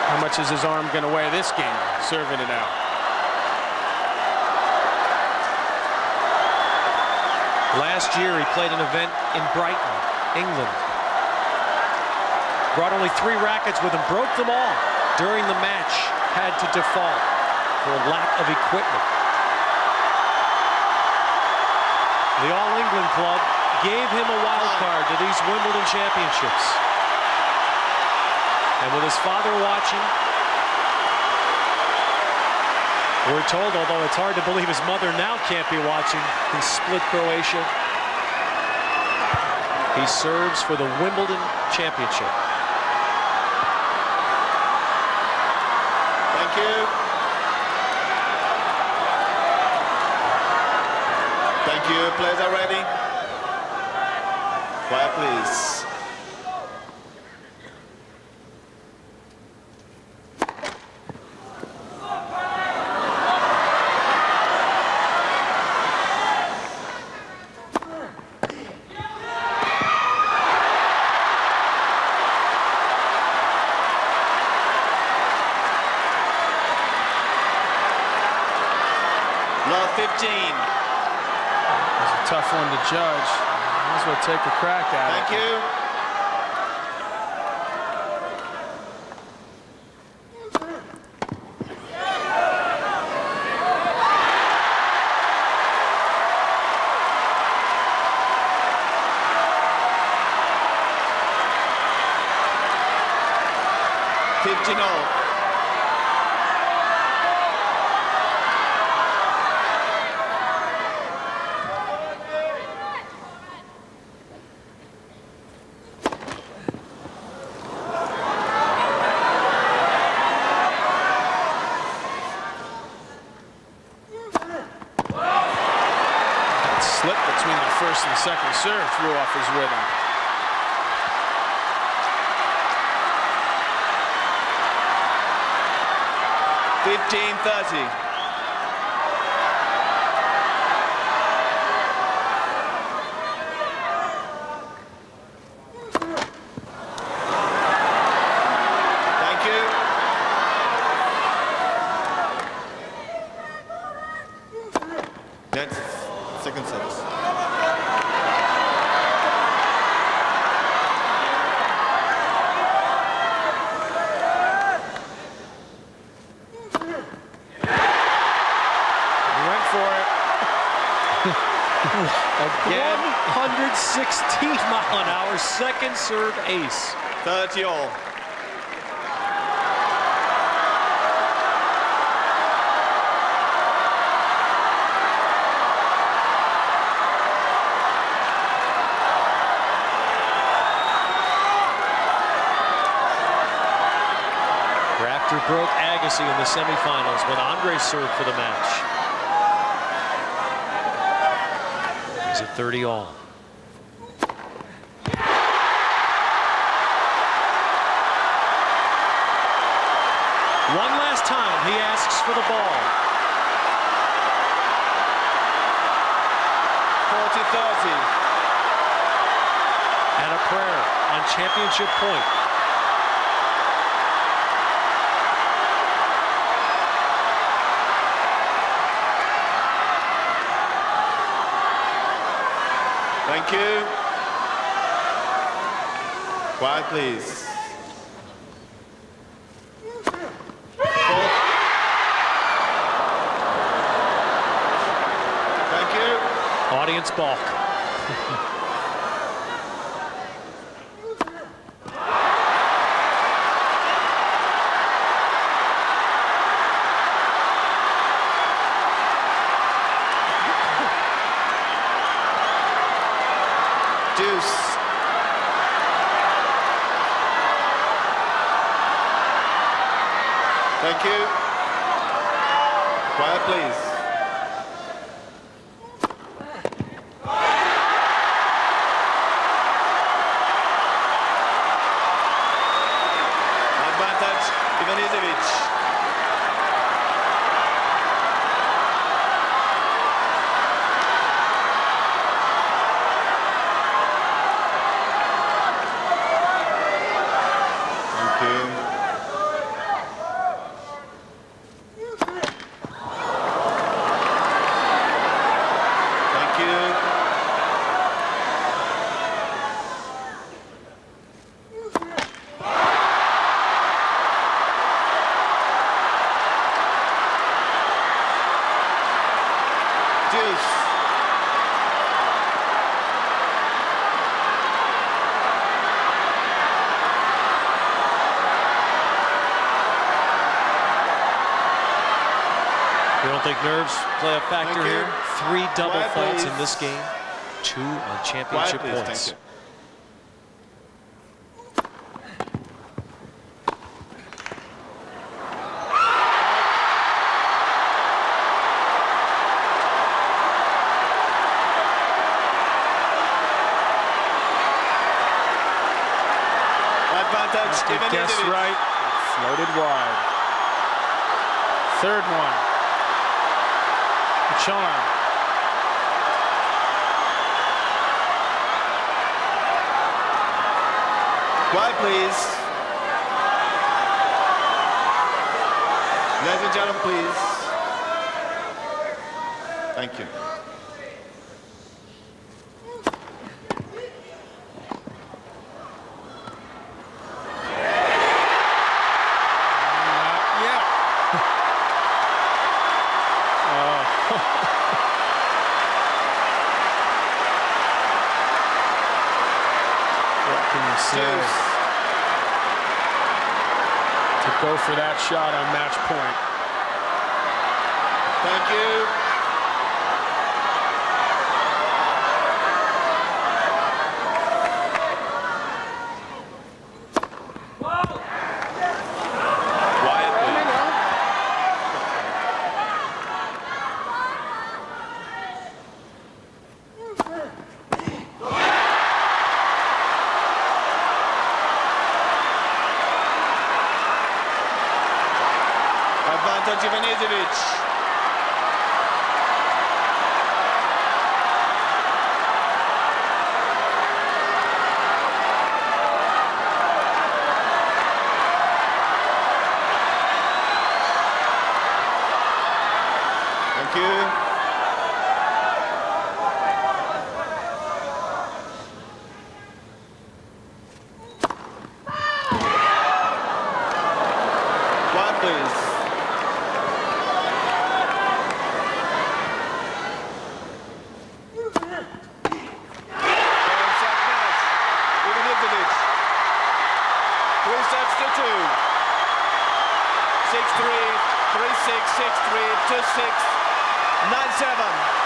How much is his arm going to weigh this game, serving it out? Last year, he played an event in Brighton, England. Brought only 3 rackets with him, broke them all. During the match, had to default for lack of equipment. The All England club gave him a wild card to these Wimbledon championships. And with his father watching, we're told, although it's hard to believe his mother now can't be watching, he split Croatia. He serves for the Wimbledon championship. Thank you. Thank you. Players are ready. Quiet, please. Love 15. It's a tough one to judge. Might as well take a crack at Thank you. $15. Slip between the first and second serve threw off his rhythm. $15-30. Thank you. That's second service. Again, 116-mile-an-hour second serve ace. 30 all. Rafter broke Agassi in the semifinals when Andre served for the match. He's at 30 all. One last time, he asks for the ball. 40-30. And a prayer on championship point. Thank you. Quiet, please. Thank you. Audience balk. Deuce. Thank you. Quiet, please. Advantage, Ivanisevic. Thank you. Thank you. Deuce. You don't think nerves play a factor Thank you. here? 3 double Quiet, faults in please. this game, 2 on Quiet, championship please. points. Thank you. Advantage, Guess Ivanisevic. right. Floated wide. Third one. Charm. Quiet, please. Ladies and gentlemen, please. Thank you. Yeah. What can you say? Deuce. To go for that shot on match point. Thank you. Quiet, please. Advantage, Ivanisevic. Thank you. Quiet, please. Game, set, match. Ivanisevic. 3 sets to 2. 6-3, 3-6, 6-3, 2-6, 9-7.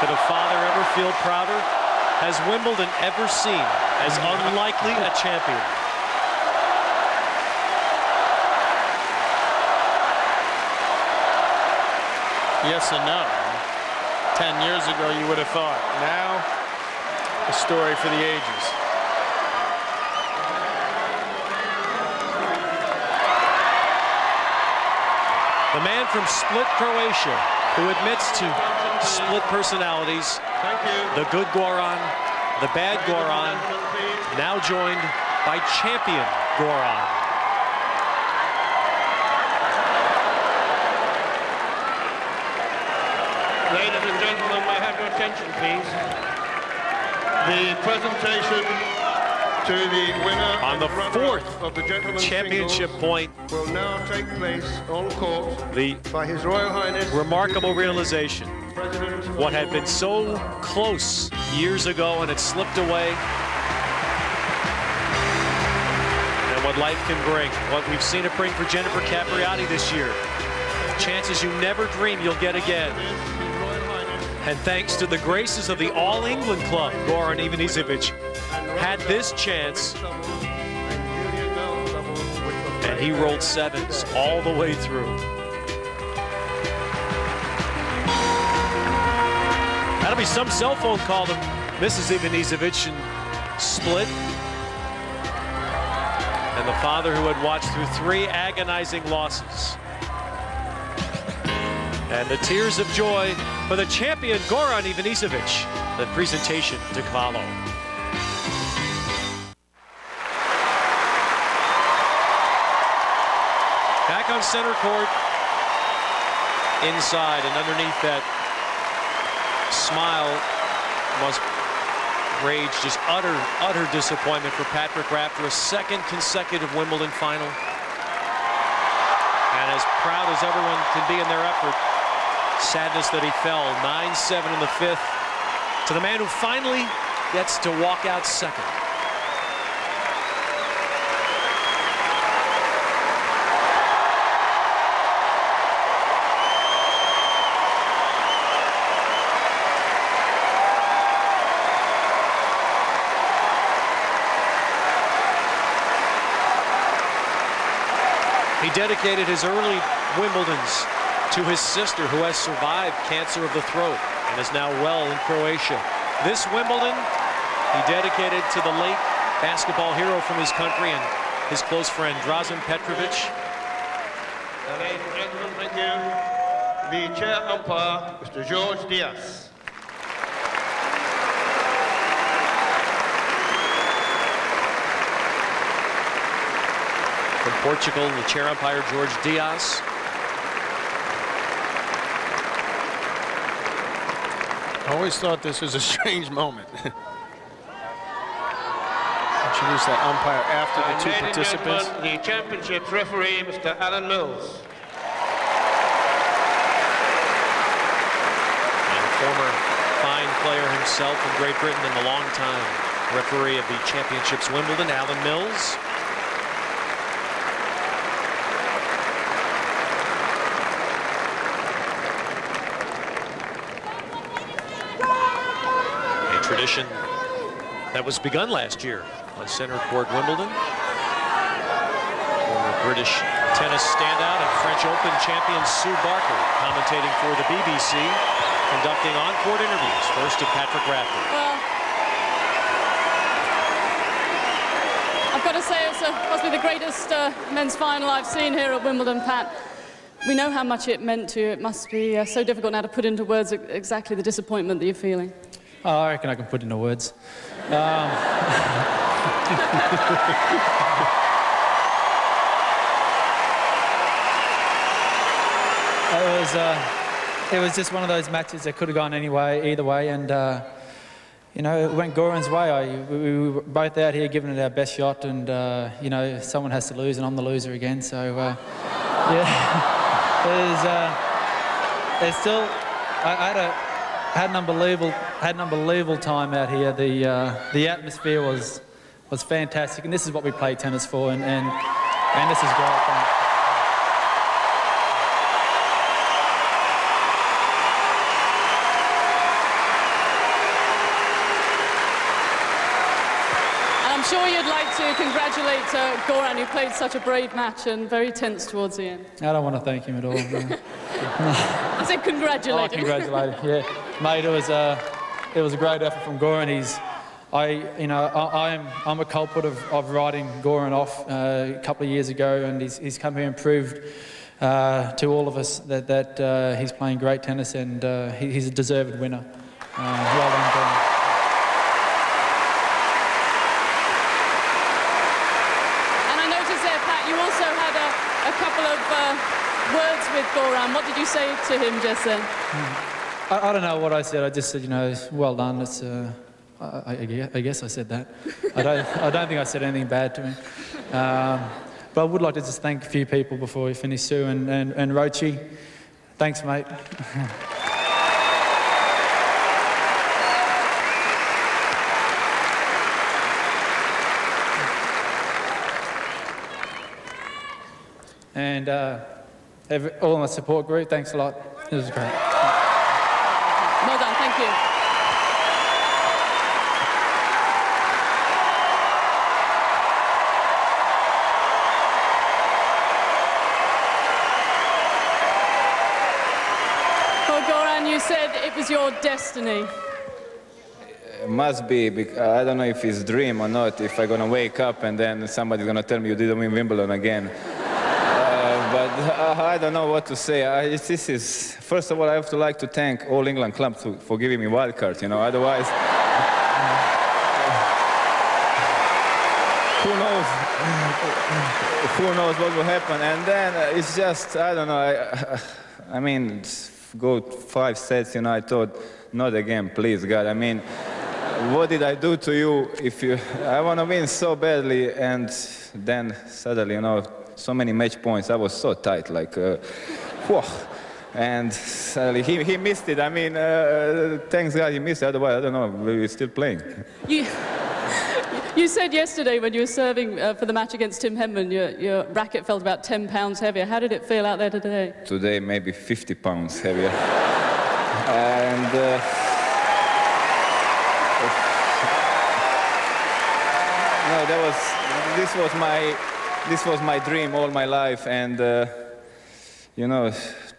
Could a father ever feel prouder? Has Wimbledon ever seen as unlikely a champion? Yes and no. 10 years ago, you would have thought. Now, a story for the ages. The man from Split, Croatia, who admits to split personalities, the good Goran, the bad Goran, now joined by champion Goran. Ladies and gentlemen, may I have your attention, please? The presentation to the winner On the fourth of the gentlemen's championship singles point, will now take place on court the by His Royal Highness remarkable realization. President What had been so close years ago and it slipped away. And what life can bring. What we've seen it bring for Jennifer Capriati this year. Chances you never dream you'll get again. And thanks to the graces of the All England club, Goran Ivanisevic had this chance. And he rolled sevens all the way through. That'll be some cell phone call to Mrs. Ivanisevic and Split. And the father who had watched through 3 agonizing losses. And the tears of joy for the champion Goran Ivanisevic. The presentation to follow. Back on center court, inside and underneath that smile was rage, just utter disappointment for Patrick Rafter, a second consecutive Wimbledon final. And as proud as everyone can be in their effort, sadness that he fell 9-7 in the 5th to the man who finally gets to walk out second. He dedicated his early Wimbledons to his sister, who has survived cancer of the throat and is now well in Croatia. This Wimbledon, he dedicated to the late basketball hero from his country and his close friend, Drazen Petrovic. Ladies and gentlemen, thank you. The chair umpire, Mr. George Diaz. From Portugal, the chair umpire, George Diaz. I always thought this was a strange moment. Introduce that umpire after the two participants. The championship referee, Mr. Alan Mills. And former fine player himself in Great Britain and the long-time referee of the championships Wimbledon, Alan Mills. Tradition that was begun last year on center court Wimbledon. Former British tennis standout and French Open champion Sue Barker commentating for the BBC, conducting on-court interviews. First to Patrick Rafter. Well, I've got to say it must be the greatest men's final I've seen here at Wimbledon, Pat. We know how much it meant to you. It must be so difficult now to put into words exactly the disappointment that you're feeling. Oh, I reckon I can put into words. It was just one of those matches that could have gone either way, and you know, it went Goran's way. We were both out here giving it our best shot, and you know, someone has to lose, and I'm the loser again. So yeah, it's still. I had an unbelievable time out here. The atmosphere was fantastic, and this is what we play tennis for, and this is great. Thanks. sure you'd like to congratulate Goran, who played such a brave match and very tense towards the end. I don't want to thank him at all. No. I said congratulate him. Congratulate him, yeah. Mate, it was a great effort from Goran. I'm a culprit of writing Goran off a couple of years ago, and he's come here and proved to all of us that he's playing great tennis, and he's a deserved winner. Well done, Goran. And I noticed there, Pat, you also had a couple of words with Goran. What did you say to him just then? I don't know what I said. I just said, well done. It's, I guess I said that. I don't think I said anything bad to him. But I would like to just thank a few people before we finish, Sue and Rochi. Thanks, mate. And all my support group, thanks a lot. It was great. Well done, thank you. Well, Goran, you said it was your destiny. Must be, because I don't know if it's a dream or not, if I'm gonna wake up and then somebody's gonna tell me you didn't win Wimbledon again. But I don't know what to say. First of all, I have to like to thank All England Club for giving me wildcard, otherwise... who knows what will happen. And then it's just, I don't know, I mean, go 5 sets, I thought, not again, please, God. I mean, what did I do to you I want to win so badly, and then suddenly, so many match points. I was so tight, like, whoa. And suddenly he missed it. I mean, thanks God he missed it. Otherwise, I don't know, we're still playing. You said yesterday when you were serving for the match against Tim Henman, your racket felt about 10 pounds heavier. How did it feel out there today? Today, maybe 50 pounds heavier. And no, this was my dream all my life, and to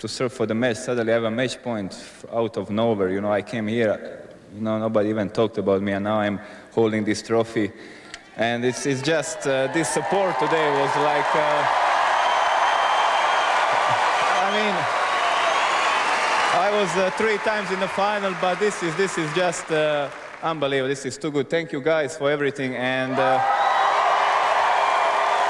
serve for the match, suddenly I have a match point out of nowhere. I came here, nobody even talked about me, and now I'm holding this trophy. And it's just this support today was like, I mean, I was 3 times in the final, but this is just unbelievable. This is too good. Thank you guys for everything, and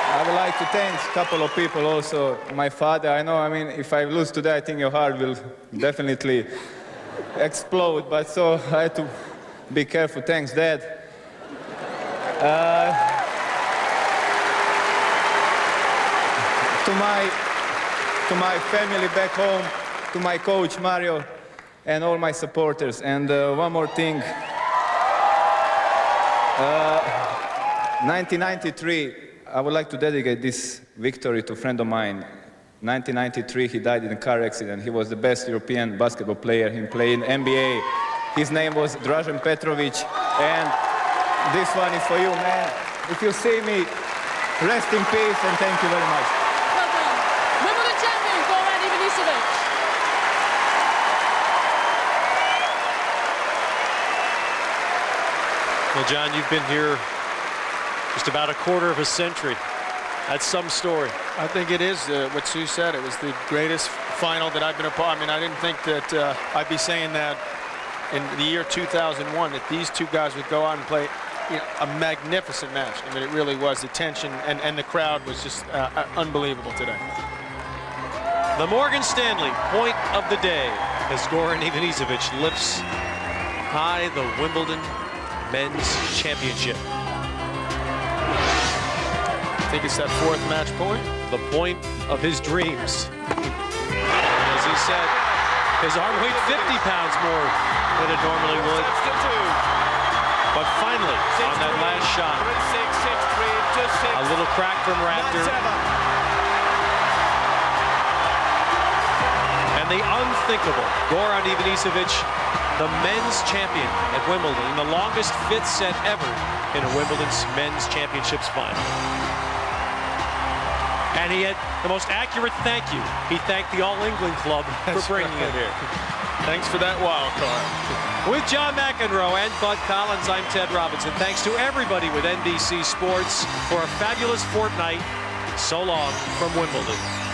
I would like to thank a couple of people also. My father, I mean, if I lose today, I think your heart will definitely explode, but so I had to be careful. Thanks, Dad. To my family back home, to my coach Mario, and all my supporters. And one more thing. 1993, I would like to dedicate this victory to a friend of mine. 1993, he died in a car accident. He was the best European basketball player. He played in NBA. His name was Dražen Petrovic, and this one is for you, man. If you see me, rest in peace, and thank you very much. Well done. Wimbledon champion, Goran Ivanisevic. Well, John, you've been here just about a quarter of a century. That's some story. I think it is what Sue said. It was the greatest final that I've been a part of. I mean, I didn't think that I'd be saying that in the year 2001, that these two guys would go out and play a magnificent match. I mean, it really was. The tension and the crowd was just unbelievable today. The Morgan Stanley point of the day as Goran Ivanisevic lifts high the Wimbledon Men's Championship. I think it's that 4th match point. The point of his dreams. As he said, his arm weighed 50 pounds more than it normally would. But finally, on that last shot, a little crack from Rafter. And the unthinkable, Goran Ivanisevic the men's champion at Wimbledon in the longest 5th set ever in a Wimbledon's men's championships final. And he had the most accurate thank you. He thanked the All England Club for bringing it here. Thanks for that wild card. With John McEnroe and Bud Collins, I'm Ted Robinson. Thanks to everybody with NBC Sports for a fabulous fortnight. So long from Wimbledon.